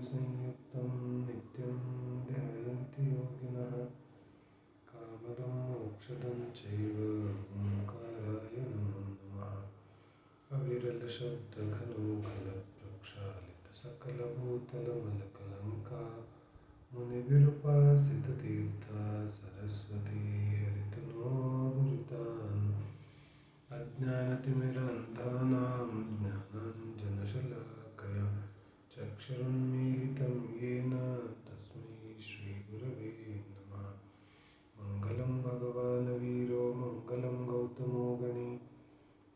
संयुक्तं नित्यं ध्यायन्ति योगिनः कामदं मोक्षदं चैव ओंकाराय नमो नमः। अविरलशब्दघनो खलप्रक्षालितसकलभूतलमलकलङ्का मुनिभिरुपासिततीर्था सरस्वती हरितनोदुरितान् अज्ञानतिमिरान्धानां ज्ञानाञ्जनशलाकया चक्षुरुन्मीलितं येन तस्मै श्रीगुरवे नमः। मङ्गलं भगवान् वीरो मङ्गलं गौतमो गणी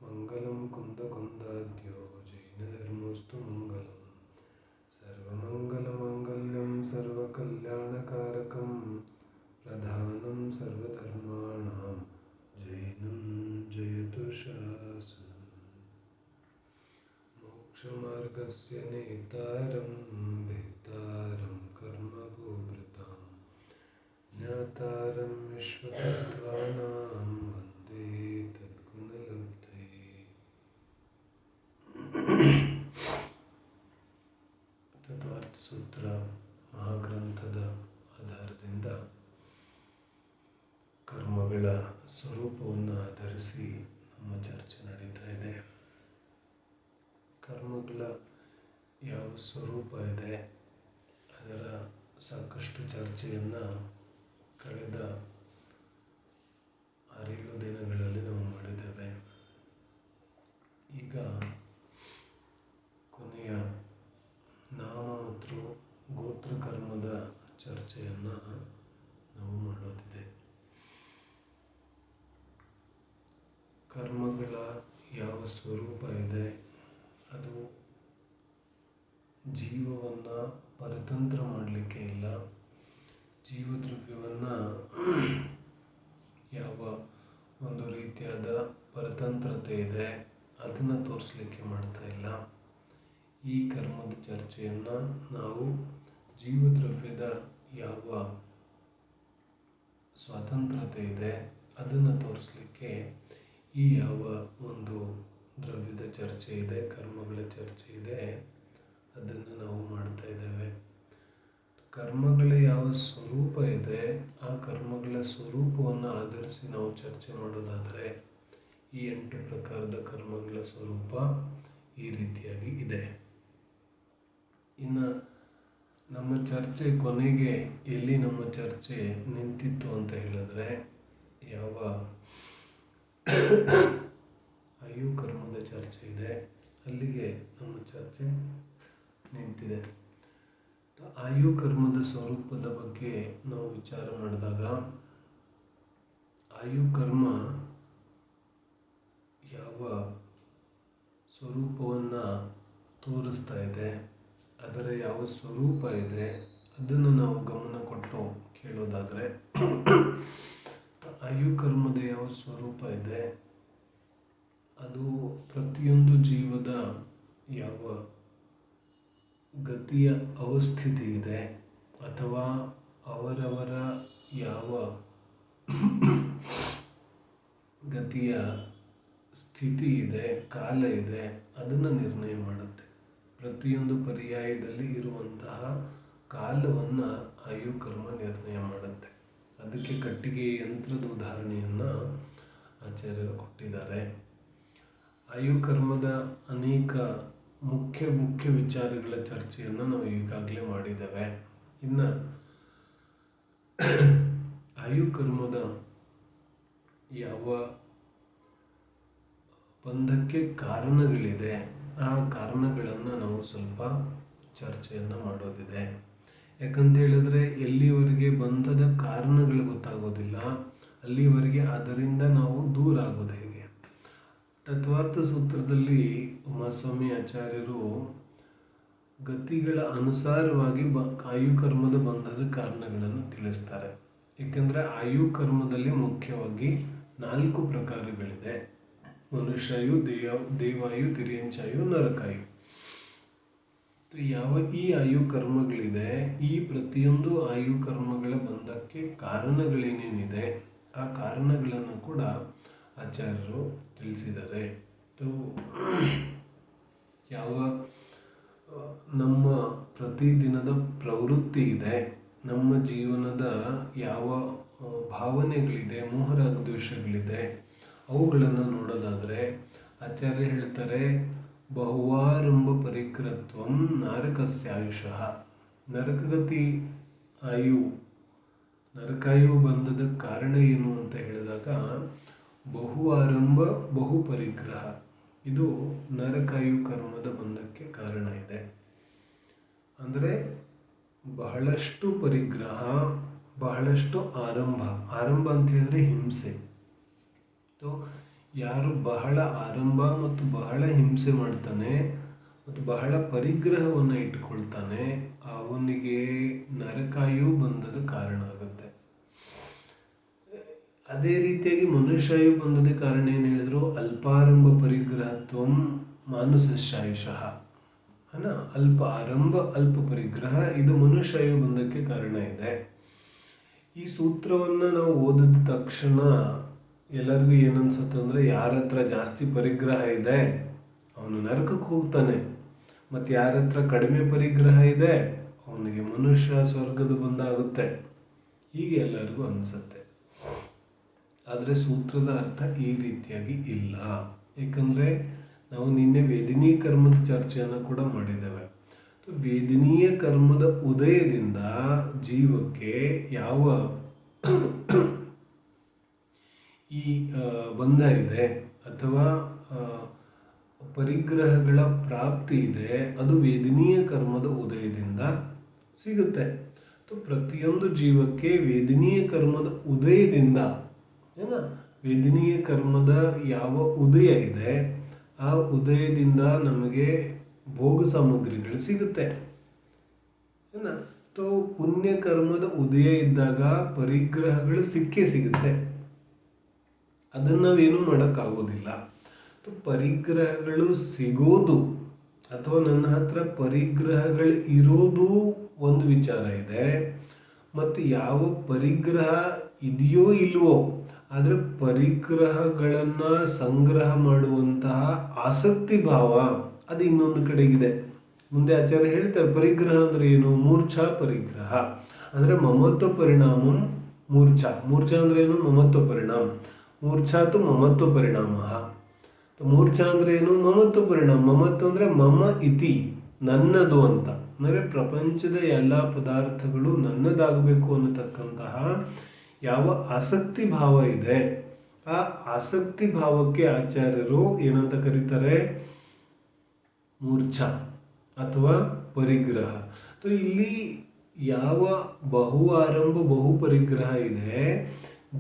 मङ्गलं कुन्दकुन्दाद्यो जैनधर्मोऽस्तु मङ्गलम्। सर्वमङ्गलमाङ्गल्यं सर्वकल्याणकारकं प्रधानं सर्वधर्माणां जैनं जयतु शासनम्। मोक्षमार्गस्य नेतारं भेतारं कर्मभूभृतां ज्ञातारं विश्वतत्त्वानां वन्दे तद्गुणलब्धये। ತತ್ವಾರ್ಥ ಸೂತ್ರ ಮಹಾಗ್ರಂಥದ ಆಧಾರದಿಂದ ಕರ್ಮಗಳ ಸ್ವರೂಪವನ್ನು ಆಧರಿಸಿ ನಮ್ಮ ಚರ್ಚೆ ನಡೀತಾ ಇದೆ. ಕರ್ಮಗಳ ಯಾವ ಸ್ವರೂಪ ಇದೆ ಅದರ ಸಾಕಷ್ಟು ಚರ್ಚೆಯನ್ನು ಕಳೆದ 6-7 ದಿನಗಳಲ್ಲಿ ನಾವು ಮಾಡಿದ್ದೇವೆ. ಈಗ ಕೊನೆಯ ನಾಮ ಮತ್ತು ಗೋತ್ರ ಕರ್ಮದ ಚರ್ಚೆಯನ್ನು ನಾವು ಮಾಡೋದಿದೆ. ಕರ್ಮಗಳ ಯಾವ ಸ್ವರೂಪ ಇದೆ ಅದು ಜೀವವನ್ನು ಪರತಂತ್ರ ಮಾಡಲಿಕ್ಕೆ ಇಲ್ಲ. ಜೀವದ್ರವ್ಯವನ್ನು ಯಾವ ಒಂದು ರೀತಿಯಾದ ಪರತಂತ್ರತೆ ಇದೆ ಅದನ್ನು ತೋರಿಸಲಿಕ್ಕೆ ಮಾಡ್ತಾ ಇಲ್ಲ. ಈ ಕರ್ಮದ ಚರ್ಚೆಯನ್ನು ನಾವು ಜೀವದ್ರವ್ಯದ ಯಾವ ಸ್ವಾತಂತ್ರ್ಯತೆ ಇದೆ ಅದನ್ನು ತೋರಿಸಲಿಕ್ಕೆ ಈ ಯಾವ ಒಂದು ದ್ರವ್ಯದ ಚರ್ಚೆ ಇದೆ, ಕರ್ಮಗಳ ಚರ್ಚೆ ಇದೆ, ಅದನ್ನು ನಾವು ಮಾಡ್ತಾ ಇದ್ದೇವೆ. ಕರ್ಮಗಳ ಯಾವ ಸ್ವರೂಪ ಇದೆ ಆ ಕರ್ಮಗಳ ಸ್ವರೂಪವನ್ನು ಆಧರಿಸಿ ನಾವು ಚರ್ಚೆ ಮಾಡೋದಾದರೆ ಈ 8 ಪ್ರಕಾರದ ಕರ್ಮಗಳ ಸ್ವರೂಪ ಈ ರೀತಿಯಾಗಿ ಇದೆ. ಇನ್ನು ನಮ್ಮ ಚರ್ಚೆ ಕೊನೆಗೆ ಎಲ್ಲಿ ನಮ್ಮ ಚರ್ಚೆ ನಿಂತಿತ್ತು ಅಂತ ಹೇಳಿದ್ರೆ ಯಾವ ಆಯು ಕರ್ಮದ ಚರ್ಚೆ ಇದೆ ಅಲ್ಲಿಗೆ ನಮ್ಮ ಚರ್ಚೆ ನಿಂತಿದೆ. ಆಯು ಕರ್ಮದ ಸ್ವರೂಪದ ಬಗ್ಗೆ ನಾವು ವಿಚಾರ ಮಾಡಿದಾಗ ಆಯು ಕರ್ಮ ಯಾವ ಸ್ವರೂಪವನ್ನು ತೋರಿಸ್ತಾ ಇದೆ, ಅದರ ಯಾವ ಸ್ವರೂಪ ಇದೆ ಅದನ್ನು ನಾವು ಗಮನ ಕೊಟ್ಟು ಕೇಳೋದಾದರೆ ಆಯು ಕರ್ಮದ ಯಾವ ಸ್ವರೂಪ ಇದೆ ಅದು ಪ್ರತಿಯೊಂದು ಜೀವದ ಯಾವ ಗತಿಯ ಅವಸ್ಥಿತಿ ಇದೆ ಅಥವಾ ಅವರವರ ಯಾವ ಗತಿಯ ಸ್ಥಿತಿ ಇದೆ, ಕಾಲ ಇದೆ ಅದನ್ನು ನಿರ್ಣಯ ಮಾಡುತ್ತೆ. ಪ್ರತಿಯೊಂದು ಪರ್ಯಾಯದಲ್ಲಿ ಇರುವಂತಹ ಕಾಲವನ್ನು ಆಯು ಕರ್ಮ ನಿರ್ಣಯ ಮಾಡುತ್ತೆ. ಅದಕ್ಕೆ ಕಟ್ಟಿಗೆ ಯಂತ್ರದ ಉದಾಹರಣೆಯನ್ನು ಆಚಾರ್ಯರು ಕೊಟ್ಟಿದ್ದಾರೆ. ಆಯು ಕರ್ಮದ ಅನೇಕ ಮುಖ್ಯ ವಿಚಾರಗಳ ಚರ್ಚೆಯನ್ನು ನಾವು ಈಗಾಗಲೇ ಮಾಡಿದ್ದೇವೆ. ಇನ್ನು ಆಯು ಕರ್ಮದ ಯಾವ ಬಂಧಕ್ಕೆ ಕಾರಣಗಳಿದೆ ಆ ಕಾರಣಗಳನ್ನು ನಾವು ಸ್ವಲ್ಪ ಚರ್ಚೆಯನ್ನು ಮಾಡೋದಿದೆ. ಯಾಕಂತ ಹೇಳಿದ್ರೆ ಎಲ್ಲಿವರೆಗೆ ಬಂಧದ ಕಾರಣಗಳು ಗೊತ್ತಾಗೋದಿಲ್ಲ ಅಲ್ಲಿವರೆಗೆ ಅದರಿಂದ ನಾವು ದೂರ ಆಗೋದು ಹೇಗೆ. ತತ್ವಾರ್ಥ ಸೂತ್ರದಲ್ಲಿ ಉಮಾಸ್ವಾಮಿ ಆಚಾರ್ಯರು ಗತಿಗಳ ಅನುಸಾರವಾಗಿ ಆಯು ಕರ್ಮದ ಬಂಧದ ಕಾರಣಗಳನ್ನು ತಿಳಿಸ್ತಾರೆ. ಏಕೆಂದರೆ ಆಯು ಕರ್ಮದಲ್ಲಿ ಮುಖ್ಯವಾಗಿ 4 ಪ್ರಕಾರಗಳಿದೆ. ಮನುಷ್ಯಾಯು, ದೇವಾಯು, ತಿರ್ಯಂಚಾಯು, ನರಕಾಯು. ಯಾವ ಈ ಆಯು ಕರ್ಮಗಳಿದೆ ಈ ಪ್ರತಿಯೊಂದು ಆಯು ಕರ್ಮಗಳ ಬಂಧಕ್ಕೆ ಕಾರಣಗಳೇನೇನಿದೆ ಆ ಕಾರಣಗಳನ್ನು ಕೂಡ ಆಚಾರ್ಯರು ತಿಳಿಸಿದ್ದಾರೆ. ಯಾವ ನಮ್ಮ ಪ್ರತಿದಿನದ ಪ್ರವೃತ್ತಿ ಇದೆ, ನಮ್ಮ ಜೀವನದ ಯಾವ ಭಾವನೆಗಳಿದೆ, ಮೋಹರಾಗ ದ್ವೇಷಗಳಿದೆ, ಅವುಗಳನ್ನು ನೋಡೋದಾದರೆ ಆಚಾರ್ಯ ಹೇಳ್ತಾರೆ, ಬಹುವಾರಂಭ ಪರಿಕೃತ್ವಂ ನರಕಸ್ಯಾಯುಷಃ. ನರಕಗತಿ ಆಯು, ನರಕಾಯು ಬಂಧದ ಕಾರಣ ಏನು ಅಂತ ಹೇಳಿದಾಗ ಬಹು ಆರಂಭ ಬಹು ಪರಿಗ್ರಹ, ಇದು ನರಕಾಯು ಕರ್ಮದ ಬಂಧಕ್ಕೆ ಕಾರಣ ಇದೆ. ಅಂದರೆ ಬಹಳಷ್ಟು ಪರಿಗ್ರಹ, ಬಹಳಷ್ಟು ಆರಂಭ. ಆರಂಭ ಅಂತ ಹೇಳಿದ್ರೆ ಹಿಂಸೆ. ಯಾರು ಬಹಳ ಆರಂಭ ಮತ್ತು ಬಹಳ ಹಿಂಸೆ ಮಾಡ್ತಾನೆ ಮತ್ತು ಬಹಳ ಪರಿಗ್ರಹವನ್ನು ಇಟ್ಟುಕೊಳ್ತಾನೆ ಅವನಿಗೆ ನರಕಾಯು ಬಂಧದ ಕಾರಣ ಆಗುತ್ತೆ. ಅದೇ ರೀತಿಯಾಗಿ ಮನುಷ್ಯಾಯು ಬಂಧದ ಕಾರಣ ಏನು ಹೇಳಿದ್ರು, ಅಲ್ಪಾರಂಭ ಪರಿಗ್ರಹತ್ವಂ ಮಾನುಷಾಯುಷಃ. ಅಲ್ಪ ಆರಂಭ ಅಲ್ಪ ಪರಿಗ್ರಹ, ಇದು ಮನುಷ್ಯಾಯು ಬಂಧಕ್ಕೆ ಕಾರಣ ಇದೆ. ಈ ಸೂತ್ರವನ್ನು ನಾವು ಓದಿದ ತಕ್ಷಣ ಎಲ್ಲರಿಗೂ ಏನನ್ಸುತ್ತೆ ಅಂದರೆ, ಯಾರ ಹತ್ರ ಜಾಸ್ತಿ ಪರಿಗ್ರಹ ಇದೆ ಅವನು ನರಕಕ್ಕೆ ಹೋಗ್ತಾನೆ, ಮತ್ತು ಯಾರ ಹತ್ರ ಕಡಿಮೆ ಪರಿಗ್ರಹ ಇದೆ ಅವನಿಗೆ ಮನುಷ್ಯ ಸ್ವರ್ಗದ ಬಂಧ ಆಗುತ್ತೆ, ಹೀಗೆ ಎಲ್ಲರಿಗೂ ಅನಿಸುತ್ತೆ. ಆದರೆ ಸೂತ್ರದ ಅರ್ಥ ಈ ರೀತಿಯಾಗಿ ಇಲ್ಲ. ಏಕೆಂದರೆ ನಾವು ನಿನ್ನೆ ವೇದಿನೀ ಕರ್ಮದ ಚರ್ಚೆಯನ್ನು ಕೂಡ ಮಾಡಿದ್ದೇವೆ. ವೇದಿನೀಯ ಕರ್ಮದ ಉದಯದಿಂದ ಜೀವಕ್ಕೆ ಯಾವ ಈ ಬಂಧ ಇದೆ ಅಥವಾ ಪರಿಗ್ರಹಗಳ ಪ್ರಾಪ್ತಿ ಇದೆ, ಅದು ವೇದಿನೀಯ ಕರ್ಮದ ಉದಯದಿಂದ ಸಿಗುತ್ತೆ. ಪ್ರತಿಯೊಂದು ಜೀವಕ್ಕೆ ವೇದಿನೀಯ ಕರ್ಮದ ಉದಯದಿಂದ ವೇದಿನೀಯ ಕರ್ಮದ ಯಾವ ಉದಯ ಇದೆ ಆ ಉದಯದಿಂದ ನಮಗೆ ಭೋಗ ಸಾಮಗ್ರಿಗಳು ಸಿಗುತ್ತೆ. ಪುಣ್ಯ ಕರ್ಮದ ಉದಯ ಇದ್ದಾಗ ಪರಿಗ್ರಹಗಳು ಸಿಕ್ಕೇ ಸಿಗುತ್ತೆ, ಅದನ್ನು ನಾವೇನು ಮಾಡೋಕ್ಕಾಗೋದಿಲ್ಲ. ಪರಿಗ್ರಹಗಳು ಸಿಗೋದು ಅಥವಾ ನನ್ನ ಹತ್ರ ಪರಿಗ್ರಹಗಳು ಇರೋದು ಒಂದು ವಿಚಾರ ಇದೆ, ಮತ್ತು ಯಾವ ಪರಿಗ್ರಹ ಇದೆಯೋ ಇಲ್ವೋ ಆದರೆ ಪರಿಗ್ರಹಗಳನ್ನು ಸಂಗ್ರಹ ಮಾಡುವಂತಹ ಆಸಕ್ತಿ ಭಾವ ಅದು ಇನ್ನೊಂದು ಕಡೆಗಿದೆ. ಮುಂದೆ ಆಚಾರ್ಯ ಹೇಳ್ತಾರೆ, ಪರಿಗ್ರಹ ಅಂದರೆ ಏನು? ಮೂರ್ಛಾ ಪರಿಗ್ರಹ ಅಂದರೆ ಮಮತ್ವ ಪರಿಣಾಮ. ಮೂರ್ಛಾ ಅಂದ್ರೆ ಏನು? ಮಮತ್ವ ಪರಿಣಾಮ. ಮೂರ್ಛಾತು ಮಮತ್ವ ಪರಿಣಾಮ. ಮೂರ್ಛಾ ಅಂದ್ರೆ ಏನು? ಮಮತ್ವ ಪರಿಣಾಮ. ಮಮತ್ವ ಅಂದ್ರೆ ಮಮ ಇತಿ, ನನ್ನದು ಅಂತ. ಅಂದರೆ ಪ್ರಪಂಚದ ಎಲ್ಲ ಪದಾರ್ಥಗಳು ನನ್ನದಾಗಬೇಕು ಅನ್ನತಕ್ಕಂತಹ ಯಾವ ಆಸಕ್ತಿ ಭಾವ ಇದೆ, ಆ ಆಸಕ್ತಿ ಭಾವಕ್ಕೆ ಆಚಾರ್ಯರು ಏನಂತ ಕರೀತಾರೆ? ಮೂರ್ಛಾ ಅಥವಾ ಪರಿಗ್ರಹ. ಇಲ್ಲಿ ಯಾವ ಬಹು ಆರಂಭ ಬಹು ಪರಿಗ್ರಹ ಇದೆ,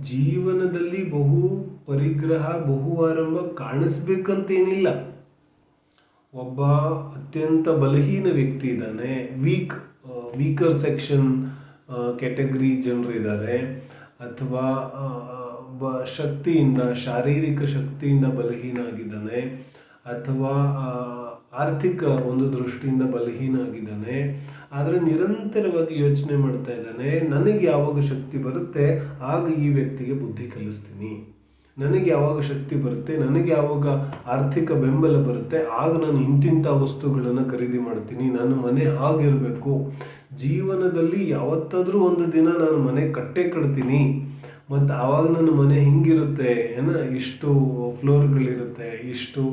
ಜೀವನದಲ್ಲಿ ಬಹು ಪರಿಗ್ರಹ ಬಹು ಆರಂಭ ಕಾಣಿಸ್ಬೇಕಂತೇನಿಲ್ಲ. ಒಬ್ಬ ಅತ್ಯಂತ ಬಲಹೀನ ವ್ಯಕ್ತಿ ಇದ್ದಾನೆ, ವೀಕರ್ ಸೆಕ್ಷನ್ ಕ್ಯಾಟಗರಿ ಜನರಿದ್ದಾರೆ, ಅಥವಾ ಶಕ್ತಿಯಿಂದ ಶಾರೀರಿಕ ಶಕ್ತಿಯಿಂದ ಬಲಹೀನ ಆಗಿದ್ದಾನೆ, ಅಥವಾ ಆರ್ಥಿಕ ಒಂದು ದೃಷ್ಟಿಯಿಂದ ಬಲಹೀನ ಆಗಿದ್ದಾನೆ. ಆದರೆ ನಿರಂತರವಾಗಿ ಯೋಚನೆ ಮಾಡ್ತಾ ಇದ್ದಾನೆ, ನನಗೆ ಯಾವಾಗ ಶಕ್ತಿ ಬರುತ್ತೆ ಆಗ ಈ ವ್ಯಕ್ತಿಗೆ ಬುದ್ಧಿ ಕಲಿಸ್ತೀನಿ, ನನಗೆ ಯಾವಾಗ ಶಕ್ತಿ ಬರುತ್ತೆ, ನನಗೆ ಯಾವಾಗ ಆರ್ಥಿಕ ಬೆಂಬಲ ಬರುತ್ತೆ ಆಗ ನಾನು ಇಂತಿಂಥ ವಸ್ತುಗಳನ್ನು ಖರೀದಿ ಮಾಡ್ತೀನಿ, ನನ್ನ ಮನೆ ಆಗಿರಬೇಕು, ಜೀವನದಲ್ಲಿ ಯಾವತ್ತಾದರೂ ಒಂದು ದಿನ ನಾನು ಮನೆ ಕಟ್ತೀನಿ, ಮತ್ತು ಆವಾಗ ನನ್ನ ಮನೆ ಹಿಂಗಿರುತ್ತೆ, ಇಷ್ಟು ಫ್ಲೋರ್ಗಳಿರುತ್ತೆ, ಇಷ್ಟು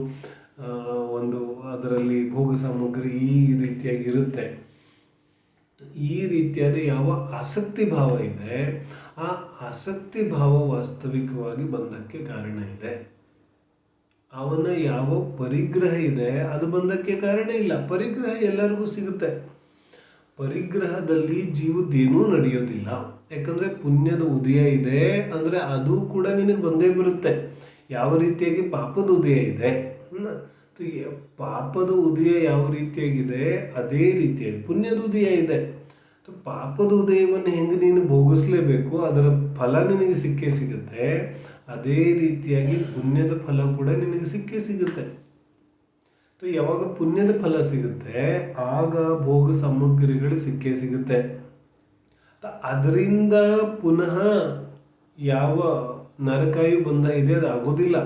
ಒಂದು ಅದರಲ್ಲಿ ಭೋಗ ಸಾಮಗ್ರಿ ಈ ರೀತಿಯಾಗಿರುತ್ತೆ. ಈ ರೀತಿಯಾದ ಯಾವ ಆಸಕ್ತಿ ಭಾವ ಇದೆ, ಆ ಆಸಕ್ತಿ ಭಾವ ವಾಸ್ತವಿಕವಾಗಿ ಬಂಧಕ್ಕೆ ಕಾರಣ ಇದೆ. ಅವನ ಯಾವ ಪರಿಗ್ರಹ ಇದೆ ಅದು ಬಂಧಕ್ಕೆ ಕಾರಣ ಇಲ್ಲ. ಪರಿಗ್ರಹ ಎಲ್ಲರಿಗೂ ಸಿಗುತ್ತೆ. ಪರಿಗ್ರಹದಲ್ಲಿ ಜೀವದ್ದೇನೂ ನಡೆಯೋದಿಲ್ಲ. ಯಾಕಂದ್ರೆ ಪುಣ್ಯದ ಉದಯ ಇದೆ ಅಂದ್ರೆ ಅದು ಕೂಡ ನಿನಗೆ ಬಂದೇ ಬರುತ್ತೆ. ಯಾವ ರೀತಿಯಾಗಿ ಪಾಪದ ಉದಯ ಇದೆ, ಪಾಪದ ಉದಯ ಯಾವ ರೀತಿಯಾಗಿದೆ ಅದೇ ರೀತಿಯಾಗಿ ಪುಣ್ಯದ ಉದಯ ಇದೆ. ಪಾಪದ ಉದಯವನ್ನು ಹೆಂಗೆ ನೀನು ಭೋಗಿಸ್ಲೇಬೇಕು, ಅದರ ಫಲ ನಿನಗೆ ಸಿಕ್ಕೇ ಸಿಗುತ್ತೆ. ಅದೇ ರೀತಿಯಾಗಿ ಪುಣ್ಯದ ಫಲ ಕೂಡ ನಿನಗೆ ಸಿಕ್ಕೇ ಸಿಗುತ್ತೆ. ಯಾವಾಗ ಪುಣ್ಯದ ಫಲ ಸಿಗುತ್ತೆ ಆಗ ಭೋಗ ಸಾಮಗ್ರಿಗಳು ಸಿಕ್ಕೇ ಸಿಗುತ್ತೆ. ಅದರಿಂದ ಪುನಃ ಯಾವ ನರಕಾಯು ಬಂಧ ಇದೆ ಅದು ಆಗೋದಿಲ್ಲ.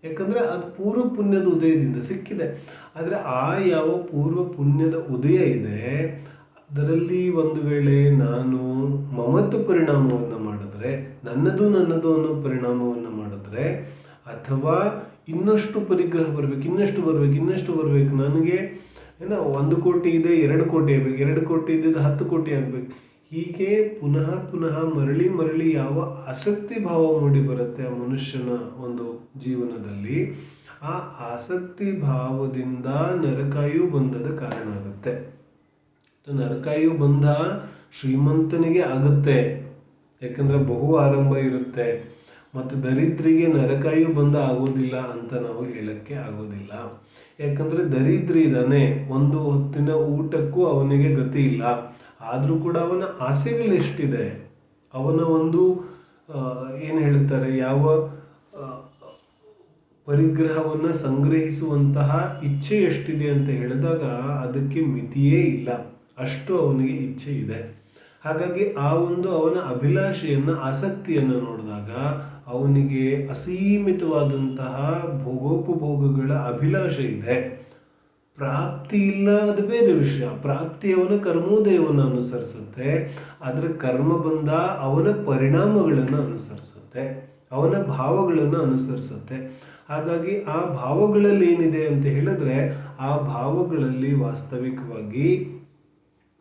ಯಾಕಂದ್ರೆ ಅದು ಪೂರ್ವ ಪುಣ್ಯದ ಉದಯದಿಂದ ಸಿಕ್ಕಿದೆ. ಆದರೆ ಆ ಯಾವ ಪೂರ್ವ ಪುಣ್ಯದ ಉದಯ ಇದೆ, ಅದರಲ್ಲಿ ಒಂದು ವೇಳೆ ನಾನು ಮಮತ್ವ ಪರಿಣಾಮವನ್ನು ಮಾಡಿದ್ರೆ, ನನ್ನದು ಅನ್ನೋ ಪರಿಣಾಮವನ್ನು ಮಾಡಿದ್ರೆ, ಅಥವಾ ಇನ್ನಷ್ಟು ಪರಿಗ್ರಹ ಬರಬೇಕು, ಇನ್ನಷ್ಟು ಬರಬೇಕು, ನನಗೆ 1 ಕೋಟಿ ಇದೆ 2 ಕೋಟಿ ಆಗಬೇಕು, 2 ಕೋಟಿ ಇದ್ದಿದ್ದು 10 ಕೋಟಿ ಆಗಬೇಕು, ಹೀಗೆ ಪುನಃ ಮರಳಿ ಯಾವ ಆಸಕ್ತಿ ಭಾವ ಮೂಡಿ ಬರುತ್ತೆ ಆ ಮನುಷ್ಯನ ಒಂದು ಜೀವನದಲ್ಲಿ, ಆ ಆಸಕ್ತಿ ಭಾವದಿಂದ ನರಕಾಯು ಬಂಧದ ಕಾರಣ ಆಗುತ್ತೆ. ನರಕಾಯು ಬಂಧ ಶ್ರೀಮಂತನಿಗೆ ಆಗುತ್ತೆ, ಯಾಕಂದ್ರೆ ಬಹು ಆರಂಭ ಇರುತ್ತೆ. ಮತ್ತು ದರಿದ್ರಿಗೆ ನರಕಾಯು ಬಂಧ ಆಗೋದಿಲ್ಲ ಅಂತ ನಾವು ಹೇಳಕ್ಕೆ ಆಗೋದಿಲ್ಲ. ಯಾಕಂದ್ರೆ ದರಿದ್ರಿ ಇದ್ದಾನೆ, ಒಂದು ಹೊತ್ತಿನ ಊಟಕ್ಕೂ ಅವನಿಗೆ ಗತಿ ಇಲ್ಲ, ಆದರೂ ಕೂಡ ಅವನ ಆಸೆಗಳೆಷ್ಟಿದೆ, ಅವನ ಒಂದು ಏನು ಹೇಳ್ತಾರೆ, ಯಾವ ಪರಿಗ್ರಹವನ್ನು ಸಂಗ್ರಹಿಸುವಂತಹ ಇಚ್ಛೆ ಎಷ್ಟಿದೆ ಅಂತ ಹೇಳಿದಾಗ ಅದಕ್ಕೆ ಮಿತಿಯೇ ಇಲ್ಲ, ಅಷ್ಟು ಅವನಿಗೆ ಇಚ್ಛೆ ಇದೆ. ಹಾಗಾಗಿ ಆ ಒಂದು ಅವನ ಅಭಿಲಾಷೆಯನ್ನು, ಆಸಕ್ತಿಯನ್ನು ನೋಡಿದಾಗ ಅವನಿಗೆ ಅಸೀಮಿತವಾದಂತಹ ಭೋಗೋಪಭೋಗಗಳ ಅಭಿಲಾಷೆ ಇದೆ. ಪ್ರಾಪ್ತಿ ಇಲ್ಲ, ಅದು ಬೇರೆ ವಿಷಯ. ಪ್ರಾಪ್ತಿ ಅವನ ಕರ್ಮೋದಯವನ್ನು ಅನುಸರಿಸುತ್ತೆ, ಆದರೆ ಕರ್ಮಬಂಧ ಅವನ ಪರಿಣಾಮಗಳನ್ನು ಅನುಸರಿಸುತ್ತೆ, ಅವನ ಭಾವಗಳನ್ನು ಅನುಸರಿಸುತ್ತೆ. ಹಾಗಾಗಿ ಆ ಭಾವಗಳಲ್ಲಿ ಏನಿದೆ ಅಂತ ಹೇಳಿದ್ರೆ, ಆ ಭಾವಗಳಲ್ಲಿ ವಾಸ್ತವಿಕವಾಗಿ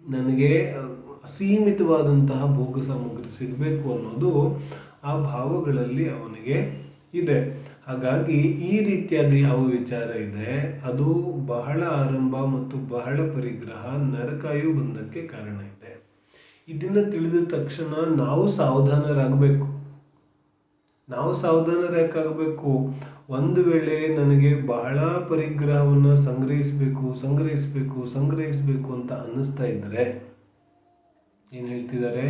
ನನಗೆ ಅಸೀಮಿತವಾದಂತಹ ಭೋಗ ಸಾಮಗ್ರಿ ಸಿಗಬೇಕು ಅನ್ನೋದು ಆ ಭಾವಗಳಲ್ಲಿ ಅವನಿಗೆ ಇದೆ. ಹಾಗಾಗಿ ಈ ರೀತಿಯಾದ ಯಾವ ವಿಚಾರ ಇದೆ ಅದು ಬಹಳ ಆರಂಭ ಮತ್ತು ಬಹಳ ಪರಿಗ್ರಹ ನರಕಾಯು ಬಂಧಕ್ಕೆ ಕಾರಣ ಇದೆ. ಇದನ್ನು ತಿಳಿದ ತಕ್ಷಣ ನಾವು ಸಾವಧಾನರಾಗಬೇಕು. ಯಾಕಾಗಬೇಕು? ಒಂದು ವೇಳೆ ನನಗೆ ಬಹಳ ಪರಿಗ್ರಹವನ್ನು ಸಂಗ್ರಹಿಸಬೇಕು ಅಂತ ಅನ್ನಿಸ್ತಾ ಇದ್ರೆ ಏನು ಹೇಳ್ತಿದ್ದಾರೆ,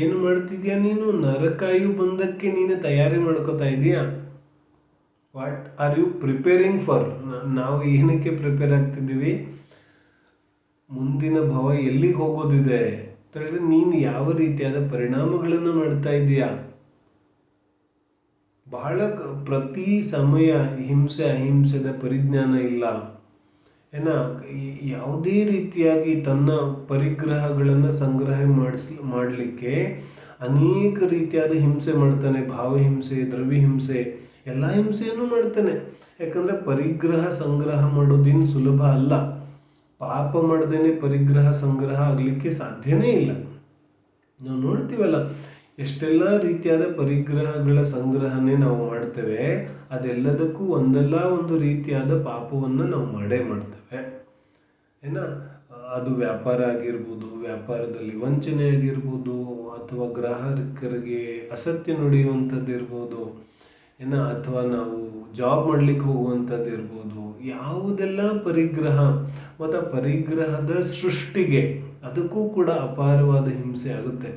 ಏನು ಮಾಡ್ತಿದ್ಯಾ ನೀನು? ನರಕಾಯು ಬಂಧಕ್ಕೆ ನೀನು ತಯಾರಿ ಮಾಡ್ಕೋತಾ ಇದೀಯಾ? What are you preparing for? ನಾವು ಏನಕ್ಕೆ ಪ್ರಿಪೇರ್ ಆಗ್ತಿದ್ದೀವಿ? ಮುಂದಿನ ಭವ ಎಲ್ಲಿಗೆ ಹೋಗೋದಿದೆ ಅಂತ ಹೇಳಿದ್ರೆ ನೀನು ಯಾವ ರೀತಿಯಾದ ಪರಿಣಾಮಗಳನ್ನು ಮಾಡ್ತಾ ಇದೀಯಾ? ಬಹಳ ಪ್ರತಿ ಸಮಯ ಹಿಂಸೆ ಅಹಿಂಸೆದ ಪರಿಜ್ಞಾನ ಇಲ್ಲ. ಯಾವುದೇ ರೀತಿಯಾಗಿ ತನ್ನ ಪರಿಗ್ರಹಗಳನ್ನು ಸಂಗ್ರಹ ಮಾಡಲಿಕ್ಕೆ ಅನೇಕ ರೀತಿಯಾದ ಹಿಂಸೆ ಮಾಡ್ತಾನೆ. ಭಾವಹಿಂಸೆ, ದ್ರವ್ಯಹಿಂಸೆ, ಎಲ್ಲ ಹಿಂಸೆಯನ್ನು ಮಾಡ್ತಾನೆ. ಯಾಕಂದ್ರೆ ಪರಿಗ್ರಹ ಸಂಗ್ರಹ ಮಾಡೋದೇನು ಸುಲಭ ಅಲ್ಲ. ಪಾಪ ಮಾಡದೇನೆ ಪರಿಗ್ರಹ ಸಂಗ್ರಹ ಆಗಲಿಕ್ಕೆ ಸಾಧ್ಯನೇ ಇಲ್ಲ. ನಾವು ನೋಡ್ತೀವಲ್ಲ, ಎಷ್ಟೆಲ್ಲ ರೀತಿಯಾದ ಪರಿಗ್ರಹಗಳ ಸಂಗ್ರಹಣೆ ನಾವು ಮಾಡ್ತೇವೆ, ಅದೆಲ್ಲದಕ್ಕೂ ಒಂದಲ್ಲ ಒಂದು ರೀತಿಯಾದ ಪಾಪವನ್ನು ನಾವು ಮಾಡೇ ಮಾಡ್ತೇವೆ. ಅದು ವ್ಯಾಪಾರ ಆಗಿರ್ಬೋದು, ವ್ಯಾಪಾರದಲ್ಲಿ ವಂಚನೆ ಆಗಿರ್ಬೋದು, ಅಥವಾ ಗ್ರಾಹಕರಿಗೆ ಅಸತ್ಯ ನುಡಿಯುವಂಥದ್ದು ಇರ್ಬೋದು, ಅಥವಾ ನಾವು ಜಾಬ್ ಮಾಡ್ಲಿಕ್ಕೆ ಹೋಗುವಂಥದ್ದು ಇರ್ಬೋದು. ಯಾವುದೆಲ್ಲ ಪರಿಗ್ರಹ ಮತ್ತು ಪರಿಗ್ರಹದ ಸೃಷ್ಟಿಗೆ ಅದಕ್ಕೂ ಕೂಡ ಅಪಾರವಾದ ಹಿಂಸೆ ಆಗುತ್ತೆ.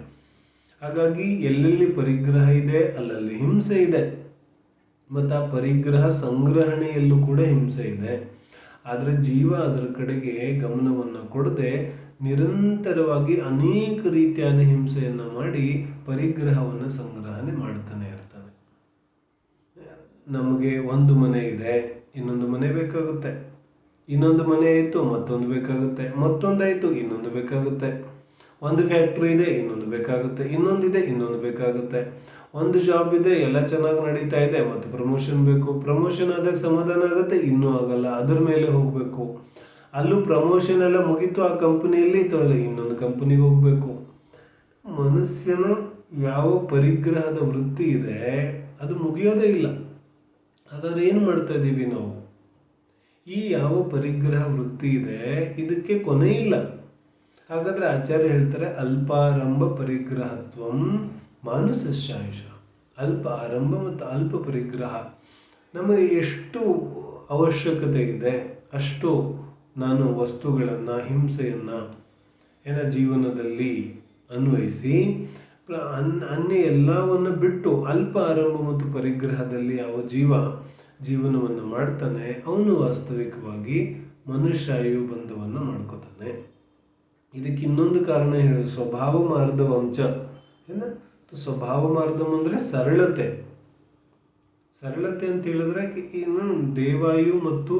ಹಾಗಾಗಿ ಎಲ್ಲೆಲ್ಲಿ ಪರಿಗ್ರಹ ಇದೆ ಅಲ್ಲಲ್ಲಿ ಹಿಂಸೆ ಇದೆ, ಮತ್ತು ಆ ಪರಿಗ್ರಹ ಸಂಗ್ರಹಣೆಯಲ್ಲೂ ಕೂಡ ಹಿಂಸೆ ಇದೆ. ಆದರೆ ಜೀವ ಅದರ ಕಡೆಗೆ ಗಮನವನ್ನು ಕೊಡದೆ ನಿರಂತರವಾಗಿ ಅನೇಕ ರೀತಿಯಾದ ಹಿಂಸೆಯನ್ನು ಮಾಡಿ ಪರಿಗ್ರಹವನ್ನು ಸಂಗ್ರಹಣೆ ಮಾಡ್ತಾನೆ ಇರ್ತಾನೆ. ನಮಗೆ ಒಂದು ಮನೆ ಇದೆ, ಇನ್ನೊಂದು ಮನೆ ಬೇಕಾಗುತ್ತೆ, ಇನ್ನೊಂದು ಮನೆ ಆಯಿತು ಮತ್ತೊಂದು ಬೇಕಾಗುತ್ತೆ, ಮತ್ತೊಂದಾಯಿತು ಇನ್ನೊಂದು ಬೇಕಾಗುತ್ತೆ, ಒಂದು ಫ್ಯಾಕ್ಟ್ರಿ ಇದೆ ಇನ್ನೊಂದು ಬೇಕಾಗುತ್ತೆ, ಇನ್ನೊಂದಿದೆ ಇನ್ನೊಂದು ಬೇಕಾಗುತ್ತೆ, ಒಂದು ಜಾಬ್ ಇದೆ ಎಲ್ಲ ಚೆನ್ನಾಗಿ ನಡೀತಾ ಇದೆ ಮತ್ತು ಪ್ರಮೋಷನ್ ಬೇಕು, ಪ್ರಮೋಷನ್ ಆದಾಗ ಸಮಾಧಾನ ಆಗುತ್ತೆ, ಇನ್ನೂ ಆಗಲ್ಲ, ಅದರ ಮೇಲೆ ಹೋಗಬೇಕು, ಅಲ್ಲೂ ಪ್ರಮೋಷನ್ ಎಲ್ಲ ಮುಗೀತು ಆ ಕಂಪನಿಯಲ್ಲಿ, ಇನ್ನೊಂದು ಕಂಪನಿಗೆ ಹೋಗಬೇಕು. ಮನುಷ್ಯನ ಯಾವ ಪರಿಗ್ರಹದ ವೃತ್ತಿ ಇದೆ ಅದು ಮುಗಿಯೋದೇ ಇಲ್ಲ. ಹಾಗಾದ್ರೆ ಏನು ಮಾಡ್ತಾ ಇದ್ದೀವಿ ನಾವು? ಈ ಯಾವ ಪರಿಗ್ರಹ ವೃತ್ತಿ ಇದೆ ಇದಕ್ಕೆ ಕೊನೆ ಇಲ್ಲ. ಹಾಗಾದ್ರೆ ಆಚಾರ್ಯ ಹೇಳ್ತಾರೆ, ಅಲ್ಪಾರಂಭ ಪರಿಗ್ರಹತ್ವಂ ಮಾನುಷಸ್ಯಾಯುಷ. ಅಲ್ಪ ಆರಂಭ ಮತ್ತು ಅಲ್ಪ ಪರಿಗ್ರಹ. ನಮಗೆ ಎಷ್ಟು ಅವಶ್ಯಕತೆ ಇದೆ ಅಷ್ಟು ನಾನು ವಸ್ತುಗಳನ್ನು, ಹಿಂಸೆಯನ್ನು ಜೀವನದಲ್ಲಿ ಅನ್ವಯಿಸಿ ಅನ್ಯ ಎಲ್ಲವನ್ನು ಬಿಟ್ಟು ಅಲ್ಪ ಆರಂಭ ಮತ್ತು ಪರಿಗ್ರಹದಲ್ಲಿ ಯಾವ ಜೀವನವನ್ನು ಮಾಡ್ತಾನೆ ಅವನು ವಾಸ್ತವಿಕವಾಗಿ ಮನುಷ್ಯಾಯು ಬಂಧವನ್ನು ಮಾಡ್ಕೋತಾನೆ. ಇದಕ್ಕೆ ಇನ್ನೊಂದು ಕಾರಣ ಹೇಳೋದು, ಸ್ವಭಾವ ಮಾರ್ಧವಂಚ. ಸ್ವಭಾವ ಮಾರ್ಧಂ ಅಂದರೆ ಸರಳತೆ ಅಂತ ಹೇಳಿದ್ರೆ, ದೇವಾಯು ಮತ್ತು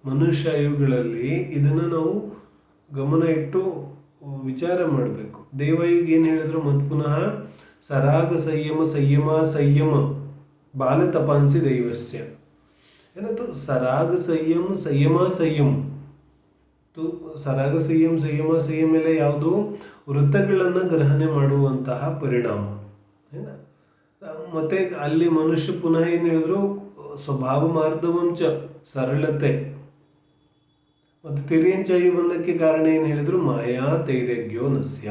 ಮನುಷ್ಯಾಯುಗಳಲ್ಲಿ ಇದನ್ನು ನಾವು ಗಮನ ಇಟ್ಟು ವಿಚಾರ ಮಾಡಬೇಕು. ದೇವಾಯುಗ ಏನು ಹೇಳಿದ್ರು ಮತ್ತು ಪುನಃ ಸರಾಗ ಸಂಯಮ ಸಂಯಮ ಸಂಯಮ ಬಾಲ ತಪಾಂಸಿ ದೈವಸ್ಯ ಏನಾಯ್ತು ಸರಾಗ ಸಂಯಮ ಸಂಯಮ ಸಂಯಮ ಸರಾಗ ಸಂಯಮ ಸಂಯಮ ಸಂಯಮ ಎಲ್ಲ ಯಾವುದು ವೃತ್ತಗಳನ್ನು ಗ್ರಹಣೆ ಮಾಡುವಂತಹ ಪರಿಣಾಮ ಏನ ಮತ್ತೆ ಅಲ್ಲಿ ಮನುಷ್ಯ ಪುನಃ ಏನು ಹೇಳಿದ್ರು ಸ್ವಭಾವ ಮಾರ್ಧವಂಚ ಸರಳತೆ ಮತ್ತು ತಿರ್ಯಂಚಾಯು ಬಂಧಕ್ಕೆ ಕಾರಣ ಏನು ಹೇಳಿದ್ರು ಮಾಯಾ ತೈರಗ್ಯೋ ನಸ್ಯ.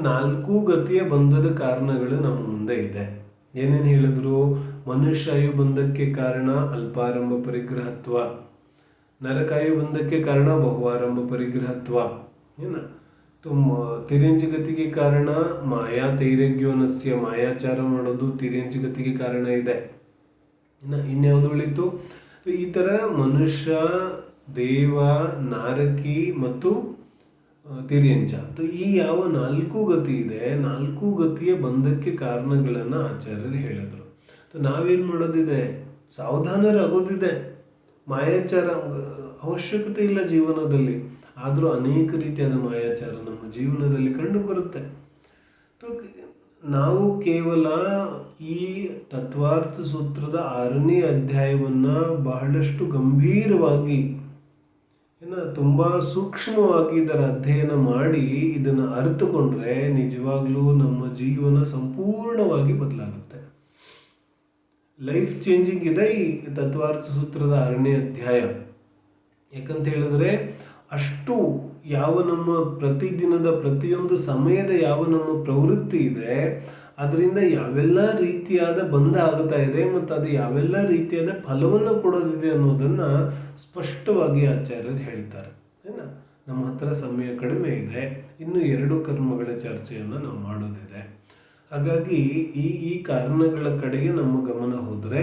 ನಾಲ್ಕು ಗತಿಯ ಬಂಧದ ಕಾರಣಗಳು ನಮ್ಮ ಮುಂದೆ ಇದೆ. ಏನೇನು ಹೇಳಿದ್ರು? ಮನುಷ್ಯಾಯು ಬಂಧಕ್ಕೆ ಕಾರಣ ಅಲ್ಪಾರಂಭ ಪರಿಗ್ರಹತ್ವ, ನರಕಾಯು ಬಂಧಕ್ಕೆ ಕಾರಣ ಬಹುಆರಂಭ ಪರಿಗ್ರಹತ್ವ ಏನ ತಿರ್ಯಂಚಗತಿಗೆ ಕಾರಣ ಮಾಯಾ ತೈರಗ್ಯೋನಸ್ಯ ಮಾಯಾಚಾರ ಮಾಡೋದು ತಿರ್ಯಂಚಗತಿಗೆ ಕಾರಣ ಇದೆ. ಇನ್ಯಾವುದು ಉಳಿತು? ಈ ಥರ ಮನುಷ್ಯ, ದೇವ, ನಾರಕಿ ಮತ್ತು ತಿರ್ಯಂಚ ಈ ಯಾವ ನಾಲ್ಕು ಗತಿ ಇದೆ, ನಾಲ್ಕು ಗತಿಯ ಬಂಧಕ್ಕೆ ಕಾರಣಗಳನ್ನು ಆಚಾರ್ಯರು ಹೇಳಿದ್ರು. ನಾವೇನು ಮಾಡೋದಿದೆ? ಸಾವಧಾನರಾಗೋದಿದೆ. ಮಾಯಾಚಾರ ಅವಶ್ಯಕತೆ ಇಲ್ಲ ಜೀವನದಲ್ಲಿ, ಆದರೂ ಅನೇಕ ರೀತಿಯಾದ ಮಾಯಾಚಾರ ನಮ್ಮ ಜೀವನದಲ್ಲಿ ಕಂಡು ಬರುತ್ತೆ. ನಾವು ಕೇವಲ ಈ ತತ್ವಾರ್ಥ ಸೂತ್ರದ 6ನೇ ಅಧ್ಯಾಯವನ್ನು ಬಹಳಷ್ಟು ಗಂಭೀರವಾಗಿ ತುಂಬ ಸೂಕ್ಷ್ಮವಾಗಿ ಇದರ ಅಧ್ಯಯನ ಮಾಡಿ ಇದನ್ನು ಅರಿತುಕೊಂಡ್ರೆ ನಿಜವಾಗ್ಲೂ ನಮ್ಮ ಜೀವನ ಸಂಪೂರ್ಣವಾಗಿ ಬದಲಾಗುತ್ತೆ. ಲೈಫ್ ಚೇಂಜಿಂಗ್ ಇದೆ ಈ ತತ್ವಾರ್ಥ ಸೂತ್ರದ 6ನೇ ಅಧ್ಯಾಯ. ಯಾಕಂತ ಹೇಳಿದ್ರೆ ಅಷ್ಟು ಯಾವ ನಮ್ಮ ಪ್ರತಿದಿನದ ಪ್ರತಿಯೊಂದು ಸಮಯದ ಯಾವ ನಮ್ಮ ಪ್ರವೃತ್ತಿ ಇದೆ ಅದರಿಂದ ಯಾವೆಲ್ಲ ರೀತಿಯಾದ ಬಂಧ ಆಗ್ತಾ ಇದೆ ಮತ್ತು ಅದು ಯಾವೆಲ್ಲ ರೀತಿಯಾದ ಫಲವನ್ನು ಕೊಡೋದಿದೆ ಅನ್ನೋದನ್ನ ಸ್ಪಷ್ಟವಾಗಿ ಆಚಾರ್ಯರು ಹೇಳ್ತಾರೆ. ನಮ್ಮ ಹತ್ರ ಸಮಯ ಕಡಿಮೆ ಇದೆ, ಇನ್ನು 2 ಕರ್ಮಗಳ ಚರ್ಚೆಯನ್ನು ನಾವು ಮಾಡೋದಿದೆ. ಹಾಗಾಗಿ ಈ ಕಾರಣಗಳ ಕಡೆಗೆ ನಮ್ಮ ಗಮನ ಹೋದರೆ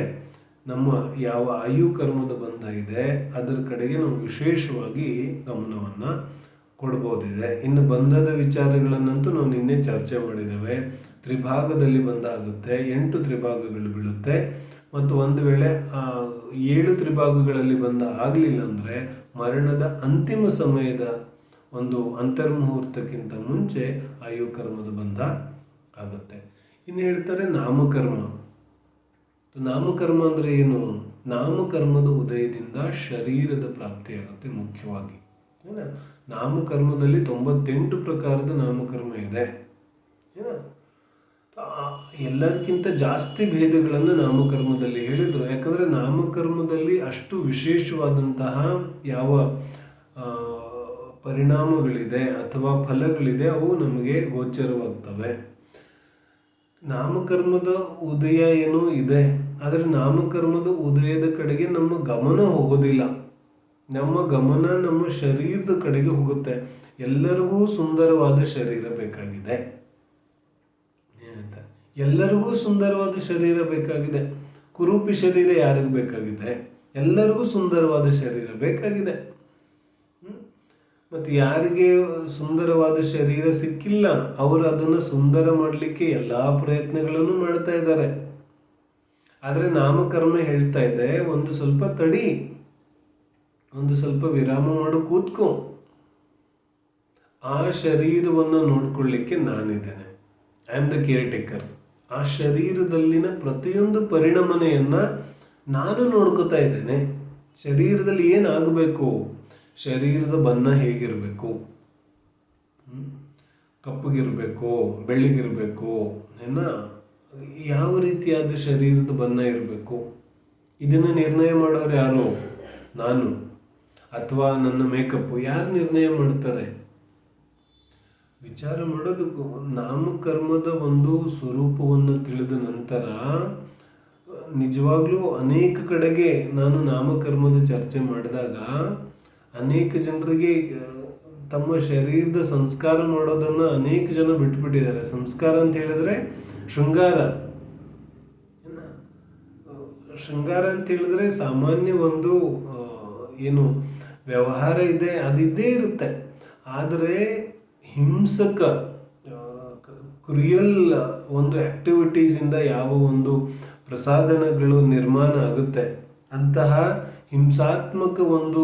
ನಮ್ಮ ಯಾವ ಆಯು ಕರ್ಮದ ಬಂಧ ಇದೆ ಅದರ ಕಡೆಗೆ ನಾವು ವಿಶೇಷವಾಗಿ ಗಮನವನ್ನು ಕೊಡ್ಬೋದಿದೆ. ಇನ್ನು ಬಂಧದ ವಿಚಾರಗಳನ್ನಂತೂ ನಾವು ನಿನ್ನೆ ಚರ್ಚೆ ಮಾಡಿದ್ದೇವೆ. ತ್ರಿಭಾಗದಲ್ಲಿ ಬಂಧ ಆಗುತ್ತೆ, 8 ತ್ರಿಭಾಗಗಳು ಬೀಳುತ್ತೆ ಮತ್ತು ಒಂದು ವೇಳೆ 7 ತ್ರಿಭಾಗಗಳಲ್ಲಿ ಬಂಧ ಆಗಲಿಲ್ಲ ಅಂದರೆ ಮರಣದ ಅಂತಿಮ ಸಮಯದ ಒಂದು ಅಂತರ್ಮುಹೂರ್ತಕ್ಕಿಂತ ಮುಂಚೆ ಆಯು ಕರ್ಮದ ಬಂಧ ಆಗುತ್ತೆ. ಇನ್ನು ಹೇಳ್ತಾರೆ ನಾಮಕರ್ಮ. ನಾಮಕರ್ಮ ಅಂದರೆ ಏನು? ನಾಮಕರ್ಮದ ಉದಯದಿಂದ ಶರೀರದ ಪ್ರಾಪ್ತಿಯಾಗುತ್ತೆ. ಮುಖ್ಯವಾಗಿ ನಾಮಕರ್ಮದಲ್ಲಿ 98 ಪ್ರಕಾರದ ನಾಮಕರ್ಮ ಇದೆ. ಎಲ್ಲದಕ್ಕಿಂತ ಜಾಸ್ತಿ ಭೇದಗಳನ್ನು ನಾಮಕರ್ಮದಲ್ಲಿ ಹೇಳಿದ್ರು. ಯಾಕಂದರೆ ನಾಮಕರ್ಮದಲ್ಲಿ ಅಷ್ಟು ವಿಶೇಷವಾದಂತಹ ಯಾವ ಪರಿಣಾಮಗಳಿದೆ ಅಥವಾ ಫಲಗಳಿದೆ ಅವು ನಮಗೆ ಗೋಚರವಾಗ್ತವೆ. ನಾಮಕರ್ಮದ ಉದಯ ಏನೋ ಇದೆ, ಆದರೆ ನಾಮಕರ್ಮದ ಉದಯದ ಕಡೆಗೆ ನಮ್ಮ ಗಮನ ಹೋಗೋದಿಲ್ಲ. ನಮ್ಮ ಗಮನ ನಮ್ಮ ಶರೀರದ ಕಡೆಗೆ ಹೋಗುತ್ತೆ. ಎಲ್ಲರಿಗೂ ಸುಂದರವಾದ ಶರೀರ ಬೇಕಾಗಿದೆ. ಎಲ್ಲರಿಗೂ ಸುಂದರವಾದ ಶರೀರ ಬೇಕಾಗಿದೆ. ಕುರೂಪಿ ಶರೀರ ಯಾರಿಗೂ ಬೇಕಾಗಿದೆ? ಎಲ್ಲರಿಗೂ ಸುಂದರವಾದ ಶರೀರ ಬೇಕಾಗಿದೆ. ಮತ್ತು ಯಾರಿಗೆ ಸುಂದರವಾದ ಶರೀರ ಸಿಕ್ಕಿಲ್ಲ ಅವರು ಅದನ್ನು ಸುಂದರ ಮಾಡಲಿಕ್ಕೆ ಎಲ್ಲ ಪ್ರಯತ್ನಗಳನ್ನು ಮಾಡ್ತಾ ಇದ್ದಾರೆ. ಆದರೆ ನಾಮಕರ್ಮ ಹೇಳ್ತಾ ಇದೆ, ಒಂದು ಸ್ವಲ್ಪ ತಡಿ, ಒಂದು ಸ್ವಲ್ಪ ವಿರಾಮ ಮಾಡು, ಕೂತ್ಕೋ. ಆ ಶರೀರವನ್ನು ನೋಡ್ಕೊಳ್ಳಿಕ್ಕೆ ನಾನಿದ್ದೇನೆ. I am the caretaker. ಆ ಶರೀರದಲ್ಲಿನ ಪ್ರತಿಯೊಂದು ಪರಿಣಮನೆಯನ್ನ ನಾನು ನೋಡ್ಕೋತಾ ಇದ್ದೇನೆ. ಶರೀರದಲ್ಲಿ ಏನಾಗಬೇಕು? ಶರೀರದ ಬಣ್ಣ ಹೇಗಿರಬೇಕು? ಕಪ್ಪಗಿರಬೇಕು, ಬೆಳ್ಳಗಿರಬೇಕು, ಯಾವ ರೀತಿಯಾದ ಶರೀರದ ಬಣ್ಣ ಇರಬೇಕು? ಇದನ್ನು ನಿರ್ಣಯ ಮಾಡೋರು ಯಾರು? ನಾನು ಅಥವಾ ನನ್ನ ಮೇಕಪ್? ಯಾರು ನಿರ್ಣಯ ಮಾಡ್ತಾರೆ? ವಿಚಾರ ಮಾಡೋದಕ್ಕೂ ನಾಮಕರ್ಮದ ಒಂದು ಸ್ವರೂಪವನ್ನು ತಿಳಿದ ನಂತರ ನಿಜವಾಗ್ಲೂ ಅನೇಕ ಕಡೆಗೆ ನಾನು ನಾಮಕರ್ಮದ ಚರ್ಚೆ ಮಾಡಿದಾಗ ಅನೇಕ ಜನರಿಗೆ ತಮ್ಮ ಶರೀರದ ಸಂಸ್ಕಾರ ಮಾಡೋದನ್ನು ಅನೇಕ ಜನ ಬಿಟ್ಬಿಟ್ಟಿದ್ದಾರೆ. ಸಂಸ್ಕಾರ ಅಂತ ಹೇಳಿದ್ರೆ ಶೃಂಗಾರ. ಶೃಂಗಾರ ಅಂತ ಹೇಳಿದ್ರೆ ಸಾಮಾನ್ಯ ಒಂದು ಏನು ವ್ಯವಹಾರ ಇದೆ ಅದಿದ್ದೇ ಇರುತ್ತೆ. ಆದರೆ ಹಿಂಸಕ ಕ್ರಿಯಲ್ ಒಂದು ಆಕ್ಟಿವಿಟೀಸಿಂದ ಯಾವ ಒಂದು ಪ್ರಸಾಧನಗಳು ನಿರ್ಮಾಣ ಆಗುತ್ತೆ ಅಂತಹ ಹಿಂಸಾತ್ಮಕ ಒಂದು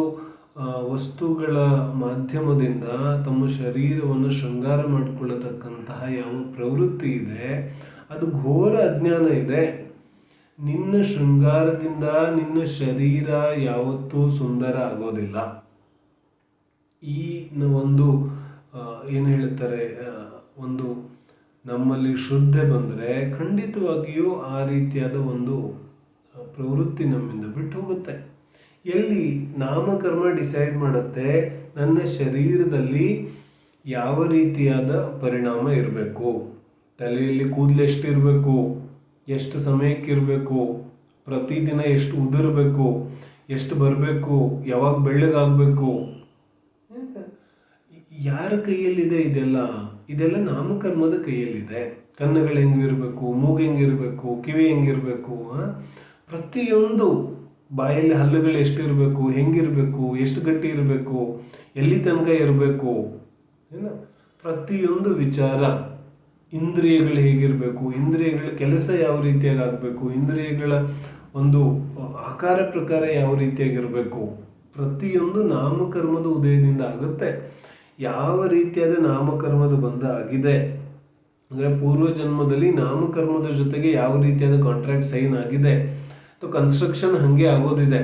ವಸ್ತುಗಳ ಮಾಧ್ಯಮದಿಂದ ತಮ್ಮ ಶರೀರವನ್ನು ಶೃಂಗಾರ ಮಾಡಿಕೊಳ್ಳತಕ್ಕಂತಹ ಯಾವ ಪ್ರವೃತ್ತಿ ಇದೆ ಅದು ಘೋರ ಅಜ್ಞಾನ ಇದೆ. ನಿನ್ನ ಶೃಂಗಾರದಿಂದ ನಿನ್ನ ಶರೀರ ಯಾವತ್ತೂ ಸುಂದರ ಆಗೋದಿಲ್ಲ. ಈ ಒಂದು ಏನು ಹೇಳ್ತಾರೆ, ಒಂದು ನಮ್ಮಲ್ಲಿ ಶ್ರದ್ಧೆ ಬಂದರೆ ಖಂಡಿತವಾಗಿಯೂ ಆ ರೀತಿಯಾದ ಒಂದು ಪ್ರವೃತ್ತಿ ನಮ್ಮಿಂದ ಬಿಟ್ಟು ಹೋಗುತ್ತೆ. ಎಲ್ಲಿ ನಾಮಕರ್ಮ ಡಿಸೈಡ್ ಮಾಡುತ್ತೆ ನನ್ನ ಶರೀರದಲ್ಲಿ ಯಾವ ರೀತಿಯಾದ ಪರಿಣಾಮ ಇರಬೇಕು, ತಲೆಯಲ್ಲಿ ಕೂದಲು ಎಷ್ಟಿರಬೇಕು, ಎಷ್ಟು ಸಮಯಕ್ಕಿರಬೇಕು, ಪ್ರತಿದಿನ ಎಷ್ಟು ಉದುರಬೇಕು, ಎಷ್ಟು ಬರಬೇಕು, ಯಾವಾಗ ಬೆಳ್ಳಗಾಗಬೇಕು, ಯಾರ ಕೈಯಲ್ಲಿದೆ ಇದೆಲ್ಲ ನಾಮಕರ್ಮದ ಕೈಯಲ್ಲಿದೆ. ಕಣ್ಣುಗಳು ಹೆಂಗಿರಬೇಕು, ಮೂಗು ಹೆಂಗಿರಬೇಕು, ಕಿವಿ ಹೆಂಗಿರಬೇಕು, ಪ್ರತಿಯೊಂದು ಬಾಯಲ್ಲಿ ಹಲ್ಲುಗಳು ಎಷ್ಟಿರಬೇಕು, ಹೆಂಗಿರಬೇಕು, ಎಷ್ಟು ಗಟ್ಟಿ ಇರಬೇಕು, ಎಲ್ಲಿ ತನಕ ಇರಬೇಕು, ಪ್ರತಿಯೊಂದು ವಿಚಾರ. ಇಂದ್ರಿಯಗಳು ಹೇಗಿರಬೇಕು, ಇಂದ್ರಿಯಗಳ ಕೆಲಸ ಯಾವ ರೀತಿಯಾಗಿ ಆಗಬೇಕು, ಇಂದ್ರಿಯಗಳ ಒಂದು ಆಕಾರ ಪ್ರಕಾರ ಯಾವ ರೀತಿಯಾಗಿರಬೇಕು, ಪ್ರತಿಯೊಂದು ನಾಮಕರ್ಮದ ಉದಯದಿಂದ ಆಗುತ್ತೆ. ಯಾವ ರೀತಿಯಾದ ನಾಮಕರ್ಮದ ಬಂಧ ಆಗಿದೆ ಅಂದರೆ ಪೂರ್ವ ಜನ್ಮದಲ್ಲಿ ನಾಮಕರ್ಮದ ಜೊತೆಗೆ ಯಾವ ರೀತಿಯಾದ ಕಾಂಟ್ರಾಕ್ಟ್ ಸೈನ್ ಆಗಿದೆ, ಕನ್ಸ್ಟ್ರಕ್ಷನ್ ಹಾಗೆ ಆಗೋದಿದೆ.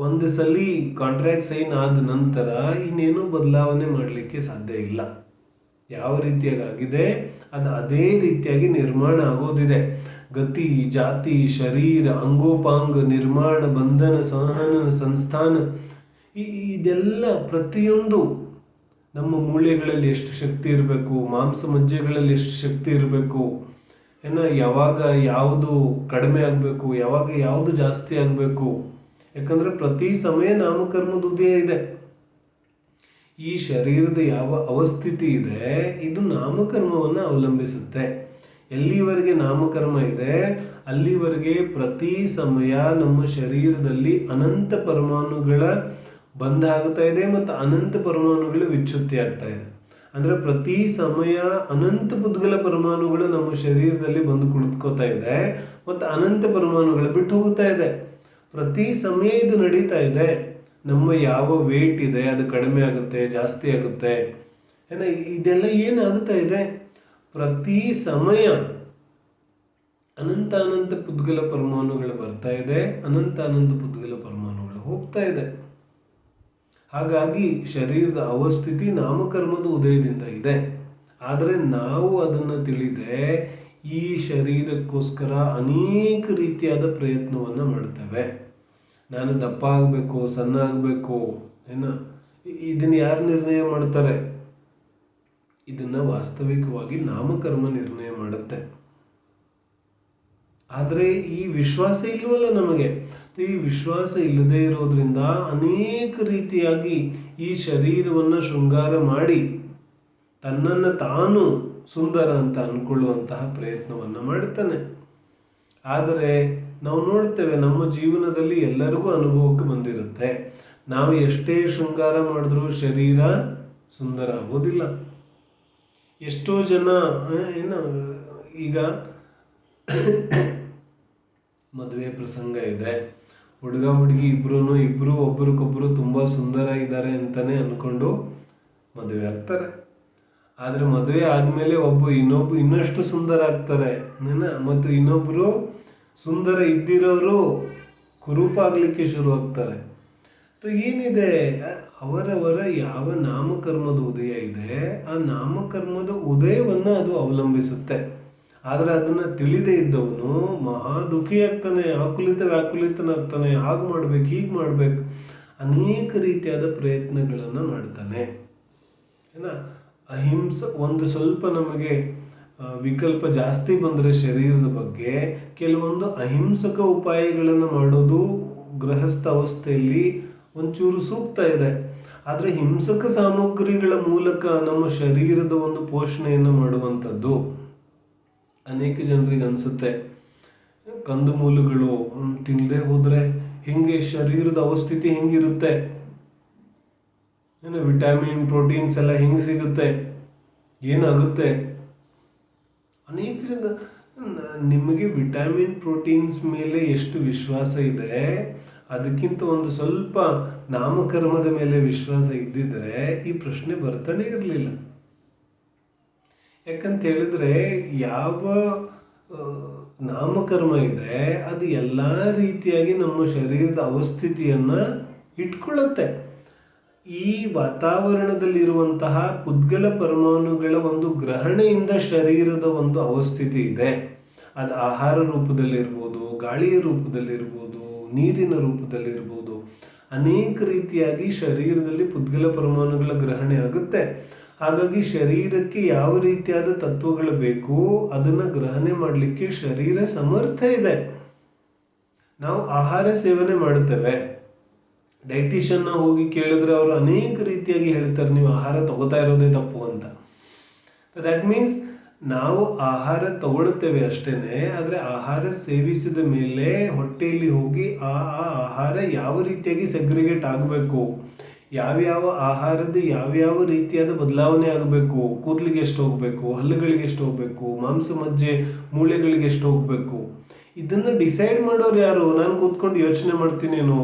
ಒಂದು ಸಲ ಕಾಂಟ್ರಾಕ್ಟ್ ಸೈನ್ ಆದ ನಂತರ ಇನ್ನೇನು ಬದಲಾವಣೆ ಮಾಡಲಿಕ್ಕೆ ಸಾಧ್ಯ ಇಲ್ಲ. ಯಾವ ರೀತಿಯಾಗಿ ಆಗಿದೆ ಅದು ಅದೇ ರೀತಿಯಾಗಿ ನಿರ್ಮಾಣ ಆಗೋದಿದೆ. ಗತಿ, ಜಾತಿ, ಶರೀರ, ಅಂಗೋಪಾಂಗ, ನಿರ್ಮಾಣ, ಬಂಧನ, ಸಂಹನನ, ಸಂಸ್ಥಾನ, ಇದೆಲ್ಲ ಪ್ರತಿಯೊಂದು ನಮ್ಮ ಮೂಳೆಗಳಲ್ಲಿ ಎಷ್ಟು ಶಕ್ತಿ ಇರಬೇಕು, ಮಾಂಸ ಮಜ್ಜೆಗಳಲ್ಲಿ ಎಷ್ಟು ಶಕ್ತಿ ಇರಬೇಕು, ಯಾವಾಗ ಯಾವುದು ಕಡಿಮೆ ಆಗಬೇಕು, ಯಾವಾಗ ಯಾವುದು ಜಾಸ್ತಿ ಆಗಬೇಕು. ಯಾಕಂದರೆ ಪ್ರತಿ ಸಮಯ ನಾಮಕರ್ಮದ ಉದಯ ಇದೆ. ಈ ಶರೀರದ ಯಾವ ಅವಸ್ಥಿತಿ ಇದೆ ಇದು ನಾಮಕರ್ಮವನ್ನು ಅವಲಂಬಿಸುತ್ತೆ. ಎಲ್ಲಿವರೆಗೆ ನಾಮಕರ್ಮ ಇದೆ ಅಲ್ಲಿವರೆಗೆ ಪ್ರತಿ ಸಮಯ ನಮ್ಮ ಶರೀರದಲ್ಲಿ ಅನಂತ ಪರಮಾಣುಗಳ ಬಂಧ ಆಗ್ತಾ ಇದೆ ಮತ್ತು ಅನಂತ ಪರಮಾಣುಗಳು ವಿಚ್ಛುತ್ತಿ ಆಗ್ತಾ ಇದೆ. ಅಂದರೆ ಪ್ರತಿ ಸಮಯ ಅನಂತ ಪುದ್ಗಲ ಪರಮಾಣುಗಳು ನಮ್ಮ ಶರೀರದಲ್ಲಿ ಬಂದು ಕುಳಿತುಕೋತಾ ಇದೆ ಮತ್ತು ಅನಂತ ಪರಮಾಣುಗಳು ಬಿಟ್ಟು ಹೋಗ್ತಾ ಇದೆ. ಪ್ರತಿ ಸಮಯ ಇದು ನಡೀತಾ ಇದೆ. ನಮ್ಮ ಯಾವ ವೇಟ್ ಇದೆ ಅದು ಕಡಿಮೆ ಆಗುತ್ತೆ, ಜಾಸ್ತಿ ಆಗುತ್ತೆ, ಇದೆಲ್ಲ ಏನಾಗ್ತಾ ಇದೆ, ಪ್ರತಿ ಸಮಯ ಅನಂತ ಅನಂತ ಪುದ್ಗಲ ಪರಮಾಣುಗಳು ಬರ್ತಾ ಇದೆ, ಅನಂತ ಪುದ್ಗಲ ಪರಮಾಣುಗಳು ಹೋಗ್ತಾ ಇದೆ. ಹಾಗಾಗಿ ಶರೀರದ ಅವಸ್ಥಿತಿ ನಾಮಕರ್ಮದ ಉದಯದಿಂದ ಇದೆ. ಆದರೆ ನಾವು ಅದನ್ನು ತಿಳಿದೆ ಈ ಶರೀರಕ್ಕೋಸ್ಕರ ಅನೇಕ ರೀತಿಯಾದ ಪ್ರಯತ್ನವನ್ನು ಮಾಡ್ತೇವೆ. ನಾನು ದಪ್ಪ ಆಗಬೇಕು, ಸಣ್ಣ ಆಗಬೇಕು, ಇದನ್ನು ಯಾರು ನಿರ್ಣಯ ಮಾಡ್ತಾರೆ? ಇದನ್ನು ವಾಸ್ತವಿಕವಾಗಿ ನಾಮಕರ್ಮ ನಿರ್ಣಯ ಮಾಡುತ್ತೆ. ಆದರೆ ಈ ವಿಶ್ವಾಸ ಇಲ್ವಲ್ಲ ನಮಗೆ. ಈ ವಿಶ್ವಾಸ ಇಲ್ಲದೆ ಇರೋದ್ರಿಂದ ಅನೇಕ ರೀತಿಯಾಗಿ ಈ ಶರೀರವನ್ನು ಶೃಂಗಾರ ಮಾಡಿ ತನ್ನನ್ನು ತಾನು ಸುಂದರ ಅಂತ ಅಂದ್ಕೊಳ್ಳುವಂತಹ ಪ್ರಯತ್ನವನ್ನು ಮಾಡ್ತಾನೆ. ಆದರೆ ನಾವು ನೋಡ್ತೇವೆ ನಮ್ಮ ಜೀವನದಲ್ಲಿ ಎಲ್ಲರಿಗೂ ಅನುಭವಕ್ಕೆ ಬಂದಿರುತ್ತೆ, ನಾವು ಎಷ್ಟೇ ಶೃಂಗಾರ ಮಾಡಿದ್ರೂ ಶರೀರ ಸುಂದರ ಆಗೋದಿಲ್ಲ. ಎಷ್ಟೋ ಜನ ಈಗ ಮದುವೆ ಪ್ರಸಂಗ ಇದೆ, ಹುಡುಗ ಹುಡುಗಿ ಇಬ್ರು ಒಬ್ರಿಗೊಬ್ರು ತುಂಬ ಸುಂದರ ಇದ್ದಾರೆ ಅಂತಾನೆ ಅಂದ್ಕೊಂಡು ಮದುವೆ ಆಗ್ತಾರೆ. ಆದರೆ ಮದುವೆ ಆದಮೇಲೆ ಇನ್ನೊಬ್ಬ ಇನ್ನಷ್ಟು ಸುಂದರ ಆಗ್ತಾರೆ ಮತ್ತು ಇನ್ನೊಬ್ಬರು ಸುಂದರ ಇದ್ದಿರೋರು ಕುರೂಪಾಗಲಿಕ್ಕೆ ಶುರು ಆಗ್ತಾರೆ. ಏನಿದೆ, ಅವರವರ ಯಾವ ನಾಮಕರ್ಮದ ಉದಯ ಇದೆ ಆ ನಾಮಕರ್ಮದ ಉದಯವನ್ನು ಅದು ಅವಲಂಬಿಸುತ್ತೆ. ಆದರೆ ಅದನ್ನು ತಿಳಿದೇ ಇದ್ದವನು ಮಹಾ ದುಃಖಿಯಾಗ್ತಾನೆ, ವ್ಯಾಕುಲಿತನಾಗ್ತಾನೆ, ಹಾಗೆ ಮಾಡ್ಬೇಕು, ಹೀಗೆ ಮಾಡ್ಬೇಕು, ಅನೇಕ ರೀತಿಯಾದ ಪ್ರಯತ್ನಗಳನ್ನು ಮಾಡ್ತಾನೆ. ಒಂದು ಸ್ವಲ್ಪ ನಮಗೆ ವಿಕಲ್ಪ ಜಾಸ್ತಿ ಬಂದರೆ ಶರೀರದ ಬಗ್ಗೆ ಕೆಲವೊಂದು ಅಹಿಂಸಕ ಉಪಾಯಗಳನ್ನು ಮಾಡೋದು ಗೃಹಸ್ಥ ಅವಸ್ಥೆಯಲ್ಲಿ ಒಂಚೂರು ಸೂಕ್ತ ಇದೆ. ಆದರೆ ಹಿಂಸಕ ಸಾಮಗ್ರಿಗಳ ಮೂಲಕ ನಮ್ಮ ಶರೀರದ ಒಂದು ಪೋಷಣೆಯನ್ನು ಮಾಡುವಂಥದ್ದು ಅನೇಕ ಜನರಿಗೆ ಅನಿಸುತ್ತೆ. ಕಂದು ಮೂಲಗಳು ತಿನ್ನದೆ ಹೋದರೆ ಹೆಂಗೆ ಶರೀರದ ಅವಸ್ಥಿತಿ ಹೆಂಗಿರುತ್ತೆ, ವಿಟಮಿನ್ ಪ್ರೋಟೀನ್ಸ್ ಎಲ್ಲ ಹೆಂಗೆ ಸಿಗುತ್ತೆ, ಏನಾಗುತ್ತೆ? ಅನೇಕ ಜನ ನಿಮಗೆ ವಿಟಮಿನ್ ಪ್ರೋಟೀನ್ಸ್ ಮೇಲೆ ಎಷ್ಟು ವಿಶ್ವಾಸ ಇದೆ ಅದಕ್ಕಿಂತ ಒಂದು ಸ್ವಲ್ಪ ನಾಮಕರ್ಮದ ಮೇಲೆ ವಿಶ್ವಾಸ ಇದ್ದಿದ್ರೆ ಈ ಪ್ರಶ್ನೆ ಬರ್ತಾನೆ ಇರಲಿಲ್ಲ. ಯಾಕಂತ ಹೇಳಿದ್ರೆ ಯಾವ ನಾಮಕರ್ಮ ಇದೆ ಅದು ಎಲ್ಲ ರೀತಿಯಾಗಿ ನಮ್ಮ ಶರೀರದ ಅವಸ್ಥಿತಿಯನ್ನ ಇಟ್ಕೊಳ್ಳುತ್ತೆ. ಈ ವಾತಾವರಣದಲ್ಲಿರುವಂತಹ ಪುದ್ಗಲ ಪರಮಾಣುಗಳ ಒಂದು ಗ್ರಹಣೆಯಿಂದ ಶರೀರದ ಒಂದು ಅವಸ್ಥಿತಿ ಇದೆ. ಅದು ಆಹಾರ ರೂಪದಲ್ಲಿರ್ಬೋದು, ಗಾಳಿಯ ರೂಪದಲ್ಲಿರ್ಬೋದು, ನೀರಿನ ರೂಪದಲ್ಲಿರ್ಬೋದು, ಅನೇಕ ರೀತಿಯಾಗಿ ಶರೀರದಲ್ಲಿ ಪುದ್ಗಲ ಪರಮಾಣುಗಳ ಗ್ರಹಣೆ ಆಗುತ್ತೆ. ಹಾಗಾಗಿ ಶರೀರಕ್ಕೆ ಯಾವ ರೀತಿಯಾದ ತತ್ವಗಳು ಬೇಕು ಅದನ್ನ ಗ್ರಹಣೆ ಮಾಡಲಿಕ್ಕೆ ಶರೀರ ಸಮರ್ಥ ಇದೆ. ನಾವು ಆಹಾರ ಸೇವನೆ ಮಾಡುತ್ತೇವೆ. ಡೈಟಿಷಿಯನ್ನ ಹೋಗಿ ಕೇಳಿದ್ರೆ ಅವರು ಅನೇಕ ರೀತಿಯಾಗಿ ಹೇಳ್ತಾರೆ ನೀವು ಆಹಾರ ತಗೋತಾ ಇರೋದೇ ತಪ್ಪು ಅಂತ. ದಟ್ ಮೀನ್ಸ್ ನಾವು ಆಹಾರ ತಗೊಳ್ತೇವೆ ಅಷ್ಟೇನೆ, ಆದರೆ ಆಹಾರ ಸೇವಿಸಿದ ಮೇಲೆ ಹೊಟ್ಟೆಯಲ್ಲಿ ಹೋಗಿ ಆ ಆಹಾರ ಯಾವ ರೀತಿಯಾಗಿ ಸೆಗ್ರಿಗೇಟ್ ಆಗಬೇಕು, ಯಾವ್ಯಾವ ಆಹಾರದ ಯಾವ್ಯಾವ ರೀತಿಯಾದ ಬದಲಾವಣೆ ಆಗಬೇಕು, ಕೂದಲಿಗೆ ಎಷ್ಟು ಹೋಗಬೇಕು, ಹಲ್ಲುಗಳಿಗೆ ಎಷ್ಟು ಹೋಗಬೇಕು, ಮಾಂಸ ಮಜ್ಜೆ ಮೂಳೆಗಳಿಗೆ ಎಷ್ಟು ಹೋಗಬೇಕು, ಇದನ್ನ ಡಿಸೈಡ್ ಮಾಡೋರು ಯಾರು? ನಾನು ಕೂತ್ಕೊಂಡು ಯೋಚನೆ ಮಾಡ್ತೀನೇನು,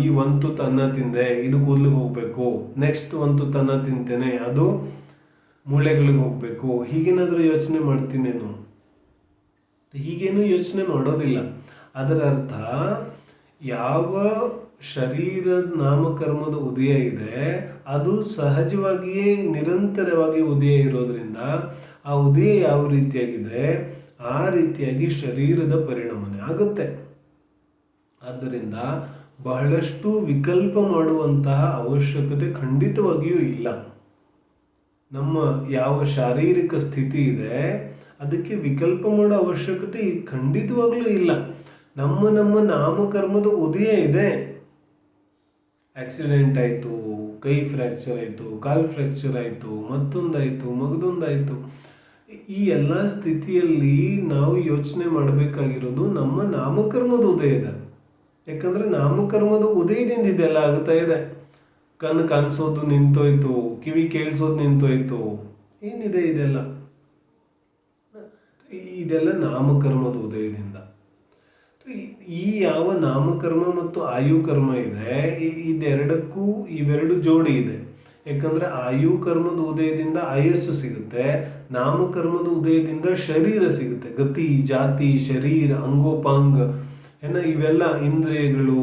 ಈ ಒಂದು ತುತ್ತು ಅನ್ನ ತಿಂದೆ ಇದು ಕೂದಲಿಗೆ ಹೋಗ್ಬೇಕು, ನೆಕ್ಸ್ಟ್ ಒಂದು ತುತ್ತು ಅನ್ನ ತಿಂತೇನೆ ಅದು ಮೂಳೆಗಳಿಗೆ ಹೋಗ್ಬೇಕು, ಹೀಗೇನಾದ್ರೂ ಯೋಚನೆ ಮಾಡ್ತೀನೇನು? ಹೀಗೇನು ಯೋಚನೆ ಮಾಡೋದಿಲ್ಲ. ಅದರ ಅರ್ಥ ಯಾವ ಶರೀರದ ನಾಮಕರ್ಮದ ಉದಯ ಇದೆ ಅದು ಸಹಜವಾಗಿಯೇ ನಿರಂತರವಾಗಿ ಉದಯ ಇರೋದ್ರಿಂದ ಆ ಉದಯ ಯಾವ ರೀತಿಯಾಗಿದೆ ಆ ರೀತಿಯಾಗಿ ಶರೀರದ ಪರಿಣಾಮನೆ ಆಗುತ್ತೆ. ಆದ್ದರಿಂದ ಬಹಳಷ್ಟು ವಿಕಲ್ಪ ಮಾಡುವಂತಹ ಅವಶ್ಯಕತೆ ಖಂಡಿತವಾಗಿಯೂ ಇಲ್ಲ. ನಮ್ಮ ಯಾವ ಶಾರೀರಿಕ ಸ್ಥಿತಿ ಇದೆ ಅದಕ್ಕೆ ವಿಕಲ್ಪ ಮಾಡೋ ಅವಶ್ಯಕತೆ ಖಂಡಿತವಾಗ್ಲೂ ಇಲ್ಲ. ನಮ್ಮ ನಾಮಕರ್ಮದ ಉದಯ ಇದೆ. ಆಕ್ಸಿಡೆಂಟ್ ಆಯಿತು, ಕೈ ಫ್ರ್ಯಾಕ್ಚರ್ ಆಯಿತು, ಕಾಲು ಫ್ರ್ಯಾಕ್ಚರ್ ಆಯಿತು, ಮತ್ತೊಂದಾಯಿತು, ಮಗದೊಂದಾಯಿತು, ಈ ಎಲ್ಲ ಸ್ಥಿತಿಯಲ್ಲಿ ನಾವು ಯೋಚನೆ ಮಾಡಬೇಕಾಗಿರೋದು ನಮ್ಮ ನಾಮಕರ್ಮದ ಉದಯದ. ಯಾಕಂದ್ರೆ ನಾಮಕರ್ಮದ ಉದಯದಿಂದ ಇದೆಲ್ಲ ಆಗ್ತಾ ಇದೆ. ಕಣ್ಣು ಕಾಣಿಸೋದು ನಿಂತೋಯ್ತು, ಕಿವಿ ಕೇಳಿಸೋದು ನಿಂತೋಯ್ತು, ಏನಿದೆ ಇದೆಲ್ಲ ನಾಮಕರ್ಮದ ಉದಯದಿಂದ. ಈ ಯಾವ ನಾಮಕರ್ಮ ಮತ್ತು ಆಯುಕರ್ಮ ಇದೆ ಇದೆರಡಕ್ಕೂ ಇವೆರಡು ಜೋಡಿ ಇದೆ. ಯಾಕಂದ್ರೆ ಆಯು ಕರ್ಮದ ಉದಯದಿಂದ ಆಯಸ್ಸು ಸಿಗುತ್ತೆ, ನಾಮಕರ್ಮದ ಉದಯದಿಂದ ಶರೀರ ಸಿಗುತ್ತೆ. ಗತಿ, ಜಾತಿ, ಶರೀರ, ಅಂಗೋಪಾಂಗ ಇವೆಲ್ಲ ಇಂದ್ರಿಯಗಳು,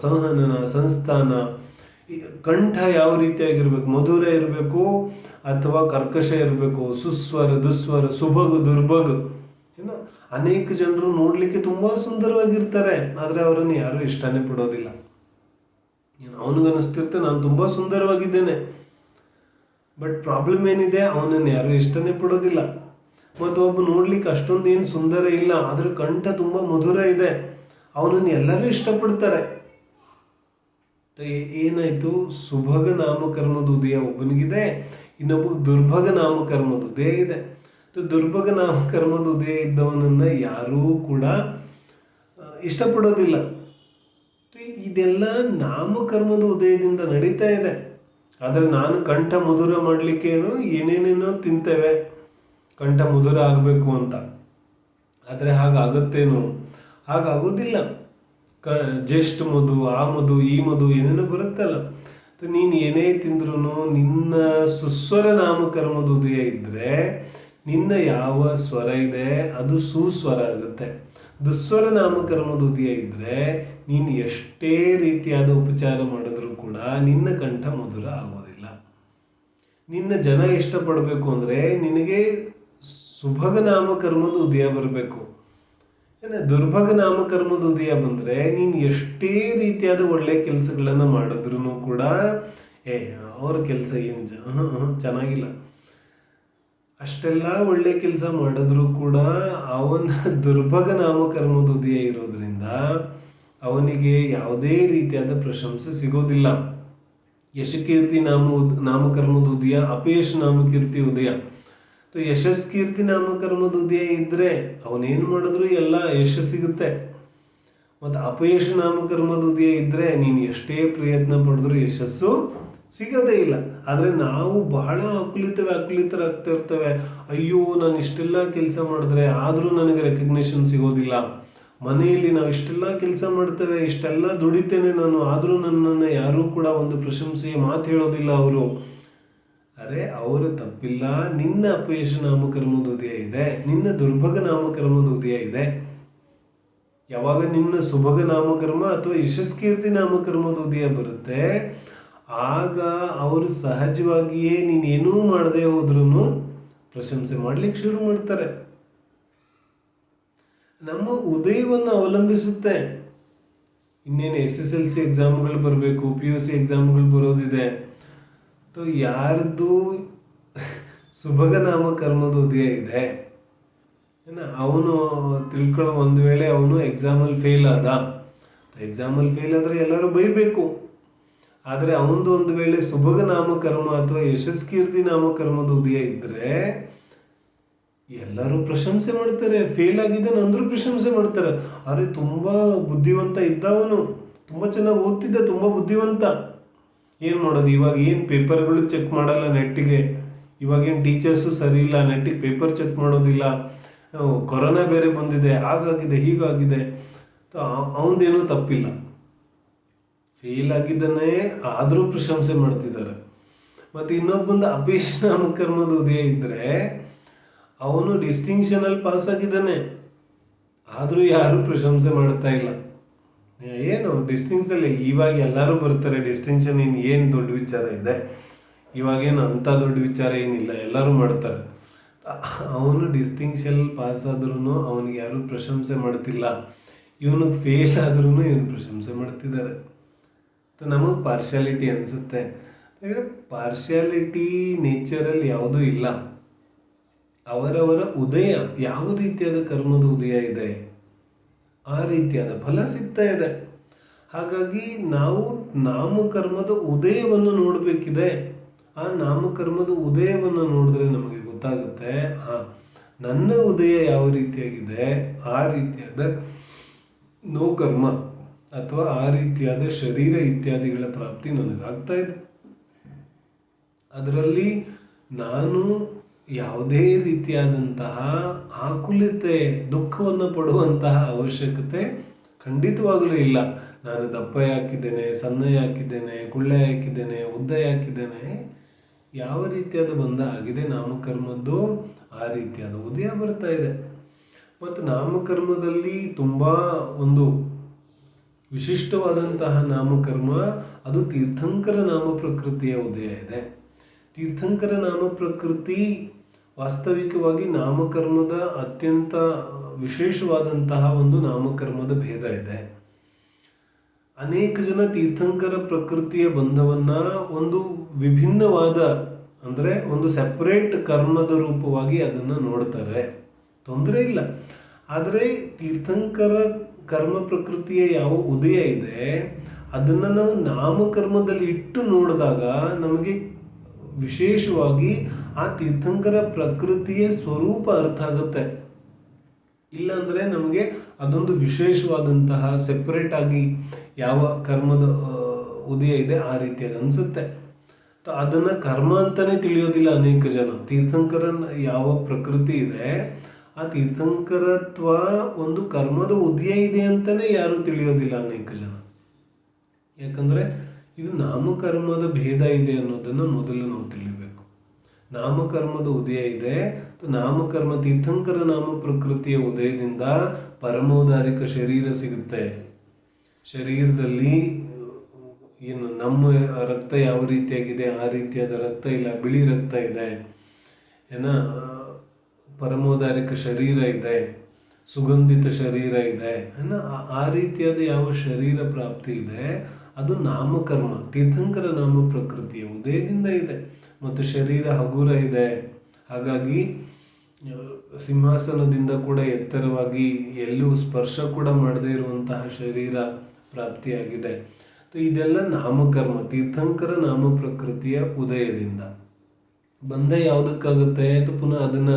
ಸಂಹನನ, ಸಂಸ್ಥಾನ. ಕಂಠ ಯಾವ ರೀತಿಯಾಗಿರ್ಬೇಕು, ಮಧುರ ಇರಬೇಕು ಅಥವಾ ಕರ್ಕಶ ಇರಬೇಕು, ಸುಸ್ವರ, ದುಸ್ವರ, ಸುಭಗ, ದುರ್ಭಗ. ಅನೇಕ ಜನರು ನೋಡ್ಲಿಕ್ಕೆ ತುಂಬಾ ಸುಂದರವಾಗಿರ್ತಾರೆ, ಆದ್ರೆ ಅವರನ್ನು ಯಾರು ಇಷ್ಟನೇ ಪಡೋದಿಲ್ಲ. ಅವನಿಗನ್ನಿಸ್ತಿರ್ತೆ ನಾನು ತುಂಬಾ ಸುಂದರವಾಗಿದ್ದೇನೆ, ಬಟ್ ಪ್ರಾಬ್ಲಮ್ ಏನಿದೆ ಅವನನ್ನು ಯಾರು ಇಷ್ಟನೇ ಪಡೋದಿಲ್ಲ. ಮತ್ತು ಒಬ್ಬ ನೋಡ್ಲಿಕ್ಕೆ ಅಷ್ಟೊಂದು ಏನು ಸುಂದರ ಇಲ್ಲ, ಆದ್ರೆ ಕಂಠ ತುಂಬಾ ಮಧುರ ಇದೆ, ಅವನನ್ನು ಎಲ್ಲರೂ ಇಷ್ಟಪಡ್ತಾರೆ. ಏನಾಯ್ತು? ಸುಭಗ ನಾಮಕರ್ಮದ ಉದಯ ಒಬ್ಬನಿಗಿದೆ, ಇನ್ನೊಬ್ಬ ದುರ್ಭಗ ನಾಮಕರ್ಮದ ಉದಯ ಇದೆ. ದುರ್ಭಗ ನಾಮಕರ್ಮದ ಉದಯ ಇದ್ದವನನ್ನ ಯಾರೂ ಕೂಡ ಇಷ್ಟಪಡೋದಿಲ್ಲ. ಇದೆಲ್ಲ ನಾಮಕರ್ಮದ ಉದಯದಿಂದ ನಡೀತಾ ಇದೆ. ಆದ್ರೆ ನಾನು ಕಂಠ ಮಧುರ ಮಾಡ್ಲಿಕ್ಕೇನು ಏನೇನೇನೋ ತಿಂತೇವೆ ಕಂಠ ಮಧುರ ಆಗಬೇಕು ಅಂತ, ಆದ್ರೆ ಹಾಗಾಗತ್ತೇನು? ಹಾಗಾಗೋದಿಲ್ಲ. ಜ್ಯೇಷ್ಠ ಮಧು, ಆ ಮಧು, ಈ ಮಧು ಏನೇನೋ ಬರುತ್ತಲ್ಲ. ನೀನು ಏನೇ ತಿಂದ್ರೂ ನಿನ್ನ ಸುಸ್ವರ ನಾಮಕರ್ಮದ ಉದಯ ಇದ್ರೆ ನಿನ್ನ ಯಾವ ಸ್ವರ ಇದೆ ಅದು ಸುಸ್ವರ ಆಗುತ್ತೆ. ದುಸ್ವರ ನಾಮಕರ್ಮದ ಉದಯ ಇದ್ರೆ ನೀನು ಎಷ್ಟೇ ರೀತಿಯಾದ ಉಪಚಾರ ಮಾಡಿದ್ರು ಕೂಡ ನಿನ್ನ ಕಂಠ ಮಧುರ ಆಗೋದಿಲ್ಲ. ನಿನ್ನ ಜನ ಇಷ್ಟಪಡಬೇಕು ಅಂದ್ರೆ ನಿನಗೆ ಸುಭಗ ನಾಮಕರ್ಮದ ಉದಯ ಬರಬೇಕು. ದುರ್ಭಗ ನಾಮಕರ್ಮದ ಉದಯ ಬಂದ್ರೆ ನೀನು ಎಷ್ಟೇ ರೀತಿಯಾದ ಒಳ್ಳೆ ಕೆಲಸಗಳನ್ನ ಮಾಡಿದ್ರು ಕೂಡ ಅವ್ರ ಕೆಲಸ ಏನು ಚೆನ್ನಾಗಿಲ್ಲ, ಅಷ್ಟೆಲ್ಲ ಒಳ್ಳೆ ಕೆಲಸ ಮಾಡಿದ್ರು ಕೂಡ ಅವನ ದುರ್ಭಗ ನಾಮಕರ್ಮದ ಉದಯ ಇರೋದ್ರಿಂದ ಅವನಿಗೆ ಯಾವುದೇ ರೀತಿಯಾದ ಪ್ರಶಂಸೆ ಸಿಗೋದಿಲ್ಲ. ಯಶಕೀರ್ತಿ ನಾಮಕರ್ಮದ ಉದಯ, ಅಪಯಶ ನಾಮಕೀರ್ತಿ ಉದಯ. ಯಶಸ್ಕೀರ್ತಿ ನಾಮಕರ್ಮದ ಉದಯ ಇದ್ರೆ ಅವನೇನು ಮಾಡಿದ್ರು ಎಲ್ಲ ಯಶ ಸಿಗುತ್ತೆ. ಮತ್ತು ಅಪಯಶ ನಾಮಕರ್ಮದ ಉದಯ ಇದ್ರೆ ನೀನು ಎಷ್ಟೇ ಪ್ರಯತ್ನ ಪಡಿದ್ರು ಯಶಸ್ಸು ಸಿಗೋದೇ ಇಲ್ಲ. ಆದ್ರೆ ನಾವು ಬಹಳ ಅಕುಲಿತರಾಗ್ತಾ ಇರ್ತೇವೆ. ಅಯ್ಯೋ ನಾನು ಇಷ್ಟೆಲ್ಲ ಕೆಲಸ ಮಾಡಿದ್ರೆ ಆದ್ರೂ ನನಗೆ ರೆಕಗ್ನೇಷನ್ ಸಿಗೋದಿಲ್ಲ, ಮನೆಯಲ್ಲಿ ನಾವು ಇಷ್ಟೆಲ್ಲ ಕೆಲಸ ಮಾಡ್ತೇವೆ, ಇಷ್ಟೆಲ್ಲ ದುಡಿತೇನೆ ನಾನು, ಆದರೂ ನನ್ನನ್ನು ಯಾರೂ ಕೂಡ ಒಂದು ಪ್ರಶಂಸೆಯ ಮಾತು ಹೇಳೋದಿಲ್ಲ ಅವರು. ಅರೆ, ಅವರ ತಪ್ಪಿಲ್ಲ. ನಿನ್ನ ಅಪಯಶ ನಾಮಕರ್ಮದ ಉದಯ ಇದೆ, ನಿನ್ನ ದುರ್ಭಗ ನಾಮಕರ್ಮದ ಉದಯ ಇದೆ. ಯಾವಾಗ ನಿನ್ನ ಸುಭಗ ನಾಮಕರ್ಮ ಅಥವಾ ಯಶಸ್ಕೀರ್ತಿ ನಾಮಕರ್ಮದ ಉದಯ ಬರುತ್ತೆ, ಆಗ ಅವರು ಸಹಜವಾಗಿಯೇ ನೀನೇನೂ ಮಾಡದೆ ಹೋದ್ರೂ ಪ್ರಶಂಸೆ ಮಾಡ್ಲಿಕ್ಕೆ ಶುರು ಮಾಡ್ತಾರೆ. ನಮ್ಮ ಉದಯವನ್ನು ಅವಲಂಬಿಸುತ್ತೆ. ಇನ್ನೇನು SSLC ಎಕ್ಸಾಮ್ಗಳು ಬರಬೇಕು, PUC ಎಕ್ಸಾಮ್ಗಳು ಬರೋದಿದೆ. ಯಾರ್ದು ಸುಭಗ ನಾಮಕರ್ಮದ ಉದಯ ಇದೆ, ಅವನು ತಿಳ್ಕೊಳ್ಳೋ, ಒಂದು ವೇಳೆ ಅವನು ಎಕ್ಸಾಮಲ್ಲಿ ಫೇಲ್ ಆದ್ರೆ ಎಲ್ಲರೂ ಬೈಬೇಕು. ಆದರೆ ಅವನದು ಒಂದು ವೇಳೆ ಸುಭಗ ನಾಮಕರ್ಮ ಅಥವಾ ಯಶಸ್ಕೀರ್ತಿ ನಾಮಕರ್ಮದ ಉದಯ ಇದ್ರೆ ಎಲ್ಲರೂ ಪ್ರಶಂಸೆ ಮಾಡ್ತಾರೆ. ಫೇಲ್ ಆಗಿದ್ದಾನೆ ಅಂದ್ರೂ ಪ್ರಶಂಸೆ ಮಾಡ್ತಾರೆ. ಅರೆ, ತುಂಬಾ ಬುದ್ಧಿವಂತ ಇದ್ದವನು, ತುಂಬಾ ಚೆನ್ನಾಗಿ ಓದ್ತಿದ್ದ, ತುಂಬಾ ಬುದ್ಧಿವಂತ. ಏನು ಮಾಡೋದು, ಇವಾಗ ಏನು ಪೇಪರ್ಗಳು ಚೆಕ್ ಮಾಡಲ್ಲ ನೆಟ್ಟಿಗೆ, ಇವಾಗೇನು ಟೀಚರ್ಸು ಸರಿ ಇಲ್ಲ, ನೆಟ್ಟಿಗೆ ಪೇಪರ್ ಚೆಕ್ ಮಾಡೋದಿಲ್ಲ, ಕೊರೋನಾ ಬೇರೆ ಬಂದಿದೆ, ಹಾಗಾಗಿದೆ ಹೀಗಾಗಿದೆ. ಅವನದೇನೂ ತಪ್ಪಿಲ್ಲ, ಫೇಲ್ ಆಗಿದ್ದಾನೆ ಆದರೂ ಪ್ರಶಂಸೆ ಮಾಡ್ತಿದ್ದಾರೆ. ಮತ್ತು ಇನ್ನೊಬ್ಬಂದು ಅಪೇಕ್ಷ ನಾಮಕರ್ಮದ ಉದಯ ಇದ್ದರೆ ಅವನು ಡಿಸ್ಟಿಂಕ್ಷನಲ್ಲಿ ಪಾಸ್ ಆಗಿದ್ದಾನೆ, ಆದರೂ ಯಾರೂ ಪ್ರಶಂಸೆ ಮಾಡ್ತಾ ಇಲ್ಲ. ಏನು ಡಿಸ್ಟಿಂಕ್ಷನಲ್ಲಿ ಇವಾಗ ಎಲ್ಲರೂ ಬರ್ತಾರೆ, ಡಿಸ್ಟಿಂಕ್ಷನ್ ಏನು ದೊಡ್ಡ ವಿಚಾರ ಇದೆ, ಇವಾಗೇನು ಅಂಥ ದೊಡ್ಡ ವಿಚಾರ ಏನಿಲ್ಲ, ಎಲ್ಲರೂ ಮಾಡ್ತಾರೆ. ಅವನು ಡಿಸ್ಟಿಂಕ್ಷನ್ ಪಾಸ್ ಆದ್ರೂ ಅವನಿಗೆ ಯಾರೂ ಪ್ರಶಂಸೆ ಮಾಡ್ತಿಲ್ಲ, ಇವನಿಗೆ ಫೇಲ್ ಆದ್ರೂ ಇವನು ಪ್ರಶಂಸೆ ಮಾಡ್ತಿದ್ದಾರೆ. ನಮಗೆ ಪಾರ್ಶಾಲಿಟಿ ಅನಿಸುತ್ತೆ. ಪಾರ್ಶಾಲಿಟಿ ನೇಚರಲ್ಲಿ ಯಾವುದೂ ಇಲ್ಲ. ಅವರವರ ಉದಯ, ಯಾವ ರೀತಿಯಾದ ಕರ್ಮದ ಉದಯ ಇದೆ ಆ ರೀತಿಯಾದ ಫಲ ಸಿಗ್ತಾ ಇದೆ. ಹಾಗಾಗಿ ನಾವು ನಾಮಕರ್ಮದ ಉದಯವನ್ನು ನೋಡಬೇಕಿದೆ. ಆ ನಾಮಕರ್ಮದ ಉದಯವನ್ನು ನೋಡಿದ್ರೆ ನಮಗೆ ಗೊತ್ತಾಗುತ್ತೆ, ನನ್ನ ಉದಯ ಯಾವ ರೀತಿಯಾಗಿದೆ, ಆ ರೀತಿಯಾದ ನೋಕರ್ಮ ಅಥವಾ ಆ ರೀತಿಯಾದ ಶರೀರ ಇತ್ಯಾದಿಗಳ ಪ್ರಾಪ್ತಿ ನನಗಾಗ್ತಾ ಇದೆ. ಅದರಲ್ಲಿ ನಾನು ಯಾವುದೇ ರೀತಿಯಾದಂತಹ ಆಕುಲತೆ, ದುಃಖವನ್ನು ಪಡುವಂತಹ ಅವಶ್ಯಕತೆ ಖಂಡಿತವಾಗಲೂ ಇಲ್ಲ. ನಾನು ದಪ್ಪ ಯಾಕಿದ್ದೇನೆ, ಸಣ್ಣ ಯಾಕಿದ್ದೇನೆ, ಕುಳ್ಳೆ ಯಾಕಿದ್ದೇನೆ, ಉದ್ದ ಯಾಕಿದ್ದೇನೆ, ಯಾವ ರೀತಿಯಾದ ಬಂಧ ಆಗಿದೆ ನಾಮಕರ್ಮದ್ದು, ಆ ರೀತಿಯಾದ ಉದಯ ಬರ್ತಾ ಇದೆ. ಮತ್ತು ನಾಮಕರ್ಮದಲ್ಲಿ ತುಂಬ ಒಂದು ವಿಶಿಷ್ಟವಾದಂತಹ ನಾಮಕರ್ಮ, ಅದು ತೀರ್ಥಂಕರ ನಾಮ ಪ್ರಕೃತಿಯ ಉದಯ ಇದೆ. ತೀರ್ಥಂಕರ ನಾಮ ಪ್ರಕೃತಿ ವಾಸ್ತವಿಕವಾಗಿ ನಾಮಕರ್ಮದ ಅತ್ಯಂತ ವಿಶೇಷವಾದಂತಹ ಒಂದು ನಾಮಕರ್ಮದ ಭೇದ ಇದೆ. ಅನೇಕ ಜನ ತೀರ್ಥಂಕರ ಪ್ರಕೃತಿಯ ಬಂಧವನ್ನ ಒಂದು ವಿಭಿನ್ನವಾದ, ಅಂದರೆ ಒಂದು ಸೆಪರೇಟ್ ಕರ್ಮದ ರೂಪವಾಗಿ ಅದನ್ನು ನೋಡ್ತಾರೆ, ತೊಂದರೆ ಇಲ್ಲ. ಆದರೆ ತೀರ್ಥಂಕರ ಕರ್ಮ ಪ್ರಕೃತಿಯ ಯಾವ ಉದಯ ಇದೆ ಅದನ್ನು ನಾವು ನಾಮಕರ್ಮದಲ್ಲಿ ಇಟ್ಟು ನೋಡಿದಾಗ ನಮಗೆ ವಿಶೇಷವಾಗಿ ಆ ತೀರ್ಥಂಕರ ಪ್ರಕೃತಿಯ ಸ್ವರೂಪ ಅರ್ಥ ಆಗುತ್ತೆ. ಇಲ್ಲಾಂದರೆ ನಮಗೆ ಅದೊಂದು ವಿಶೇಷವಾದಂತಹ ಸೆಪರೇಟ್ ಆಗಿ ಯಾವ ಕರ್ಮದ ಉದಯ ಇದೆ ಆ ರೀತಿಯಾಗಿ ಅನಿಸುತ್ತೆ. ಅದನ್ನು ಕರ್ಮ ಅಂತಲೇ ತಿಳಿಯೋದಿಲ್ಲ ಅನೇಕ ಜನ. ತೀರ್ಥಂಕರ ಯಾವ ಪ್ರಕೃತಿ ಇದೆ ಆ ತೀರ್ಥಂಕರತ್ವ ಒಂದು ಕರ್ಮದ ಉದಯ ಇದೆ ಅಂತಲೇ ಯಾರೂ ತಿಳಿಯೋದಿಲ್ಲ ಅನೇಕ ಜನ. ಯಾಕಂದರೆ ಇದು ನಾಮಕರ್ಮದ ಭೇದ ಇದೆ ಅನ್ನೋದನ್ನು ಮೊದಲು ನಾವು ತಿಳಿಬೇಕು. ನಾಮಕರ್ಮದ ಉದಯ ಇದೆ, ನಾಮಕರ್ಮ ತೀರ್ಥಂಕರ ನಾಮ ಪ್ರಕೃತಿಯ ಉದಯದಿಂದ ಪರಮೋದಾರಿಕ ಶರೀರ ಸಿಗುತ್ತೆ. ಶರೀರದಲ್ಲಿ ಏನು ನಮ್ಮ ರಕ್ತ ಯಾವ ರೀತಿಯಾಗಿದೆ ಆ ರೀತಿಯಾದ ರಕ್ತ ಇಲ್ಲ, ಬಿಳಿ ರಕ್ತ ಇದೆ, ಪರಮೋದಾರಿಕ ಶರೀರ ಇದೆ, ಸುಗಂಧಿತ ಶರೀರ ಇದೆ, ಆ ರೀತಿಯಾದ ಯಾವ ಶರೀರ ಪ್ರಾಪ್ತಿ ಇದೆ ಅದು ನಾಮಕರ್ಮ ತೀರ್ಥಂಕರ ನಾಮ ಪ್ರಕೃತಿಯ ಉದಯದಿಂದ ಇದೆ. ಮತ್ತು ಶರೀರ ಹಗುರ ಇದೆ, ಹಾಗಾಗಿ ಸಿಂಹಾಸನದಿಂದ ಕೂಡ ಎತ್ತರವಾಗಿ ಎಲ್ಲೂ ಸ್ಪರ್ಶ ಕೂಡ ಮಾಡದೇ ಇರುವಂತಹ ಶರೀರ ಪ್ರಾಪ್ತಿಯಾಗಿದೆ. ಇದೆಲ್ಲ ನಾಮಕರ್ಮ ತೀರ್ಥಂಕರ ನಾಮ ಪ್ರಕೃತಿಯ ಉದಯದಿಂದ. ಬಂಧ ಯಾವುದಕ್ಕಾಗುತ್ತೆ ಪುನಃ ಅದನ್ನು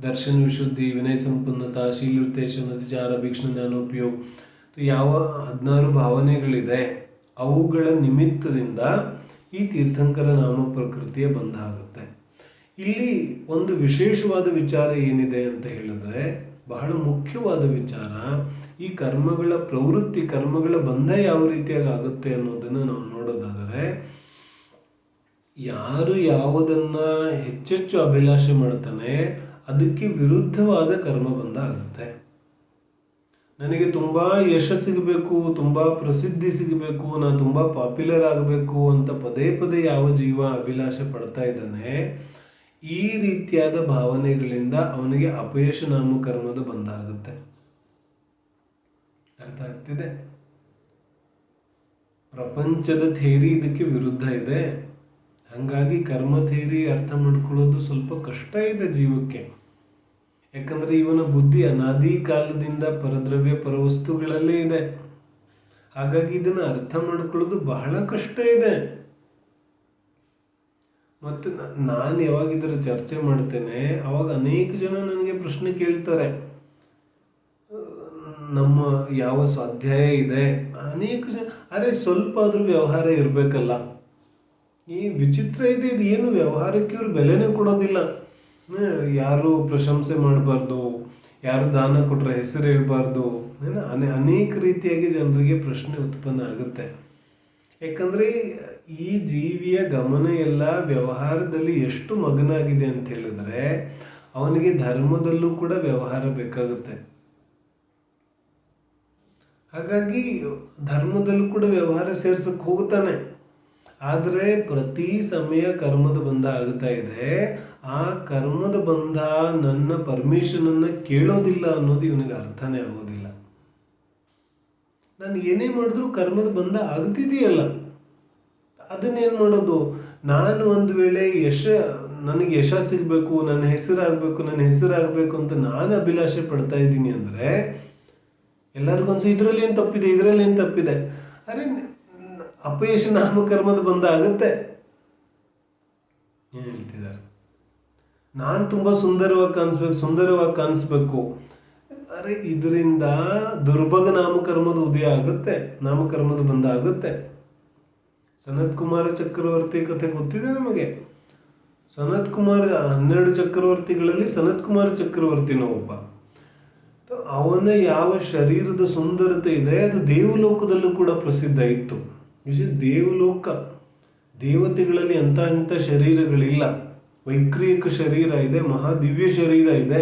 ದರ್ಶನ ವಿಶುದ್ಧಿ, ವಿನಯ ಸಂಪನ್ನತಾ, ಶೀಲೋತ್ತೇಶನ ವಿಚಾರ, ಭೀಕ್ಷ್ಣ ಜ್ಞಾನೋಪಯೋಗ, ಯಾವ 16 ಭಾವನೆಗಳಿದೆ ಅವುಗಳ ನಿಮಿತ್ತದಿಂದ ಈ ತೀರ್ಥಂಕರ ನಾಮ ಪ್ರಕೃತಿಯ ಬಂಧ ಆಗುತ್ತೆ. ಇಲ್ಲಿ ಒಂದು ವಿಶೇಷವಾದ ವಿಚಾರ ಏನಿದೆ ಅಂತ ಹೇಳಿದ್ರೆ, ಬಹಳ ಮುಖ್ಯವಾದ ವಿಚಾರ. ಈ ಕರ್ಮಗಳ ಪ್ರವೃತ್ತಿ, ಕರ್ಮಗಳ ಬಂಧ ಯಾವ ರೀತಿಯಾಗಿ ಆಗುತ್ತೆ ಅನ್ನೋದನ್ನು ನಾವು ನೋಡೋದಾದರೆ, ಯಾರು ಯಾವುದನ್ನ ಹೆಚ್ಚೆಚ್ಚು ಅಭಿಲಾಷೆ ಮಾಡ್ತಾನೆ ಅದಕ್ಕೆ ವಿರುದ್ಧವಾದ ಕರ್ಮ ಬಂಧ ಆಗುತ್ತೆ. ನನಗೆ ತುಂಬ ಯಶ ಸಿಗಬೇಕು, ತುಂಬ ಪ್ರಸಿದ್ಧಿ ಸಿಗಬೇಕು, ನಾನು ತುಂಬ ಪಾಪ್ಯುಲರ್ ಆಗಬೇಕು ಅಂತ ಪದೇ ಪದೇ ಯಾವ ಜೀವ ಅಭಿಲಾಷೆ ಪಡ್ತಾ ಇದ್ದಾನೆ, ಈ ರೀತಿಯಾದ ಭಾವನೆಗಳಿಂದ ಅವನಿಗೆ ಅಪಯಶ ನಾಮಕರ್ಮದ ಬಂಧ ಆಗುತ್ತೆ. ಅರ್ಥ ಆಗ್ತಿದೆ? ಪ್ರಪಂಚದ ಥೇರಿ ಇದಕ್ಕೆ ವಿರುದ್ಧ ಇದೆ. ಹಾಗಾಗಿ ಕರ್ಮ ಥೇರಿ ಅರ್ಥ ಮಾಡ್ಕೊಳ್ಳೋದು ಸ್ವಲ್ಪ ಕಷ್ಟ ಇದೆ ಜೀವಕ್ಕೆ. ಯಾಕಂದ್ರೆ ಇವನ ಬುದ್ಧಿ ಅನಾದಿ ಕಾಲದಿಂದ ಪರದ್ರವ್ಯ ಪರವಸ್ತುಗಳಲ್ಲೇ ಇದೆ. ಹಾಗಾಗಿ ಇದನ್ನು ಅರ್ಥ ಮಾಡ್ಕೊಳ್ಳೋದು ಬಹಳ ಕಷ್ಟ ಇದೆ. ಮತ್ತು ನಾನು ಯಾವಾಗ ಇದರ ಚರ್ಚೆ ಮಾಡ್ತೇನೆ ಅವಾಗ ಅನೇಕ ಜನ ನನಗೆ ಪ್ರಶ್ನೆ ಕೇಳ್ತಾರೆ, ನಮ್ಮ ಯಾವ ಸ್ವಾಧ್ಯಾಯ ಇದೆ, ಅನೇಕ ಜನ ಅರೆ ಸ್ವಲ್ಪ ಆದ್ರೂ ವ್ಯವಹಾರ ಇರಬೇಕಲ್ಲ. ಈ ವಿಚಿತ್ರ ಇದೆ, ಇದು ಏನು ವ್ಯವಹಾರಕ್ಕೆ ಇವ್ರು ಬೆಲೆನೇ ಕೊಡೋದಿಲ್ಲ. ಯಾರು ಪ್ರಶಂಸೆ ಮಾಡಬಾರ್ದು, ಯಾರು ದಾನ ಕೊಟ್ಟರೆ ಹೆಸರು ಹೇಳ್ಬಾರ್ದು, ಅನೇಕ ರೀತಿಯಾಗಿ ಜನರಿಗೆ ಪ್ರಶ್ನೆ ಉತ್ಪನ್ನ ಆಗುತ್ತೆ. ಯಾಕಂದರೆ ಈ ಜೀವಿಯ ಗಮನ ಎಲ್ಲ ವ್ಯವಹಾರದಲ್ಲಿ ಎಷ್ಟು ಮಗನಾಗಿದೆ ಅಂತ ಹೇಳಿದ್ರೆ ಅವನಿಗೆ ಧರ್ಮದಲ್ಲೂ ಕೂಡ ವ್ಯವಹಾರ ಬೇಕಾಗುತ್ತೆ. ಹಾಗಾಗಿ ಧರ್ಮದಲ್ಲೂ ಕೂಡ ವ್ಯವಹಾರ ಸೇರ್ಸಕ್ಕೆ ಹೋಗ್ತಾನೆ. ಆದರೆ ಪ್ರತಿ ಸಮಯ ಕರ್ಮದ ಬಂಧ ಆಗ್ತಾ ಇದೆ. ಆ ಕರ್ಮದ ಬಂಧ ನನ್ನ ಪರ್ಮಿಷನನ್ನು ಕೇಳೋದಿಲ್ಲ ಅನ್ನೋದು ಇವನಿಗೆ ಅರ್ಥನೇ ಆಗೋದಿಲ್ಲ. ನಾನು ಏನೇ ಮಾಡಿದ್ರು ಕರ್ಮದ ಬಂಧ ಆಗ್ತಿದೆಯಲ್ಲ, ಅದನ್ನೇನು ಮಾಡೋದು? ನಾನು ಒಂದು ವೇಳೆ ನನಗೆ ಯಶ ಸಿಗಬೇಕು, ನನ್ನ ಹೆಸರಾಗಬೇಕು ಅಂತ ನಾನು ಅಭಿಲಾಷೆ ಪಡ್ತಾ ಇದ್ದೀನಿ ಅಂದರೆ ಎಲ್ಲರಿಗೊಂದು ಇದರಲ್ಲಿ ಏನು ತಪ್ಪಿದೆ. ಅರೆ ಅಪಯಶ ನಾಮಕರ್ಮದ ಬಂಧ ಆಗುತ್ತೆ. ಏನು ಹೇಳ್ತಿದ್ದಾರೆ? ನಾನು ತುಂಬ ಸುಂದರವಾಗಿ ಕಾಣಿಸ್ಬೇಕು. ಅರೆ ಇದರಿಂದ ದುರ್ಭಗ ನಾಮಕರ್ಮದ ಉದಯ ಆಗುತ್ತೆ, ನಾಮಕರ್ಮದ ಬಂಧ ಆಗುತ್ತೆ. ಸನತ್ ಕುಮಾರ ಚಕ್ರವರ್ತಿ ಕಥೆ ಗೊತ್ತಿದೆ ನಮಗೆ. ಸನತ್ ಕುಮಾರ 12 ಚಕ್ರವರ್ತಿಗಳಲ್ಲಿ ಸನತ್ ಕುಮಾರ ಚಕ್ರವರ್ತಿನೋ ಒಬ್ಬ. ಅವನ ಯಾವ ಶರೀರದ ಸುಂದರತೆ ಇದೆ ಅದು ದೇವಲೋಕದಲ್ಲೂ ಕೂಡ ಪ್ರಸಿದ್ಧ ಇತ್ತು. ದೇವಲೋಕ, ದೇವತೆಗಳಲ್ಲಿ ಎಂಥ ಶರೀರಗಳಿಲ್ಲ, ವೈಕ್ರಿಯಕ ಶರೀರ ಇದೆ, ಮಹಾದಿವ್ಯ ಶರೀರ ಇದೆ.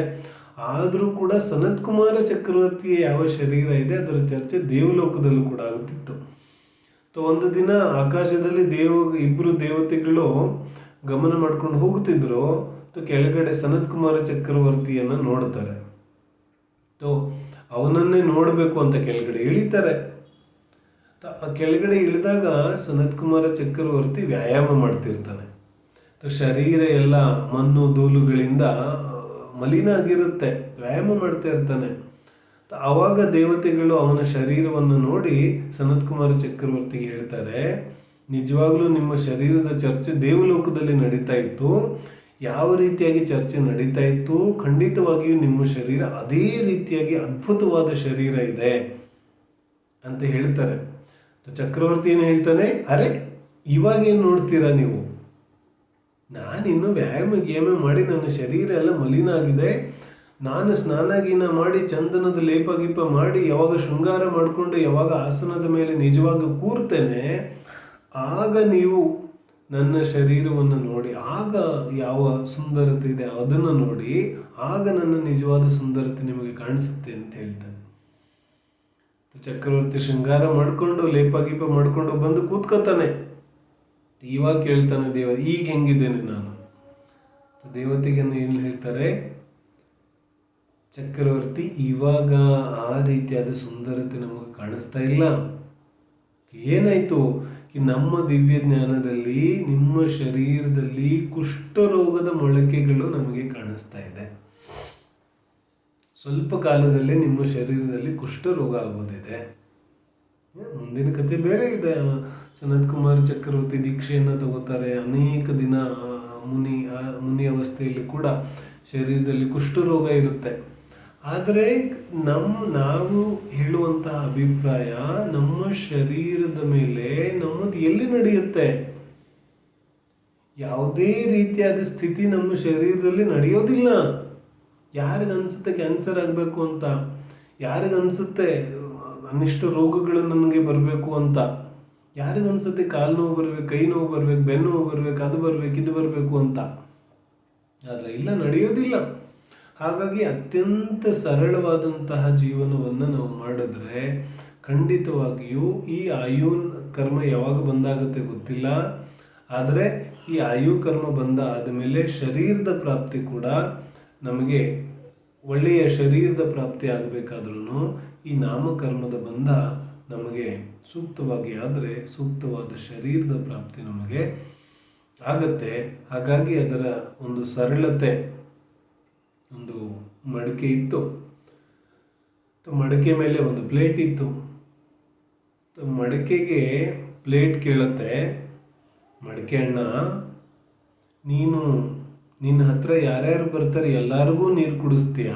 ಆದರೂ ಕೂಡ ಸನತ್ ಕುಮಾರ ಚಕ್ರವರ್ತಿಯ ಯಾವ ಶರೀರ ಇದೆ ಅದರ ಚರ್ಚೆ ದೇವಲೋಕದಲ್ಲೂ ಕೂಡ ಆಗುತ್ತಿತ್ತು. ಒಂದು ದಿನ ಆಕಾಶದಲ್ಲಿ ಇಬ್ಬರು ದೇವತೆಗಳು ಗಮನ ಮಾಡ್ಕೊಂಡು ಹೋಗುತ್ತಿದ್ರು. ಕೆಳಗಡೆ ಸನತ್ ಕುಮಾರ ಚಕ್ರವರ್ತಿಯನ್ನು ನೋಡ್ತಾರೆ. ಅವನನ್ನೇ ನೋಡಬೇಕು ಅಂತ ಕೆಳಗಡೆ ಇಳಿತಾರೆ. ಕೆಳಗಡೆ ಇಳಿದಾಗ ಸನತ್ ಕುಮಾರ ಚಕ್ರವರ್ತಿ ವ್ಯಾಯಾಮ ಮಾಡ್ತಿರ್ತಾನೆ. ಶರೀರ ಎಲ್ಲ ಮಣ್ಣು ಧೂಳುಗಳಿಂದ ಮಲಿನ ಆಗಿರುತ್ತೆ, ವ್ಯಾಯಾಮ ಮಾಡ್ತಾ ಇರ್ತಾನೆ. ಆವಾಗ ದೇವತೆಗಳು ಅವನ ಶರೀರವನ್ನು ನೋಡಿ ಸನತ್ ಕುಮಾರ ಚಕ್ರವರ್ತಿಗೆ ಹೇಳ್ತಾರೆ, ನಿಜವಾಗ್ಲೂ ನಿಮ್ಮ ಶರೀರದ ಚರ್ಚೆ ದೇವಲೋಕದಲ್ಲಿ ನಡೀತಾ ಇತ್ತು. ಯಾವ ರೀತಿಯಾಗಿ ಚರ್ಚೆ ನಡೀತಾ ಇತ್ತು, ಖಂಡಿತವಾಗಿಯೂ ನಿಮ್ಮ ಶರೀರ ಅದೇ ರೀತಿಯಾಗಿ ಅದ್ಭುತವಾದ ಶರೀರ ಇದೆ ಅಂತ ಹೇಳ್ತಾರೆ. ಚಕ್ರವರ್ತಿ ಏನು ಹೇಳ್ತಾನೆ, ಅರೆ ಇವಾಗೇನು ನೋಡ್ತೀರಾ ನೀವು, ನಾನಿನ್ನು ವ್ಯಾಯಾಮ ಮಾಡಿ ನನ್ನ ಶರೀರ ಎಲ್ಲ ಮಲಿನ ಆಗಿದೆ. ನಾನು ಸ್ನಾನ ಮಾಡಿ ಚಂದನದ ಲೇಪ ಗೀಪ ಮಾಡಿ ಯಾವಾಗ ಶೃಂಗಾರ ಮಾಡಿಕೊಂಡು ಯಾವಾಗ ಆಸನದ ಮೇಲೆ ನಿಜವಾಗಿ ಕೂರ್ತೇನೆ, ಆಗ ನೀವು ನನ್ನ ಶರೀರವನ್ನು ನೋಡಿ, ಆಗ ಯಾವ ಸುಂದರತೆ ಇದೆ ಅದನ್ನು ನೋಡಿ, ಆಗ ನನ್ನ ನಿಜವಾದ ಸುಂದರತೆ ನಿಮಗೆ ಕಾಣಿಸುತ್ತೆ ಅಂತ ಹೇಳ್ತಾನೆ. ಚಕ್ರವರ್ತಿ ಶೃಂಗಾರ ಮಾಡಿಕೊಂಡು ಲೇಪ ಗೀಪ ಮಾಡಿಕೊಂಡು ಬಂದು ಕೂತ್ಕೋತಾನೆ. ಇವಾಗ ಕೇಳ್ತಾನೆ ಈಗ ಹೆಂಗಿದ್ದೇನೆ ನಾನು? ದೇವತೆಗೆ ಏನು ಹೇಳ್ತಾರೆ, ಚಕ್ರವರ್ತಿ ಇವಾಗ ಆ ರೀತಿಯಾದ ಸುಂದರತೆ ನಮಗೆ ಕಾಣಿಸ್ತಾ ಇಲ್ಲ. ಏನಾಯ್ತು? ನಮ್ಮ ದಿವ್ಯ ಜ್ಞಾನದಲ್ಲಿ ನಿಮ್ಮ ಶರೀರದಲ್ಲಿ ಕುಷ್ಠರೋಗದ ಮೊಳಕೆಗಳು ನಮಗೆ ಕಾಣಿಸ್ತಾ ಇದೆ. ಸ್ವಲ್ಪ ಕಾಲದಲ್ಲೇ ನಿಮ್ಮ ಶರೀರದಲ್ಲಿ ಕುಷ್ಠರೋಗ ಆಗೋದಿದೆ. ಮುಂದಿನ ಕಥೆ ಬೇರೆ ಇದೆ. ಸನತ್ ಕುಮಾರ್ ಚಕ್ರವರ್ತಿ ದೀಕ್ಷೆಯನ್ನು ತಗೋತಾರೆ. ಅನೇಕ ದಿನ ಮುನಿ ಅವಸ್ಥೆಯಲ್ಲಿ ಕೂಡ ಶರೀರದಲ್ಲಿ ಕುಷ್ಠರೋಗ ಇರುತ್ತೆ. ಆದರೆ ನಾವು ಹೇಳುವಂತಹ ಅಭಿಪ್ರಾಯ ನಮ್ಮ ಶರೀರದ ಮೇಲೆ ನಮ್ಮದು ಎಲ್ಲಿ ನಡೆಯುತ್ತೆ? ಯಾವುದೇ ರೀತಿಯಾದ ಸ್ಥಿತಿ ನಮ್ಮ ಶರೀರದಲ್ಲಿ ನಡೆಯೋದಿಲ್ಲ. ಯಾರಿಗನ್ಸುತ್ತೆ ಕ್ಯಾನ್ಸರ್ ಆಗಬೇಕು ಅಂತ? ಯಾರಿಗನ್ಸುತ್ತೆ ಅನಿಷ್ಟ ರೋಗಗಳು ನನಗೆ ಬರಬೇಕು ಅಂತ? ಯಾರಿಗನ್ಸುತ್ತೆ ಕಾಲು ನೋವು ಬರ್ಬೇಕು, ಕೈ ನೋವು ಬರ್ಬೇಕು, ಬೆನ್ನು ನೋವು ಬರ್ಬೇಕು, ಅದು ಬರ್ಬೇಕು, ಇದು ಬರಬೇಕು ಅಂತ? ಆದರೆ ಇಲ್ಲ, ನಡೆಯೋದಿಲ್ಲ. ಹಾಗಾಗಿ ಅತ್ಯಂತ ಸರಳವಾದಂತಹ ಜೀವನವನ್ನು ನಾವು ಮಾಡಿದ್ರೆ ಖಂಡಿತವಾಗಿಯೂ ಈ ಆಯು ಕರ್ಮ ಯಾವಾಗ ಬಂದಾಗುತ್ತೆ ಗೊತ್ತಿಲ್ಲ. ಆದರೆ ಈ ಆಯು ಕರ್ಮ ಬಂದ ಆದಮೇಲೆ ಶರೀರದ ಪ್ರಾಪ್ತಿ ಕೂಡ ನಮಗೆ ಒಳ್ಳೆಯ ಶರೀರದ ಪ್ರಾಪ್ತಿ ಆಗಬೇಕಾದ್ರೂ ಈ ನಾಮಕರ್ಮದ ಬಂಧ ನಮಗೆ ಸೂಕ್ತವಾಗಿ ಆದರೆ ಸೂಕ್ತವಾದ ಶರೀರದ ಪ್ರಾಪ್ತಿ ನಮಗೆ ಆಗತ್ತೆ. ಹಾಗಾಗಿ ಅದರ ಒಂದು ಸರಳತೆ, ಒಂದು ಮಡಿಕೆ ಇತ್ತು, ಮಡಿಕೆ ಮೇಲೆ ಒಂದು ಪ್ಲೇಟ್ ಇತ್ತು. ಮಡಿಕೆಗೆ ಪ್ಲೇಟ್ ಕೇಳುತ್ತೆ, ಮಡಿಕೆ ಅಣ್ಣ, ನಿನ್ನ ಹತ್ರ ಯಾರ್ಯಾರು ಬರ್ತಾರೆ ಎಲ್ಲರಿಗೂ ನೀರು ಕುಡಿಸ್ತೀಯ,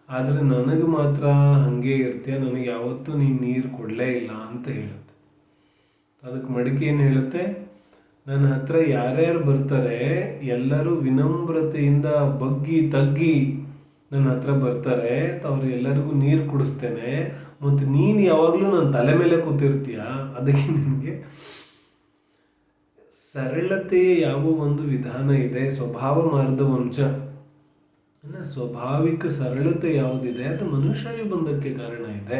ಆದರೆ ನನಗೆ ಮಾತ್ರ ಹಾಗೆ ಇರ್ತೀಯ, ನನಗೆ ಯಾವತ್ತೂ ನೀನು ನೀರು ಕೊಡಲೇ ಇಲ್ಲ ಅಂತ ಹೇಳುತ್ತೆ. ಅದಕ್ಕೆ ಮಡಿಕೆ ಏನು ಹೇಳುತ್ತೆ? ನನ್ನ ಹತ್ರ ಯಾರ್ಯಾರು ಬರ್ತಾರೆ ಎಲ್ಲರೂ ವಿನಮ್ರತೆಯಿಂದ ಬಗ್ಗಿ ತಗ್ಗಿ ನನ್ನ ಹತ್ರ ಬರ್ತಾರೆ, ಅವ್ರು ಎಲ್ಲರಿಗೂ ನೀರು ಕುಡಿಸ್ತೇನೆ. ಮತ್ತು ನೀನು ಯಾವಾಗಲೂ ನನ್ನ ತಲೆ ಮೇಲೆ ಕೂತಿರ್ತೀಯ, ಅದಕ್ಕೆ ನಿನಗೆ ಸರಳತೆಯ ಯಾವ ಒಂದು ವಿಧಾನ ಇದೆ, ಸ್ವಭಾವ ಮಾರ್ಧವಂಶ, ಸ್ವಾಭಾವಿಕ ಸರಳತೆ ಯಾವುದಿದೆ ಅದು ಮನುಷ್ಯಾಯು ಬಂಧಕ್ಕೆ ಕಾರಣ ಇದೆ,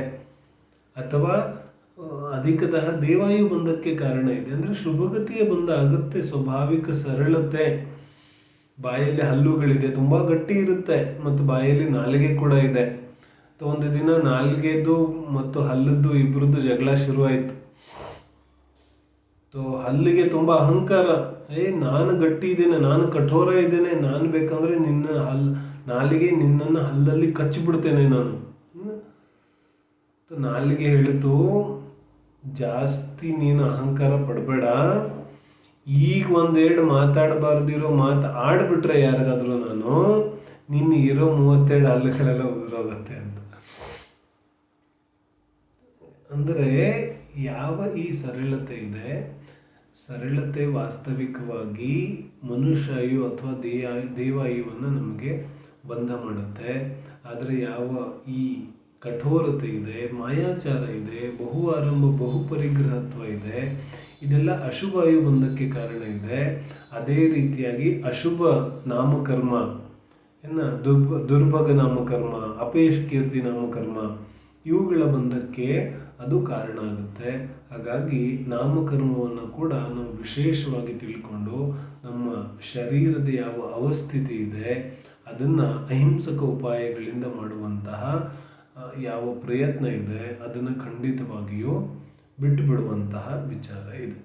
ಅಥವಾ ಅಧಿಕತಃ ದೇವಾಯು ಬಂಧಕ್ಕೆ ಕಾರಣ ಇದೆ. ಅಂದರೆ ಶುಭಗತಿಯ ಬಂಧ ಆಗುತ್ತೆ. ಸ್ವಾಭಾವಿಕ ಸರಳತೆ, ಬಾಯಲ್ಲಿ ಹಲ್ಲುಗಳಿದೆ, ತುಂಬ ಗಟ್ಟಿ ಇರುತ್ತೆ, ಮತ್ತು ಬಾಯಲ್ಲಿ ನಾಲಿಗೆ ಕೂಡ ಇದೆ. ಒಂದು ದಿನ ನಾಲಿಗೆದು ಮತ್ತು ಹಲ್ಲದ್ದು ಇಬ್ಬರದ್ದು ಜಗಳ ಶುರುವಾಯಿತು. ಹಲ್ಲಿಗೆ ತುಂಬ ಅಹಂಕಾರ, ನಾನು ಗಟ್ಟಿ ಇದ್ದೇನೆ, ನಾನು ಕಠೋರ ಇದ್ದೇನೆ, ನಾನು ಬೇಕಂದ್ರೆ ನಾಲಿಗೆ ನಿನ್ನನ್ನು ಹಲ್ಲಲ್ಲಿ ಕಚ್ಚಿಬಿಡ್ತೇನೆ ನಾನು. ನಾಲಿಗೆ ಹೇಳಿತು, ಜಾಸ್ತಿ ನೀನು ಅಹಂಕಾರ ಪಡಬೇಡ, ಈಗ ಒಂದೆರಡು ಮಾತಾಡಬಾರ್ದಿರೋ ಮಾತು ಆಡ್ಬಿಟ್ರೆ ಯಾರಿಗಾದ್ರೂ ನಾನು ನಿನ್ನ ಇರೋ 32 ಹಲ್ಲುಗಳೆಲ್ಲ ಉದುರೋಗತ್ತೆ ಅಂತ. ಅಂದರೆ ಯಾವ ಈ ಸರಳತೆ ಇದೆ, ಸರಳತೆ ವಾಸ್ತವಿಕವಾಗಿ ಮನುಷ್ಯಾಯು ಅಥವಾ ದೇವಾಯುವನ್ನು ನಮಗೆ ಬಂಧ ಮಾಡುತ್ತೆ. ಆದರೆ ಯಾವ ಈ ಕಠೋರತೆ ಇದೆ, ಮಾಯಾಚಾರ ಇದೆ, ಬಹು ಆರಂಭ ಬಹು ಪರಿಗ್ರಹತ್ವ ಇದೆ, ಇದೆಲ್ಲ ಅಶುಭಾಯು ಬಂಧಕ್ಕೆ ಕಾರಣ ಇದೆ. ಅದೇ ರೀತಿಯಾಗಿ ಅಶುಭ ನಾಮಕರ್ಮ, ದುರ್ಭಗ ನಾಮಕರ್ಮ, ಅಪೇಶ ಕೀರ್ತಿ ನಾಮಕರ್ಮ, ಇವುಗಳ ಬಂಧಕ್ಕೆ ಅದು ಕಾರಣ ಆಗುತ್ತೆ. ಹಾಗಾಗಿ ನಾಮಕರ್ಮವನ್ನು ಕೂಡ ನಾವು ವಿಶೇಷವಾಗಿ ತಿಳ್ಕೊಂಡು ನಮ್ಮ ಶರೀರದ ಯಾವ ಅವಸ್ಥಿತಿ ಇದೆ ಅದನ್ನು ಅಹಿಂಸಕ ಉಪಾಯಗಳಿಂದ ಮಾಡುವಂತಹ ಯಾವ ಪ್ರಯತ್ನ ಇದೆ ಅದನ್ನು ಖಂಡಿತವಾಗಿಯೂ ಬಿಟ್ಟು ಬಿಡುವಂತಹ ವಿಚಾರ ಇದೆ.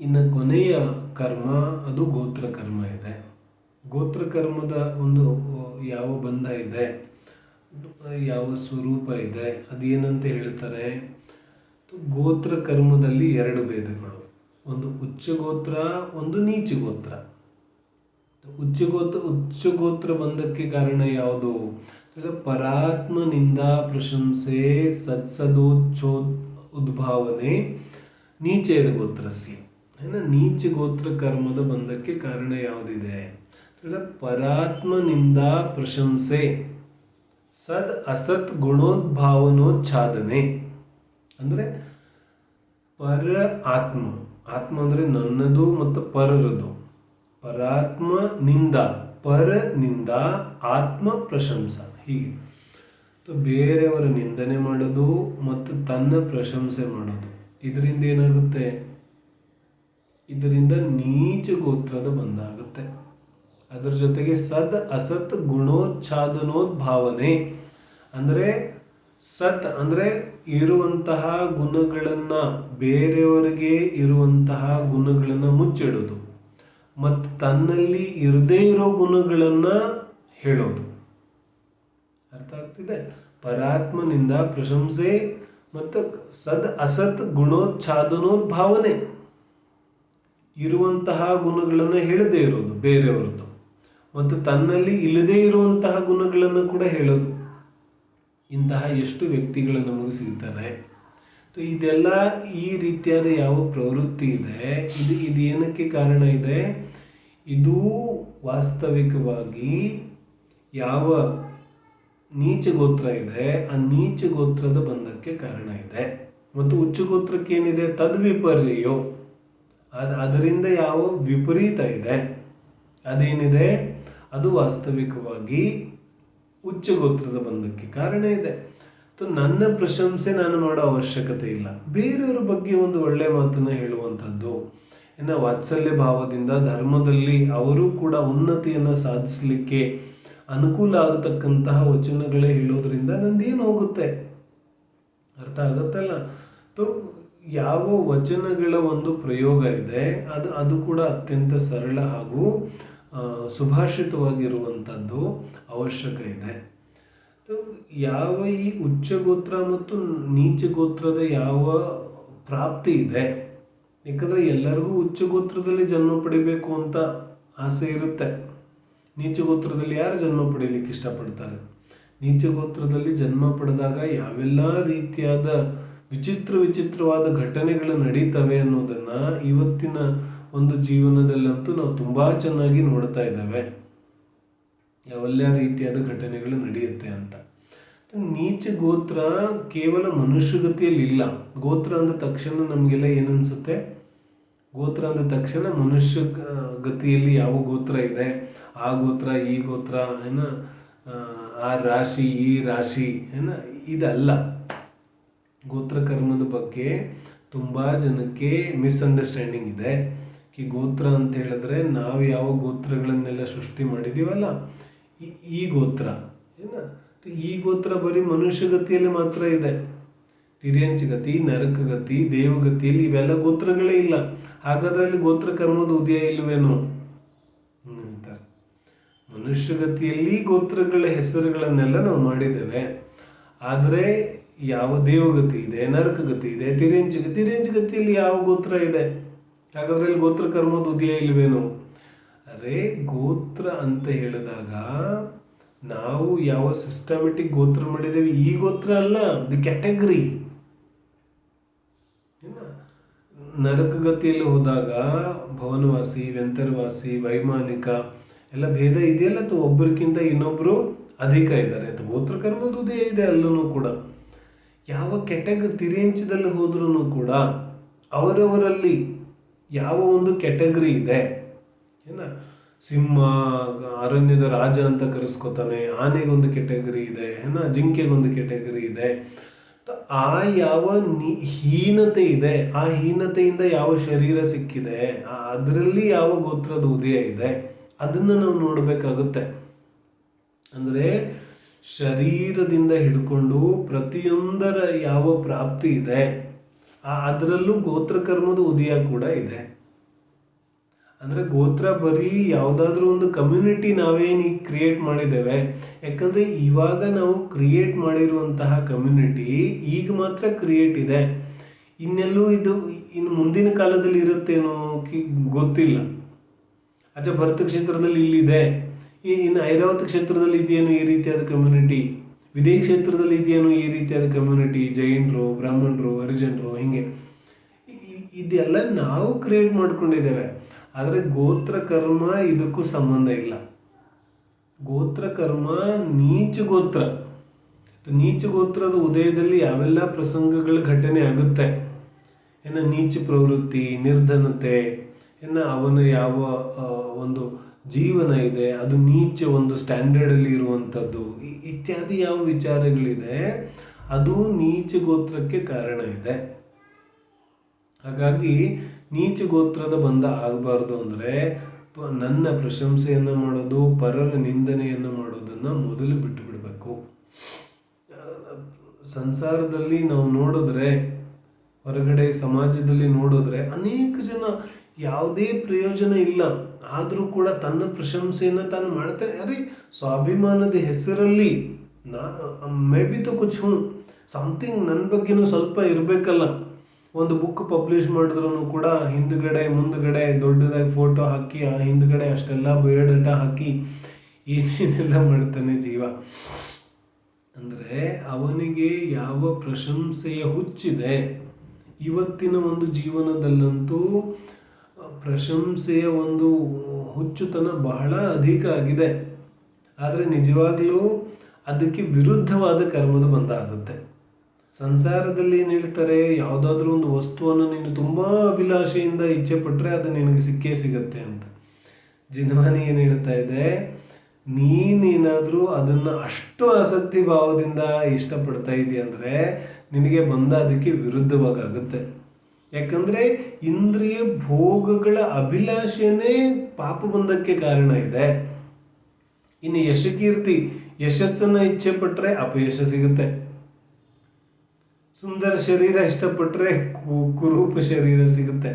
ಇನ್ನು ಕೊನೆಯ ಕರ್ಮ ಅದು ಗೋತ್ರ ಕರ್ಮ ಇದೆ. ಗೋತ್ರ ಕರ್ಮದ ಒಂದು ಯಾವ ಬಂಧ ಇದೆ, ಯಾವ ಸ್ವರೂಪ ಇದೆ, ಅದೇನಂತ ಹೇಳ್ತಾರೆ? ಗೋತ್ರ ಕರ್ಮದಲ್ಲಿ 2 ಭೇದಗಳು, ಒಂದು ಉಚ್ಚ ಗೋತ್ರ, ಒಂದು ನೀಚ ಗೋತ್ರ. ಉಚ್ಚ ಗೋತ್ರ ಬಂಧಕ್ಕೆ ಕಾರಣ ಯಾವುದು? ಪರಾತ್ಮನಿಂದ ಪ್ರಶಂಸೆ ಉದ್ಭಾವನೆ ನೀಚೇರ ಗೋತ್ರಸ್ಯ. ನೀಚ ಗೋತ್ರ ಕರ್ಮದ ಬಂಧಕ್ಕೆ ಕಾರಣ ಯಾವುದಿದೆ? ಪರಾತ್ಮನಿಂದ ಪ್ರಶಂಸೆ, ಸದ್ ಅಸತ್ ಗುಣೋದ್ಭಾವನೋಚ್ಛಾದನೆ. ಅಂದರೆ ಪರ ಆತ್ಮ, ಆತ್ಮ ಅಂದರೆ ನನ್ನದು ಮತ್ತು ಪರರದು. ಪರಾತ್ಮನಿಂದ, ಪರನಿಂದ ಆತ್ಮ ಪ್ರಶಂಸ, ಹೀಗೆ ಬೇರೆಯವರ ನಿಂದನೆ ಮಾಡೋದು ಮತ್ತು ತನ್ನ ಪ್ರಶಂಸೆ ಮಾಡೋದು. ಇದರಿಂದ ಏನಾಗುತ್ತೆ? ಇದರಿಂದ ನೀಚ ಗೋತ್ರದ ಬಂಧ ಆಗುತ್ತೆ. ಅದರ ಜೊತೆಗೆ ಸದ್ ಅಸತ್ ಗುಣೋಚ್ಛಾದನೋದ್ಭಾವನೆ, ಅಂದರೆ ಸತ್ ಅಂದರೆ ಇರುವಂತಹ ಗುಣಗಳನ್ನು, ಬೇರೆಯವರಿಗೆ ಇರುವಂತಹ ಗುಣಗಳನ್ನು ಮುಚ್ಚಿಡೋದು ಮತ್ತು ತನ್ನಲ್ಲಿ ಇರದೇ ಇರೋ ಗುಣಗಳನ್ನು ಹೇಳೋದು. ಅರ್ಥ ಆಗ್ತಿದೆ? ಪರಾತ್ಮನಿಂದ ಪ್ರಶಂಸೆ ಮತ್ತು ಸದ್ ಅಸತ್ ಗುಣೋಚ್ಛಾದನೋದ್ಭಾವನೆ, ಇರುವಂತಹ ಗುಣಗಳನ್ನು ಹೇಳದೇ ಇರೋದು ಬೇರೆಯವರದ್ದು, ಮತ್ತು ತನ್ನಲ್ಲಿ ಇಲ್ಲದೇ ಇರುವಂತಹ ಗುಣಗಳನ್ನು ಕೂಡ ಹೇಳೋದು. ಇಂತಹ ಎಷ್ಟು ವ್ಯಕ್ತಿಗಳು ನಮಗೆ ಸಿಗ್ತಾರೆ. ಇದೆಲ್ಲ ಈ ರೀತಿಯಾದ ಯಾವ ಪ್ರವೃತ್ತಿ ಇದೆ, ಇದು ಏನಕ್ಕೆ ಕಾರಣ ಇದೆ? ಇದು ವಾಸ್ತವಿಕವಾಗಿ ಯಾವ ನೀಚ ಗೋತ್ರ ಇದೆ ಆ ನೀಚ ಗೋತ್ರದ ಬಂಧಕ್ಕೆ ಕಾರಣ ಇದೆ. ಮತ್ತು ಉಚ್ಚ ಗೋತ್ರಕ್ಕೆ ಏನಿದೆ? ತದ್ವಿಪರ್ಯಯೋ, ಅದರಿಂದ ಯಾವ ವಿಪರೀತ ಇದೆ ಅದೇನಿದೆ ಅದು ವಾಸ್ತವಿಕವಾಗಿ ಉಚ್ಚ ಗೋತ್ರದ ಬಂಧಕ್ಕೆ ಕಾರಣ ಇದೆ. ನನ್ನ ಪ್ರಶಂಸೆ ನಾನು ಮಾಡೋ ಅವಶ್ಯಕತೆ ಇಲ್ಲ. ಬೇರೆಯವರ ಬಗ್ಗೆ ಒಂದು ಒಳ್ಳೆ ಮಾತನ್ನು ಹೇಳುವಂಥದ್ದು, ವಾತ್ಸಲ್ಯ ಭಾವದಿಂದ ಧರ್ಮದಲ್ಲಿ ಅವರು ಕೂಡ ಉನ್ನತಿಯನ್ನು ಸಾಧಿಸಲಿಕ್ಕೆ ಅನುಕೂಲ ಆಗತಕ್ಕಂತಹ ವಚನಗಳೇ ಹೇಳೋದ್ರಿಂದ ನಂದೇನು ಹೋಗುತ್ತೆ? ಅರ್ಥ ಆಗುತ್ತಲ್ಲ? ಯಾವ ವಚನಗಳ ಒಂದು ಪ್ರಯೋಗ ಇದೆ ಅದು ಕೂಡ ಅತ್ಯಂತ ಸರಳ ಹಾಗೂ ಸುಭಾಷಿತವಾಗಿರುವಂಥದ್ದು ಅವಶ್ಯಕ ಇದೆ. ಯಾವ ಈ ಉಚ್ಚ ಗೋತ್ರ ಮತ್ತು ನೀಚ ಗೋತ್ರದ ಯಾವ ಪ್ರಾಪ್ತಿ ಇದೆ? ಯಾಕಂದರೆ ಎಲ್ಲರಿಗೂ ಉಚ್ಚ ಗೋತ್ರದಲ್ಲಿ ಜನ್ಮ ಪಡಿಬೇಕು ಅಂತ ಆಸೆ ಇರುತ್ತೆ. ನೀಚ ಗೋತ್ರದಲ್ಲಿ ಯಾರು ಜನ್ಮ ಪಡೀಲಿಕ್ಕೆ ಇಷ್ಟಪಡ್ತಾರೆ? ನೀಚ ಗೋತ್ರದಲ್ಲಿ ಜನ್ಮ ಪಡೆದಾಗ ಯಾವೆಲ್ಲ ರೀತಿಯಾದ ವಿಚಿತ್ರವಾದ ಘಟನೆಗಳು ನಡೀತವೆ ಅನ್ನೋದನ್ನು ಇವತ್ತಿನ ಒಂದು ಜೀವನದಲ್ಲಂತೂ ನಾವು ತುಂಬ ಚೆನ್ನಾಗಿ ನೋಡ್ತಾ ಇದ್ದಾವೆ. ಯಾವೆಲ್ಲ ರೀತಿಯಾದ ಘಟನೆಗಳು ನಡೆಯುತ್ತೆ ಅಂತ. ನೀಚ ಗೋತ್ರ ಕೇವಲ ಮನುಷ್ಯಗತಿಯಲ್ಲಿ ಇಲ್ಲ. ಗೋತ್ರ ಅಂದ ತಕ್ಷಣ ನಮಗೆಲ್ಲ ಏನನ್ಸುತ್ತೆ? ಗೋತ್ರ ಅಂದ ತಕ್ಷಣ ಮನುಷ್ಯ ಗತಿಯಲ್ಲಿ ಯಾವ ಗೋತ್ರ ಇದೆ, ಆ ಗೋತ್ರ ಈ ಗೋತ್ರ ಆ ರಾಶಿ ಈ ರಾಶಿ ಇದಲ್ಲ. ಗೋತ್ರ ಕರ್ಮದ ಬಗ್ಗೆ ತುಂಬ ಜನಕ್ಕೆ ಮಿಸ್ಅಂಡರ್ಸ್ಟ್ಯಾಂಡಿಂಗ್ ಇದೆ. ಗೋತ್ರ ಅಂತ ಹೇಳಿದ್ರೆ ನಾವು ಯಾವ ಗೋತ್ರಗಳನ್ನೆಲ್ಲ ಸೃಷ್ಟಿ ಮಾಡಿದೀವಲ್ಲ ಈ ಗೋತ್ರ ಈ ಗೋತ್ರ ಬರೀ ಮನುಷ್ಯ ಗತಿಯಲ್ಲಿ ಮಾತ್ರ ಇದೆ. ತಿರ್ಯಂಚ ಗತಿ, ನರಕ ಗತಿ, ದೇವಗತಿಯಲ್ಲಿ ಇವೆಲ್ಲ ಗೋತ್ರಗಳೇ ಇಲ್ಲ. ಹಾಗಾದ್ರೆ ಅಲ್ಲಿ ಗೋತ್ರ ಕರ್ಮದ ಉದಯ ಇಲ್ವೇನೋ ಅಂತಾರೆ. ಮನುಷ್ಯ ಗತಿಯಲ್ಲಿ ಗೋತ್ರಗಳ ಹೆಸರುಗಳನ್ನೆಲ್ಲ ನಾವು ಮಾಡಿದ್ದೇವೆ. ಆದರೆ ಯಾವ ದೇವಗತಿ ಇದೆ, ನರಕ ಗತಿ ಇದೆ, ತಿರ್ಯಂಚ ಗತಿಯಲ್ಲಿ ಯಾವ ಗೋತ್ರ ಇದೆ? ಹಾಗಾದ್ರೆ ಅಲ್ಲಿ ಗೋತ್ರ ಕರ್ಮದ ಉದಯ ಇಲ್ವೇನೋ? ಅರೆ, ಗೋತ್ರ ಅಂತ ಹೇಳಿದಾಗ ನಾವು ಯಾವ ಸಿಸ್ಟಮೆಟಿಕ್ ಗೋತ್ರ ಮಾಡಿದ್ದೇವೆ ಈ ಗೋತ್ರ ಅಲ್ಲ, ದಿ ಕ್ಯಾಟಗರಿ. ನರಕ ಗತಿಯಲ್ಲಿ ಹೋದಾಗ ಭವನವಾಸಿ, ವ್ಯಂತರವಾಸಿ, ವೈಮಾನಿಕ ಎಲ್ಲ ಭೇದ ಇದೆಯಲ್ಲ, ಅಥವಾ ಒಬ್ಬರಿಗಿಂತ ಇನ್ನೊಬ್ರು ಅಧಿಕ ಇದ್ದಾರೆ. ಅಥವಾ ಗೋತ್ರ ಕರ್ಮದ ಉದಯ ಇದೆ ಅಲ್ಲೂ ಕೂಡ. ಯಾವ ಕ್ಯಾಟಗರಿ ತಿರ್ಯಂಚದಲ್ಲಿ ಹೋದ್ರೂ ಕೂಡ ಅವರವರಲ್ಲಿ ಯಾವ ಒಂದು ಕ್ಯಾಟಗರಿ ಇದೆ. ಸಿಂಹ ಅರಣ್ಯದ ರಾಜ ಅಂತ ಕರೆಸ್ಕೊತಾನೆ, ಆನೆಗೊಂದು ಕ್ಯಾಟಗರಿ ಇದೆ, ಜಿಂಕೆಗೊಂದು ಕ್ಯಾಟಗರಿ ಇದೆ. ಆ ಯಾವ ಹೀನತೆ ಇದೆ, ಆ ಹೀನತೆಯಿಂದ ಯಾವ ಶರೀರ ಸಿಕ್ಕಿದೆ, ಅದರಲ್ಲಿ ಯಾವ ಗೋತ್ರದ ಉದಯ ಇದೆ, ಅದನ್ನು ನಾವು ನೋಡಬೇಕಾಗುತ್ತೆ. ಅಂದರೆ ಶರೀರದಿಂದ ಹಿಡ್ಕೊಂಡು ಪ್ರತಿಯೊಂದರ ಯಾವ ಪ್ರಾಪ್ತಿ ಇದೆ ಅದರಲ್ಲೂ ಗೋತ್ರ ಕರ್ಮದ ಉದಯ ಕೂಡ ಇದೆ. ಅಂದರೆ ಗೋತ್ರ ಬರೀ ಯಾವುದಾದ್ರೂ ಒಂದು ಕಮ್ಯುನಿಟಿ ನಾವೇನು ಕ್ರಿಯೇಟ್ ಮಾಡಿದ್ದೇವೆ. ಯಾಕಂದರೆ ಇವಾಗ ನಾವು ಕ್ರಿಯೇಟ್ ಮಾಡಿರುವಂತಹ ಕಮ್ಯುನಿಟಿ ಈಗ ಮಾತ್ರ ಕ್ರಿಯೇಟ್ ಇದೆ. ಇನ್ನೆಲ್ಲೂ ಇದು ಇನ್ನು ಮುಂದಿನ ಕಾಲದಲ್ಲಿ ಇರುತ್ತೇನೋ ಗೊತ್ತಿಲ್ಲ. ಭರತ ಕ್ಷೇತ್ರದಲ್ಲಿ ಇಲ್ಲಿದೆ, ಇನ್ನು ಐರಾವತ ಕ್ಷೇತ್ರದಲ್ಲಿ ಇದೆಯೇನು ಈ ರೀತಿಯಾದ ಕಮ್ಯುನಿಟಿ, ವಿದೇಶ ಕ್ಷೇತ್ರದಲ್ಲಿ ಇದೆಯೇನು ಈ ರೀತಿಯಾದ ಕಮ್ಯುನಿಟಿ, ಜೈನರು, ಬ್ರಾಹ್ಮಣರು, ಹರಿಜನರು, ಹೀಗೆ ಇದೆಲ್ಲ ನಾವು ಕ್ರಿಯೇಟ್ ಮಾಡ್ಕೊಂಡಿದ್ದೇವೆ. ಆದರೆ ಗೋತ್ರ ಕರ್ಮ ಇದಕ್ಕೂ ಸಂಬಂಧ ಇಲ್ಲ. ಗೋತ್ರ ಕರ್ಮ ನೀಚ ಗೋತ್ರ. ನೀಚ ಗೋತ್ರದ ಉದಯದಲ್ಲಿ ಯಾವೆಲ್ಲ ಪ್ರಸಂಗಗಳ ಘಟನೆ ಆಗುತ್ತೆ, ನೀಚ ಪ್ರವೃತ್ತಿ, ನಿರ್ಧನತೆ, ಅವನ ಯಾವ ಒಂದು ಜೀವನ ಇದೆ ಅದು ನೀಚ ಒಂದು ಸ್ಟ್ಯಾಂಡರ್ಡಲ್ಲಿ ಇರುವಂಥದ್ದು ಇತ್ಯಾದಿ ಯಾವ ವಿಚಾರಗಳಿದೆ ಅದು ನೀಚ ಗೋತ್ರಕ್ಕೆ ಕಾರಣ ಇದೆ. ಹಾಗಾಗಿ ನೀಚ ಗೋತ್ರದ ಬಂಧ ಆಗಬಾರ್ದು ಅಂದರೆ ನನ್ನ ಪ್ರಶಂಸೆಯನ್ನು ಮಾಡೋದು, ಪರರ ನಿಂದನೆಯನ್ನು ಮಾಡೋದನ್ನು ಮೊದಲು ಬಿಟ್ಟು ಬಿಡಬೇಕು. ಸಂಸಾರದಲ್ಲಿ ನಾವು ನೋಡಿದ್ರೆ, ಹೊರಗಡೆ ಸಮಾಜದಲ್ಲಿ ನೋಡಿದ್ರೆ ಅನೇಕ ಜನ ಯಾವುದೇ ಪ್ರಯೋಜನ ಇಲ್ಲ ಆದರೂ ಕೂಡ ತನ್ನ ಪ್ರಶಂಸೆಯನ್ನು ತಾನು ಮಾಡ್ತಾನೆ. ಅರೆ, ಸ್ವಾಭಿಮಾನದ ಹೆಸರಲ್ಲಿ ಮೇ ಬಿ ತೋ ಕುಚ್ ಸಮಥಿಂಗ್ ನನ್ನ ಬಗ್ಗೆನೂ ಸ್ವಲ್ಪ ಇರಬೇಕಲ್ಲ. ಒಂದು ಬುಕ್ ಪಬ್ಲಿಷ್ ಮಾಡಿದ್ರೂ ಕೂಡ ಹಿಂದ್ಗಡೆ ಮುಂದ್ಗಡೆ ದೊಡ್ಡದಾಗಿ ಫೋಟೋ ಹಾಕಿ, ಆ ಹಿಂದ್ಗಡೆ ಅಷ್ಟೆಲ್ಲ ಬಯೋಡಾಟಾ ಹಾಕಿ ಏನೇನೆಲ್ಲ ಮಾಡ್ತಾನೆ ಜೀವ. ಅಂದರೆ ಅವನಿಗೆ ಯಾವ ಪ್ರಶಂಸೆಯ ಹುಚ್ಚಿದೆ. ಇವತ್ತಿನ ಒಂದು ಜೀವನದಲ್ಲಂತೂ ಪ್ರಶಂಸೆಯ ಒಂದು ಹುಚ್ಚುತನ ಬಹಳ ಅಧಿಕ ಆಗಿದೆ. ಆದರೆ ನಿಜವಾಗ್ಲೂ ಅದಕ್ಕೆ ವಿರುದ್ಧವಾದ ಕರ್ಮದ ಬಂಧ ಆಗುತ್ತೆ. ಸಂಸಾರದಲ್ಲಿ ಏನು ಹೇಳ್ತಾರೆ, ಯಾವುದಾದ್ರೂ ಒಂದು ವಸ್ತುವನ್ನು ನೀನು ತುಂಬ ಅಭಿಲಾಷೆಯಿಂದ ಇಚ್ಛೆ ಪಟ್ಟರೆ ಅದು ನಿನಗೆ ಸಿಕ್ಕೇ ಸಿಗತ್ತೆ ಅಂತ. ಜಿನವಾನಿ ಏನು ಹೇಳ್ತಾ ಇದೆ, ನೀನೇನಾದರೂ ಅದನ್ನು ಅಷ್ಟು ಆಸಕ್ತಿ ಭಾವದಿಂದ ಇಷ್ಟಪಡ್ತಾ ಇದೆಯಾ ಅಂದರೆ ನಿನಗೆ ಬಂದ ಅದಕ್ಕೆ ವಿರುದ್ಧವಾಗಿ ಆಗುತ್ತೆ. ಯಾಕಂದರೆ ಇಂದ್ರಿಯ ಭೋಗಗಳ ಅಭಿಲಾಷೆನೇ ಪಾಪ ಬಂಧಕ್ಕೆ ಕಾರಣ ಇದೆ. ಇನ್ನು ಯಶಕೀರ್ತಿ, ಯಶಸ್ಸನ್ನು ಇಚ್ಛೆ ಪಟ್ಟರೆ ಅಪಯಶ ಸಿಗುತ್ತೆ. ಸುಂದರ ಶರೀರ ಇಷ್ಟಪಟ್ಟರೆ ಕುರೂಪ ಶರೀರ ಸಿಗುತ್ತೆ.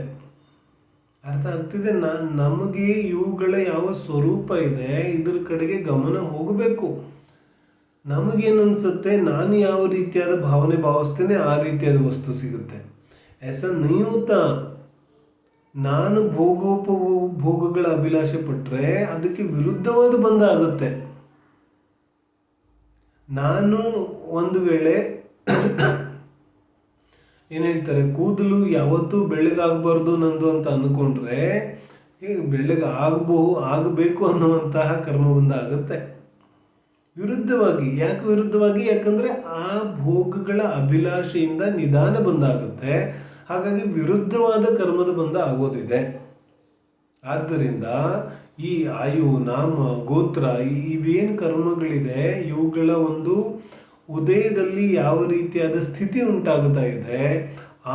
ಅರ್ಥ ಆಗ್ತಿದೆ? ನಮಗೆ ಇವುಗಳ ಯಾವ ಸ್ವರೂಪ ಇದೆ ಇದ್ರ ಕಡೆಗೆ ಗಮನ ಹೋಗಬೇಕು. ನಮಗೇನು ಅನ್ಸುತ್ತೆ, ನಾನು ಯಾವ ರೀತಿಯಾದ ಭಾವನೆ ಭಾವಿಸ್ತೇನೆ ಆ ರೀತಿಯಾದ ವಸ್ತು ಸಿಗುತ್ತೆ. ऐसा नहीं होता. ನಾನು ಭೋಗಗಳ ಅಭಿಲಾಷೆ ಪಟ್ಟರೆ ಅದಕ್ಕೆ ವಿರುದ್ಧವಾದ ಬಂಧ ಆಗುತ್ತೆ. ನಾನು ಒಂದು ವೇಳೆ ಏನು ಹೇಳ್ತಾರೆ, ಕೂದಲು ಯಾವತ್ತೂ ಬೆಳ್ಳಗಾಗಬಾರ್ದು ನಂದು ಅಂತ ಅಂದ್ಕೊಂಡ್ರೆ ಆಗಬೇಕು ಅನ್ನುವಂತಹ ಕರ್ಮಬಂಧ ಆಗುತ್ತೆ. ವಿರುದ್ಧವಾಗಿ. ಯಾಕೆ ವಿರುದ್ಧವಾಗಿ? ಯಾಕಂದ್ರೆ ಆ ಭೋಗಗಳ ಅಭಿಲಾಷೆಯಿಂದ ನಿಧಾನ ಬಂಧ ಆಗುತ್ತೆ. ಹಾಗಾಗಿ ವಿರುದ್ಧವಾದ ಕರ್ಮದ ಬಂಧ ಆಗೋದಿದೆ. ಆದ್ದರಿಂದ ಈ ಆಯು, ನಾಮ, ಗೋತ್ರ ಇವೇನು ಕರ್ಮಗಳಿದೆ ಇವುಗಳ ಒಂದು ಉದಯದಲ್ಲಿ ಯಾವ ರೀತಿಯಾದ ಸ್ಥಿತಿ ಉಂಟಾಗುತ್ತಾ ಇದೆ,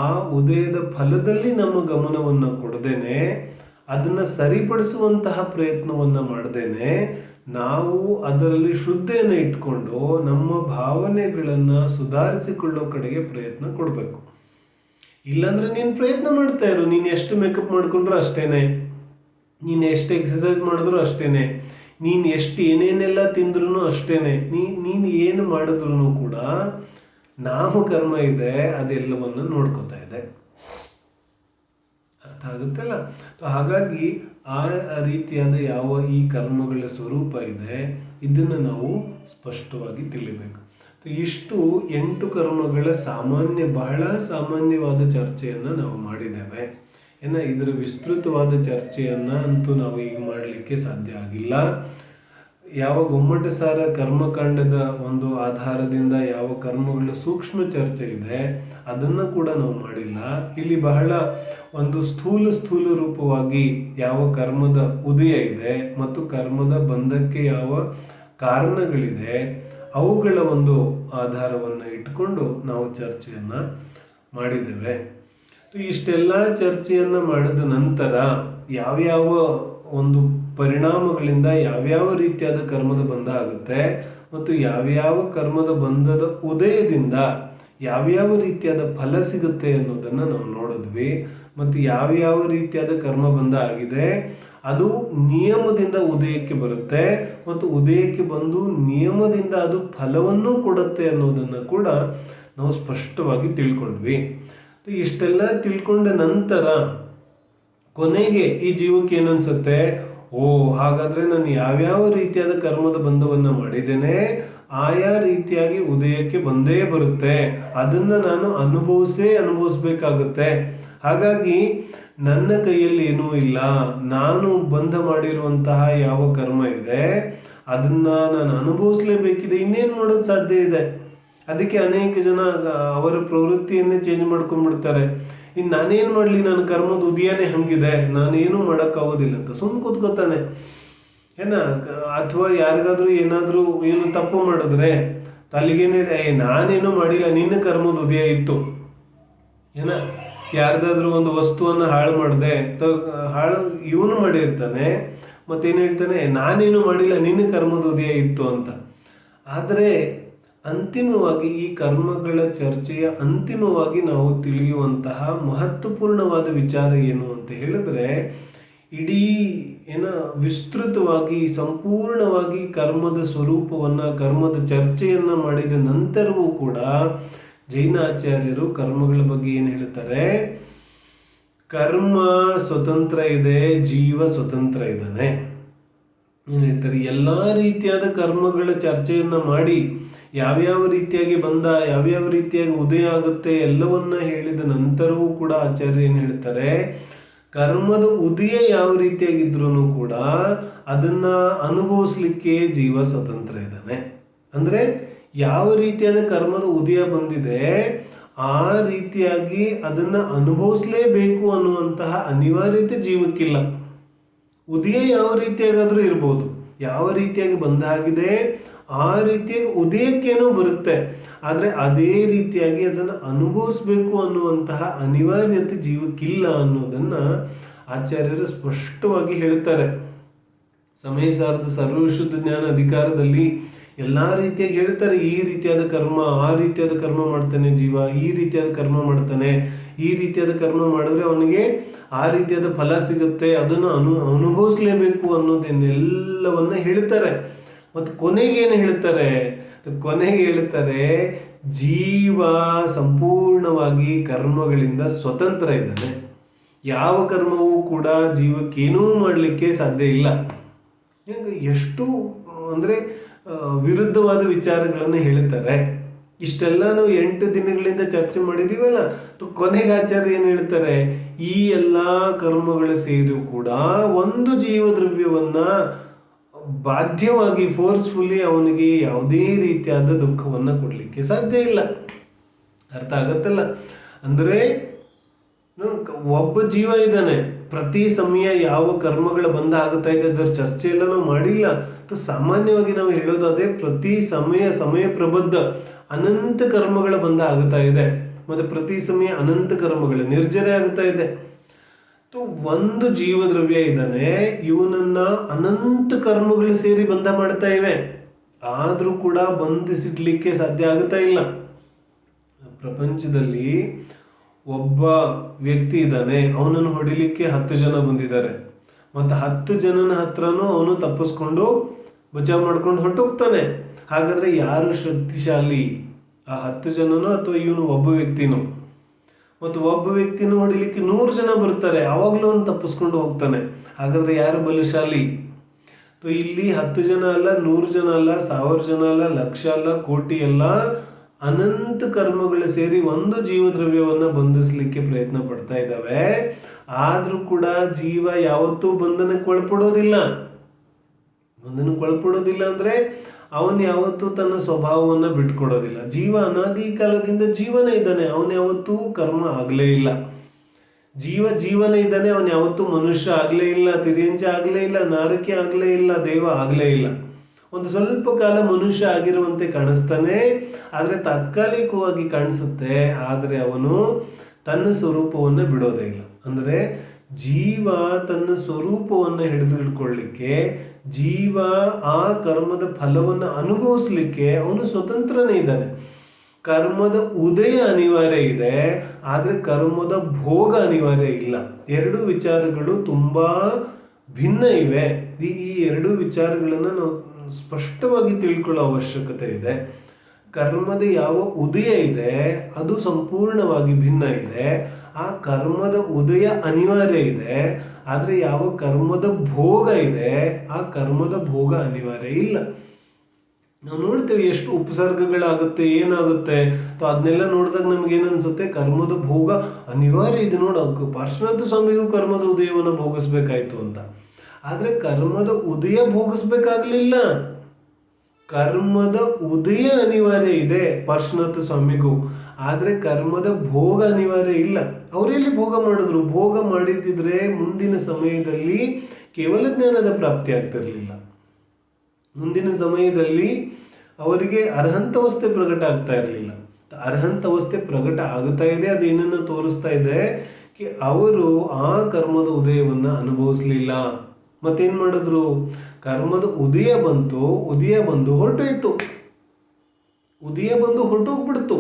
ಆ ಉದಯದ ಫಲದಲ್ಲಿ ನಮ್ಮ ಗಮನವನ್ನು ಕೊಡದೇನೆ, ಅದನ್ನು ಸರಿಪಡಿಸುವಂತಹ ಪ್ರಯತ್ನವನ್ನು ಮಾಡದೇನೆ, ನಾವು ಅದರಲ್ಲಿ ಶ್ರದ್ಧೆಯನ್ನು ಇಟ್ಕೊಂಡು ನಮ್ಮ ಭಾವನೆಗಳನ್ನು ಸುಧಾರಿಸಿಕೊಳ್ಳೋ ಕಡೆಗೆ ಪ್ರಯತ್ನ ಕೊಡಬೇಕು. ಇಲ್ಲಾಂದ್ರೆ ನೀನು ಪ್ರಯತ್ನ ಮಾಡ್ತಾ ಇರು. ನೀನು ಎಷ್ಟು ಮೇಕಪ್ ಮಾಡ್ಕೊಂಡ್ರು ಅಷ್ಟೇನೆ, ನೀನು ಎಷ್ಟು ಎಕ್ಸಸೈಸ್ ಮಾಡಿದ್ರು ಅಷ್ಟೇನೆ, ನೀನು ಎಷ್ಟು ಏನೇನೆಲ್ಲ ತಿಂದ್ರೂ ಅಷ್ಟೇನೆ, ನೀನು ಏನು ಮಾಡಿದ್ರು ಕೂಡ ನಾಮಕರ್ಮ ಇದೆ, ಅದೆಲ್ಲವನ್ನು ನೋಡ್ಕೋತಾ ಇದೆ. ಅರ್ಥ ಆಗುತ್ತಲ್ಲ? ಹಾಗಾಗಿ ಆ ರೀತಿಯಾದ ಯಾವ ಈ ಕರ್ಮಗಳ ಸ್ವರೂಪ ಇದೆ ಇದನ್ನು ನಾವು ಸ್ಪಷ್ಟವಾಗಿ ತಿಳಿಬೇಕು. ಇಷ್ಟು 8 ಕರ್ಮಗಳ ಬಹಳ ಸಾಮಾನ್ಯವಾದ ಚರ್ಚೆಯನ್ನು ನಾವು ಮಾಡಿದ್ದೇವೆ. ಇದರ ವಿಸ್ತೃತವಾದ ಚರ್ಚೆಯನ್ನು ಅಂತೂ ನಾವು ಈಗ ಮಾಡಲಿಕ್ಕೆ ಸಾಧ್ಯ ಆಗಿಲ್ಲ. ಯಾವ ಗೊಮ್ಮಟಸಾರ ಕರ್ಮಕಾಂಡದ ಒಂದು ಆಧಾರದಿಂದ ಯಾವ ಕರ್ಮಗಳ ಸೂಕ್ಷ್ಮ ಚರ್ಚೆ ಇದೆ ಅದನ್ನು ಕೂಡ ನಾವು ಮಾಡಿಲ್ಲ. ಇಲ್ಲಿ ಬಹಳ ಒಂದು ಸ್ಥೂಲ ರೂಪವಾಗಿ ಯಾವ ಕರ್ಮದ ಉದಯ ಇದೆ ಮತ್ತು ಕರ್ಮದ ಬಂಧಕ್ಕೆ ಯಾವ ಕಾರಣಗಳಿದೆ ಅವುಗಳ ಒಂದು ಆಧಾರವನ್ನು ಇಟ್ಕೊಂಡು ನಾವು ಚರ್ಚೆಯನ್ನು ಮಾಡಿದ್ದೇವೆ. ಇಷ್ಟೆಲ್ಲ ಚರ್ಚೆಯನ್ನು ಮಾಡಿದ ನಂತರ ಯಾವ್ಯಾವ ಒಂದು ಪರಿಣಾಮಗಳಿಂದ ಯಾವ್ಯಾವ ರೀತಿಯಾದ ಕರ್ಮದ ಬಂಧ ಆಗುತ್ತೆ ಮತ್ತು ಯಾವ್ಯಾವ ಕರ್ಮದ ಬಂಧದ ಉದಯದಿಂದ ಯಾವ್ಯಾವ ರೀತಿಯಾದ ಫಲ ಸಿಗುತ್ತೆ ಅನ್ನೋದನ್ನು ನಾವು ನೋಡಿದ್ವಿ. ಮತ್ತು ಯಾವ್ಯಾವ ರೀತಿಯಾದ ಕರ್ಮ ಬಂಧ ಆಗಿದೆ ಅದು ನಿಯಮದಿಂದ ಉದಯಕ್ಕೆ ಬರುತ್ತೆ ಮತ್ತು ಉದಯಕ್ಕೆ ಬಂದು ನಿಯಮದಿಂದ ಅದು ಫಲವನ್ನು ಕೊಡುತ್ತೆ ಅನ್ನೋದನ್ನು ಕೂಡ ನಾವು ಸ್ಪಷ್ಟವಾಗಿ ತಿಳ್ಕೊಂಡ್ವಿ. ಇಷ್ಟೆಲ್ಲ ತಿಳ್ಕೊಂಡ ನಂತರ ಕೊನೆಗೆ ಈ ಜೀವಕ್ಕೆ ಏನನ್ಸುತ್ತೆ, ಹಾಗಾದ್ರೆ ನಾನು ಯಾವ್ಯಾವ ರೀತಿಯಾದ ಕರ್ಮದ ಬಂಧವನ್ನು ಮಾಡಿದ್ದೇನೆ ಆಯಾ ರೀತಿಯಾಗಿ ಉದಯಕ್ಕೆ ಬಂದೇ ಬರುತ್ತೆ, ಅದನ್ನ ನಾನು ಅನುಭವಿಸ್ಬೇಕಾಗುತ್ತೆ. ಹಾಗಾಗಿ ನನ್ನ ಕೈಯಲ್ಲಿ ಏನೂ ಇಲ್ಲ, ನಾನು ಬಂಧ ಮಾಡಿರುವಂತಹ ಯಾವ ಕರ್ಮ ಇದೆ ಅದನ್ನ ನಾನು ಅನುಭವಿಸ್ಲೇಬೇಕಿದೆ, ಇನ್ನೇನು ಮಾಡೋದು ಸಾಧ್ಯ ಇದೆ. ಅದಕ್ಕೆ ಅನೇಕ ಜನ ಅವರ ಪ್ರವೃತ್ತಿಯನ್ನೇ ಚೇಂಜ್ ಮಾಡ್ಕೊಂಡ್ಬಿಡ್ತಾರೆ. ಇನ್ನು ನಾನೇನು ಮಾಡಲಿ, ನನ್ನ ಕರ್ಮದ ಉದಯನೇ ಹಂಗಿದೆ, ನಾನೇನು ಮಾಡೋಕ್ಕಾಗೋದಿಲ್ಲ ಅಂತ ಸುಮ್ಮನೆ ಕೂತ್ಕೋತಾನೆ. ಅಥವಾ ಯಾರಿಗಾದ್ರೂ ಏನು ತಪ್ಪು ಮಾಡಿದ್ರೆ ತಲೆಗೇನೆ ನಾನೇನು ಮಾಡಿಲ್ಲ, ನಿನ್ನ ಕರ್ಮದ ಉದಯ ಇತ್ತು. ಯಾರ್ದಾದ್ರೂ ಒಂದು ವಸ್ತುವನ್ನು ಹಾಳು ಮಾಡಿದೆ, ಇವನು ಮಾಡಿರ್ತಾನೆ, ಮತ್ತೇನು ಹೇಳ್ತಾನೆ, ನಾನೇನು ಮಾಡಿಲ್ಲ, ನಿನ್ನ ಕರ್ಮದ ಉದಯ ಇತ್ತು ಅಂತ. ಆದರೆ ಅಂತಿಮವಾಗಿ ಈ ಕರ್ಮಗಳ ಚರ್ಚೆಯ ಅಂತಿಮವಾಗಿ ನಾವು ತಿಳಿಯುವಂತಹ ಮಹತ್ವಪೂರ್ಣವಾದ ವಿಚಾರ ಏನು ಅಂತ ಹೇಳಿದ್ರೆ, ಇಡೀ ವಿಸ್ತೃತವಾಗಿ ಸಂಪೂರ್ಣವಾಗಿ ಕರ್ಮದ ಸ್ವರೂಪವನ್ನು ಕರ್ಮದ ಚರ್ಚೆಯನ್ನು ಮಾಡಿದ ನಂತರವೂ ಕೂಡ ಜೈನಾಚಾರ್ಯರು ಕರ್ಮಗಳ ಬಗ್ಗೆ ಏನು ಹೇಳ್ತಾರೆ, ಕರ್ಮ ಸ್ವತಂತ್ರ ಇದೆ, ಜೀವ ಸ್ವತಂತ್ರ ಇದ್ದಾನೆ. ಏನು ಹೇಳ್ತಾರೆ, ಎಲ್ಲ ರೀತಿಯಾದ ಕರ್ಮಗಳ ಚರ್ಚೆಯನ್ನು ಮಾಡಿ ಯಾವ್ಯಾವ ರೀತಿಯಾಗಿ ಬಂದ ಯಾವ್ಯಾವ ರೀತಿಯಾಗಿ ಉದಯ ಆಗುತ್ತೆ ಎಲ್ಲವನ್ನ ಹೇಳಿದ ನಂತರವೂ ಕೂಡ ಆಚಾರ್ಯ ಏನು ಹೇಳ್ತಾರೆ, ಕರ್ಮದ ಉದಯ ಯಾವ ರೀತಿಯಾಗಿದ್ರೂ ಕೂಡ ಅದನ್ನ ಅನುಭವಿಸ್ಲಿಕ್ಕೆ ಜೀವ ಸ್ವತಂತ್ರ ಇದ್ದಾನೆ. ಅಂದ್ರೆ ಯಾವ ರೀತಿಯಾದ ಕರ್ಮದ ಉದಯ ಬಂದಿದೆ ಆ ರೀತಿಯಾಗಿ ಅದನ್ನ ಅನುಭವಿಸ್ಲೇಬೇಕು ಅನ್ನುವಂತಹ ಅನಿವಾರ್ಯತೆ ಜೀವಕ್ಕಿಲ್ಲ. ಉದಯ ಯಾವ ರೀತಿಯಾಗಾದ್ರೂ ಇರ್ಬೋದು, ಯಾವ ರೀತಿಯಾಗಿ ಬಂದಾಗಿದೆ ಆ ರೀತಿಯಾಗಿ ಉದಯಕ್ಕೇನೋ ಬರುತ್ತೆ, ಆದ್ರೆ ಅದೇ ರೀತಿಯಾಗಿ ಅದನ್ನು ಅನುಭವಿಸ್ಬೇಕು ಅನ್ನುವಂತಹ ಅನಿವಾರ್ಯತೆ ಜೀವಕ್ಕಿಲ್ಲ ಅನ್ನೋದನ್ನ ಆಚಾರ್ಯರು ಸ್ಪಷ್ಟವಾಗಿ ಹೇಳ್ತಾರೆ. ಸಮಯ ಸಾರದ ಸರ್ವವಿಶುದ್ಧ ಜ್ಞಾನ ಅಧಿಕಾರದಲ್ಲಿ ಎಲ್ಲಾ ರೀತಿಯಾಗಿ ಹೇಳ್ತಾರೆ. ಈ ರೀತಿಯಾದ ಕರ್ಮ, ಆ ರೀತಿಯಾದ ಕರ್ಮ ಮಾಡ್ತಾನೆ ಜೀವ, ಈ ರೀತಿಯಾದ ಕರ್ಮ ಮಾಡ್ತಾನೆ, ಈ ರೀತಿಯಾದ ಕರ್ಮ ಮಾಡಿದ್ರೆ ಅವನಿಗೆ ಆ ರೀತಿಯಾದ ಫಲ ಸಿಗುತ್ತೆ, ಅದನ್ನು ಅನುಭವಿಸ್ಲೇಬೇಕು ಅನ್ನೋದನ್ನೆಲ್ಲವನ್ನ ಹೇಳ್ತಾರೆ. ಮತ್ತು ಕೊನೆಗೇನು ಹೇಳ್ತಾರೆ? ಕೊನೆಗೆ ಹೇಳ್ತಾರೆ ಜೀವ ಸಂಪೂರ್ಣವಾಗಿ ಕರ್ಮಗಳಿಂದ ಸ್ವತಂತ್ರ ಇದ್ದಾನೆ. ಯಾವ ಕರ್ಮವೂ ಕೂಡ ಜೀವಕ್ಕೇನೂ ಮಾಡಲಿಕ್ಕೆ ಸಾಧ್ಯ ಇಲ್ಲ. ಎಷ್ಟು ಅಂದ್ರೆ ವಿರುದ್ಧವಾದ ವಿಚಾರಗಳನ್ನು ಹೇಳ್ತಾರೆ. ಇಷ್ಟೆಲ್ಲ ನಾವು 8 ದಿನಗಳಿಂದ ಚರ್ಚೆ ಮಾಡಿದೀವಲ್ಲ, ಕೊನೆಗೆ ಆಚಾರ್ಯ ಏನ್ ಹೇಳ್ತಾರೆ? ಈ ಎಲ್ಲಾ ಕರ್ಮಗಳು ಸೇರಿ ಕೂಡ ಒಂದು ಜೀವದ್ರವ್ಯವನ್ನ ಬಾಧ್ಯವಾಗಿ ಫೋರ್ಸ್ಫುಲಿ ಅವನಿಗೆ ಯಾವುದೇ ರೀತಿಯಾದ ದುಃಖವನ್ನ ಕೊಡ್ಲಿಕ್ಕೆ ಸಾಧ್ಯ ಇಲ್ಲ. ಅರ್ಥ ಆಗತ್ತಲ್ಲ? ಅಂದ್ರೆ ಒಬ್ಬ ಜೀವ ಇದ್ದಾನೆ, ಪ್ರತಿ ಸಮಯ ಯಾವ ಕರ್ಮಗಳ ಬಂಧ ಆಗುತ್ತಾ ಇದೆ ಅದರ ಚರ್ಚೆ ಎಲ್ಲ ನಾವು ಮಾಡಿಲ್ಲ. ಸಾಮಾನ್ಯವಾಗಿ ನಾವು ಹೇಳೋದಾದ್ರೆ ಪ್ರತಿ ಸಮಯ ಪ್ರಬದ್ಧ ಅನಂತ ಕರ್ಮಗಳ ಬಂಧ ಆಗುತ್ತಾ ಇದೆ, ಮತ್ತೆ ಪ್ರತಿ ಸಮಯ ಅನಂತ ಕರ್ಮಗಳ ನಿರ್ಜರೆ ಆಗುತ್ತಾ ಇದೆ. ಒಂದು ಜೀವದ್ರವ್ಯ ಇದ್ದಾನೆ, ಇವನನ್ನ ಅನಂತ ಕರ್ಮಗಳು ಸೇರಿ ಬಂಧ ಮಾಡ್ತಾ ಇವೆ, ಆದ್ರೂ ಕೂಡ ಬಂಧಿಸಿಡ್ಲಿಕ್ಕೆ ಸಾಧ್ಯ ಆಗುತ್ತಾ ಇಲ್ಲ. ಪ್ರಪಂಚದಲ್ಲಿ ಒಬ್ಬ ವ್ಯಕ್ತಿ ಇದ್ದಾನೆ, ಅವನನ್ನು ಹೊಡಿಲಿಕ್ಕೆ 10 ಜನ ಬಂದಿದ್ದಾರೆ, ಮತ್ತೆ 10 ಜನನ ಹತ್ರನೂ ಅವನು ತಪ್ಪಿಸ್ಕೊಂಡು ಬಚಾವ್ ಮಾಡ್ಕೊಂಡು ಹೊರಟೋಗ್ತಾನೆ. ಹಾಗಾದ್ರೆ ಯಾರು ಶಕ್ತಿಶಾಲಿ? ಆ 10 ಜನನೋ ಅಥವಾ ಇವನು ಒಬ್ಬ ವ್ಯಕ್ತಿನೋ? ಮತ್ತು ಒಬ್ಬ ವ್ಯಕ್ತಿನ ಹೊಡಿಲಿಕ್ಕೆ 100 ಜನ ಬರ್ತಾರೆ, ಆವಾಗ್ಲೂ ಅವನು ತಪ್ಪಿಸ್ಕೊಂಡು ಹೋಗ್ತಾನೆ. ಹಾಗಾದ್ರೆ ಯಾರು ಬಲಶಾಲಿ? ಇಲ್ಲಿ 10 ಜನ ಅಲ್ಲ, 100 ಜನ ಅಲ್ಲ, 1000 ಜನ ಅಲ್ಲ, ಲಕ್ಷ ಅಲ್ಲ, ಕೋಟಿ ಅಲ್ಲ, ಅನಂತ ಕರ್ಮಗಳು ಸೇರಿ ಒಂದು ಜೀವದ್ರವ್ಯವನ್ನ ಬಂಧಿಸ್ಲಿಕ್ಕೆ ಪ್ರಯತ್ನ ಪಡ್ತಾ ಇದ್ದಾವೆ. ಆದ್ರೂ ಕೂಡ ಜೀವ ಯಾವತ್ತೂ ಬಂಧನಕ್ಕೆ ಒಳಪಡೋದಿಲ್ಲ. ಬಂಧನಕ್ಕೆ ಒಳಪಡೋದಿಲ್ಲ ಅಂದ್ರೆ ಅವನ್ ಯಾವತ್ತೂ ತನ್ನ ಸ್ವಭಾವವನ್ನ ಬಿಟ್ಕೊಡೋದಿಲ್ಲ. ಜೀವ ಅನಾದಿ ಕಾಲದಿಂದ ಜೀವನ ಇದ್ದಾನೆ, ಅವನ್ ಯಾವತ್ತೂ ಕರ್ಮ ಆಗ್ಲೇ ಇಲ್ಲ. ಜೀವನ ಇದ್ದಾನೆ, ಅವನ್ ಯಾವತ್ತೂ ಮನುಷ್ಯ ಆಗ್ಲೇ ಇಲ್ಲ, ತಿರ್ಯಂಚ ಆಗ್ಲೇ ಇಲ್ಲ, ನಾರಕಿ ಆಗ್ಲೇ ಇಲ್ಲ, ದೇವ ಆಗ್ಲೇ ಇಲ್ಲ. ಒಂದು ಸ್ವಲ್ಪ ಕಾಲ ಮನುಷ್ಯ ಆಗಿರುವಂತೆ ಕಾಣಿಸ್ತಾನೆ, ಆದ್ರೆ ತಾತ್ಕಾಲಿಕವಾಗಿ ಕಾಣಿಸುತ್ತೆ, ಆದ್ರೆ ಅವನು ತನ್ನ ಸ್ವರೂಪವನ್ನ ಬಿಡೋದೇ ಇಲ್ಲ. ಅಂದ್ರೆ ಜೀವ ತನ್ನ ಸ್ವರೂಪವನ್ನ ಹಿಡಿದಿಟ್ಕೊಳ್ಳಿಕ್ಕೆ, ಜೀವ ಆ ಕರ್ಮದ ಫಲವನ್ನ ಅನುಭವಿಸ್ಲಿಕ್ಕೆ ಅವನು ಸ್ವತಂತ್ರನೇ ಇದ್ದಾನೆ. ಕರ್ಮದ ಉದಯ ಅನಿವಾರ್ಯ ಇದೆ, ಆದ್ರೆ ಕರ್ಮದ ಭೋಗ ಅನಿವಾರ್ಯ ಇಲ್ಲ. ಎರಡು ವಿಚಾರಗಳು ತುಂಬಾ ಭಿನ್ನ ಇವೆ. ಈ ಎರಡು ವಿಚಾರಗಳನ್ನ ನಾವು ಸ್ಪಷ್ಟವಾಗಿ ತಿಳ್ಕೊಳ್ಳೋ ಅವಶ್ಯಕತೆ ಇದೆ. ಕರ್ಮದ ಯಾವ ಉದಯ ಇದೆ ಅದು ಸಂಪೂರ್ಣವಾಗಿ ಭಿನ್ನ ಇದೆ. ಆ ಕರ್ಮದ ಉದಯ ಅನಿವಾರ್ಯ ಇದೆ, ಆದ್ರೆ ಯಾವ ಕರ್ಮದ ಭೋಗ ಇದೆ ಆ ಕರ್ಮದ ಭೋಗ ಅನಿವಾರ್ಯ ಇಲ್ಲ. ನಾವು ನೋಡ್ತೇವೆ ಎಷ್ಟು ಉಪಸರ್ಗಗಳಾಗುತ್ತೆ, ಏನಾಗುತ್ತೆ, ಅದನ್ನೆಲ್ಲ ನೋಡಿದಾಗ ನಮ್ಗೆ ಏನನ್ಸುತ್ತೆ, ಕರ್ಮದ ಭೋಗ ಅನಿವಾರ್ಯ ಇದೆ. ಪಾರ್ಶ್ವನಾಥ ಸ್ವಾಮಿಗೂ ಕರ್ಮದ ಉದಯವನ್ನು ಭೋಗಿಸ್ಬೇಕಾಯ್ತು ಅಂತ. ಆದ್ರೆ ಕರ್ಮದ ಉದಯ ಭೋಗಿಸ್ಬೇಕಾಗ್ಲಿಲ್ಲ, ಕರ್ಮದ ಉದಯ ಅನಿವಾರ್ಯ ಇದೆ ಪಾರ್ಶ್ವನಾಥ ಸ್ವಾಮಿಗೂ, ಆದ್ರೆ ಕರ್ಮದ ಭೋಗ ಅನಿವಾರ್ಯ ಇಲ್ಲ. ಅವರೆಲ್ಲಿ ಭೋಗ ಮಾಡಿದ್ರು? ಭೋಗ ಮಾಡಿದ್ರೆ ಮುಂದಿನ ಸಮಯದಲ್ಲಿ ಕೇವಲ ಜ್ಞಾನದ ಪ್ರಾಪ್ತಿ ಆಗ್ತಿರ್ಲಿಲ್ಲ. ಮುಂದಿನ ಸಮಯದಲ್ಲಿ ಅವರಿಗೆ ಅರ್ಹಂತವಸ್ಥೆ ಪ್ರಕಟ ಆಗ್ತಾ ಇರಲಿಲ್ಲ. ಅರ್ಹಂತವಸ್ಥೆ ಪ್ರಕಟ ಆಗ್ತಾ ಇದೆ, ಅದೇನನ್ನು ತೋರಿಸ್ತಾ ಇದೆ, ಅವರು ಆ ಕರ್ಮದ ಉದಯವನ್ನ ಅನುಭವಿಸ್ಲಿಲ್ಲ. ಮತ್ತೇನ್ ಮಾಡಿದ್ರು? ಕರ್ಮದ ಉದಯ ಬಂದು ಹೊರಟೋಯ್ತು, ಉದಯ ಬಂದು ಹೊರಟೋಗ್ಬಿಡ್ತು.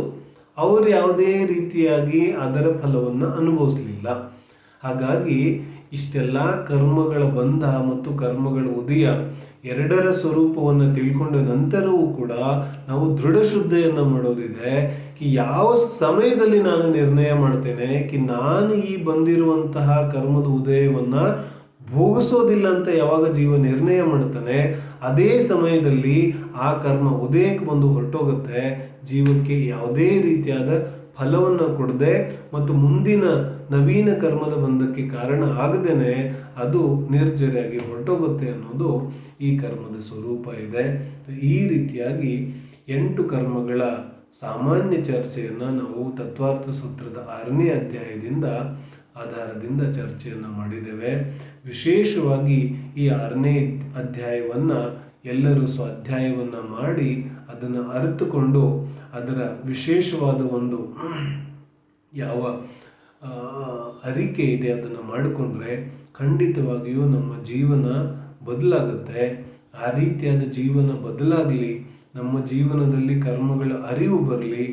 ಅವರು ಯಾವುದೇ ರೀತಿಯಾಗಿ ಅದರ ಫಲವನ್ನ ಅನುಭವಿಸ್ಲಿಲ್ಲ. ಹಾಗಾಗಿ ಇಷ್ಟೆಲ್ಲ ಕರ್ಮಗಳ ಬಂಧ ಮತ್ತು ಕರ್ಮಗಳ ಉದಯ ಎರಡರ ಸ್ವರೂಪವನ್ನು ತಿಳ್ಕೊಂಡ ನಂತರವೂ ಕೂಡ ನಾವು ದೃಢ ಶ್ರದ್ಧೆಯನ್ನ ಮಾಡೋದಿದೆ. ಯಾವ ಸಮಯದಲ್ಲಿ ನಾನು ನಿರ್ಣಯ ಮಾಡ್ತೇನೆ ನಾನು ಈ ಬಂದಿರುವಂತಹ ಕರ್ಮದ ಉದಯವನ್ನ ಭೋಗಿಸೋದಿಲ್ಲ ಅಂತ ಯಾವಾಗ ಜೀವ ನಿರ್ಣಯ ಮಾಡ್ತಾನೆ, ಅದೇ ಸಮಯದಲ್ಲಿ ಆ ಕರ್ಮ ಉದಯಕ್ಕೆ ಬಂದು ಹೊರಟೋಗುತ್ತೆ. ಜೀವಕ್ಕೆ ಯಾವುದೇ ರೀತಿಯಾದ ಫಲವನ್ನು ಕೊಡದೆ ಮತ್ತು ಮುಂದಿನ ನವೀನ ಕರ್ಮದ ಬಂಧಕ್ಕೆ ಕಾರಣ ಆಗದೇನೆ ಅದು ನಿರ್ಜರಿಯಾಗಿ ಹೊರಟೋಗುತ್ತೆ ಅನ್ನೋದು ಈ ಕರ್ಮದ ಸ್ವರೂಪ ಇದೆ. ಈ ರೀತಿಯಾಗಿ 8 ಕರ್ಮಗಳ ಸಾಮಾನ್ಯ ಚರ್ಚೆಯನ್ನು ನಾವು ತತ್ವಾರ್ಥ ಸೂತ್ರದ 6ನೇ ಅಧ್ಯಾಯದಿಂದ ಆಧಾರದಿಂದ ಚರ್ಚೆಯನ್ನು ಮಾಡಿದ್ದೇವೆ. ವಿಶೇಷವಾಗಿ ಈ 6ನೇ ಅಧ್ಯಾಯವನ್ನು ಎಲ್ಲರೂ ಸ್ವಾಧ್ಯಾಯವನ್ನು ಮಾಡಿ ಅದನ್ನು ಅರಿತುಕೊಂಡು ಅದರ ವಿಶೇಷವಾದ ಒಂದು ಯಾವ ಅರಿಕೆ ಇದೆ ಅದನ್ನು ಮಾಡಿಕೊಂಡ್ರೆ ಖಂಡಿತವಾಗಿಯೂ ನಮ್ಮ ಜೀವನ ಬದಲಾಗುತ್ತೆ. ಆ ರೀತಿಯಾದ ಜೀವನ ಬದಲಾಗಲಿ, ನಮ್ಮ ಜೀವನದಲ್ಲಿ ಕರ್ಮಗಳ ಅರಿವು ಬರಲಿ,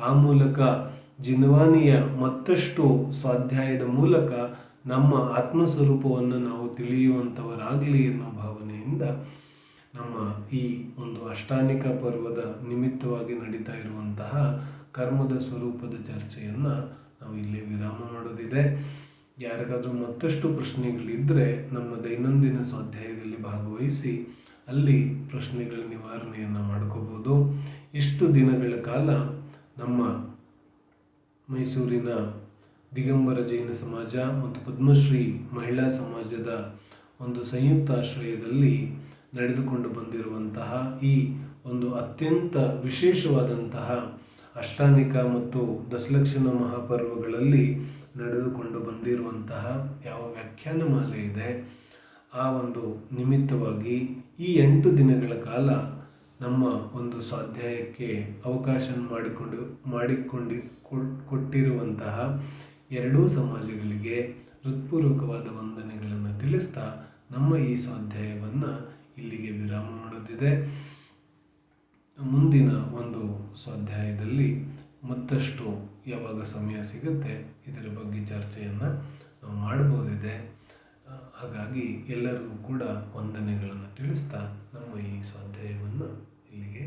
ಆ ಮೂಲಕ ಜಿನ್ವಾನಿಯ ಮತ್ತಷ್ಟು ಸ್ವಾಧ್ಯಾಯದ ಮೂಲಕ ನಮ್ಮ ಆತ್ಮಸ್ವರೂಪವನ್ನು ನಾವು ತಿಳಿಯುವಂಥವರಾಗಲಿ ಅನ್ನೋ ಭಾವನೆಯಿಂದ ನಮ್ಮ ಈ ಒಂದು ಅಷ್ಟಾನಿಕ ಪರ್ವದ ನಿಮಿತ್ತವಾಗಿ ನಡೀತಾ ಇರುವಂತಹ ಕರ್ಮದ ಸ್ವರೂಪದ ಚರ್ಚೆಯನ್ನು ನಾವು ಇಲ್ಲಿ ವಿರಾಮ ಮಾಡೋದಿದೆ. ಯಾರಿಗಾದರೂ ಮತ್ತಷ್ಟು ಪ್ರಶ್ನೆಗಳಿದ್ದರೆ ನಮ್ಮ ದೈನಂದಿನ ಸ್ವಾಧ್ಯಾಯದಲ್ಲಿ ಭಾಗವಹಿಸಿ ಅಲ್ಲಿ ಪ್ರಶ್ನೆಗಳ ನಿವಾರಣೆಯನ್ನು ಮಾಡ್ಕೋಬೋದು. ಇಷ್ಟು ದಿನಗಳ ಕಾಲ ನಮ್ಮ ಮೈಸೂರಿನ ದಿಗಂಬರ ಜೈನ ಸಮಾಜ ಮತ್ತು ಪದ್ಮಶ್ರೀ ಮಹಿಳಾ ಸಮಾಜದ ಒಂದು ಸಂಯುಕ್ತ ಆಶ್ರಯದಲ್ಲಿ ನಡೆದುಕೊಂಡು ಬಂದಿರುವಂತಹ ಈ ಒಂದು ಅತ್ಯಂತ ವಿಶೇಷವಾದಂತಹ ಅಷ್ಟಾನಿಕ ಮತ್ತು ದಶಲಕ್ಷಣ ಮಹಾಪರ್ವಗಳಲ್ಲಿ ನಡೆದುಕೊಂಡು ಬಂದಿರುವಂತಹ ಯಾವ ವ್ಯಾಖ್ಯಾನ ಮಾಲೆ ಇದೆ ಆ ಒಂದು ನಿಮಿತ್ತವಾಗಿ ಈ 8 ದಿನಗಳ ಕಾಲ ನಮ್ಮ ಒಂದು ಸ್ವಾಧ್ಯಾಯಕ್ಕೆ ಅವಕಾಶ ಕೊಟ್ಟಿರುವಂತಹ ಎರಡೂ ಸಮಾಜಗಳಿಗೆ ಹೃತ್ಪೂರ್ವಕವಾದ ವಂದನೆಗಳನ್ನು ತಿಳಿಸ್ತಾ ನಮ್ಮ ಈ ಸ್ವಾಧ್ಯಾಯವನ್ನು ಇಲ್ಲಿಗೆ ವಿರಾಮ ಮಾಡೋದಿದೆ. ಮುಂದಿನ ಒಂದು ಸ್ವಾಧ್ಯಾಯದಲ್ಲಿ ಮತ್ತಷ್ಟು ಯಾವಾಗ ಸಮಯ ಸಿಗುತ್ತೆ ಇದರ ಬಗ್ಗೆ ಚರ್ಚೆಯನ್ನು ನಾವು ಮಾಡಬಹುದಿದೆ. ಹಾಗಾಗಿ ಎಲ್ಲರಿಗೂ ಕೂಡ ವಂದನೆಗಳನ್ನು ತಿಳಿಸ್ತಾ ನಮ್ಮ ಈ ಸ್ವಾಧ್ಯಾಯವನ್ನು ಇಲ್ಲಿಗೆ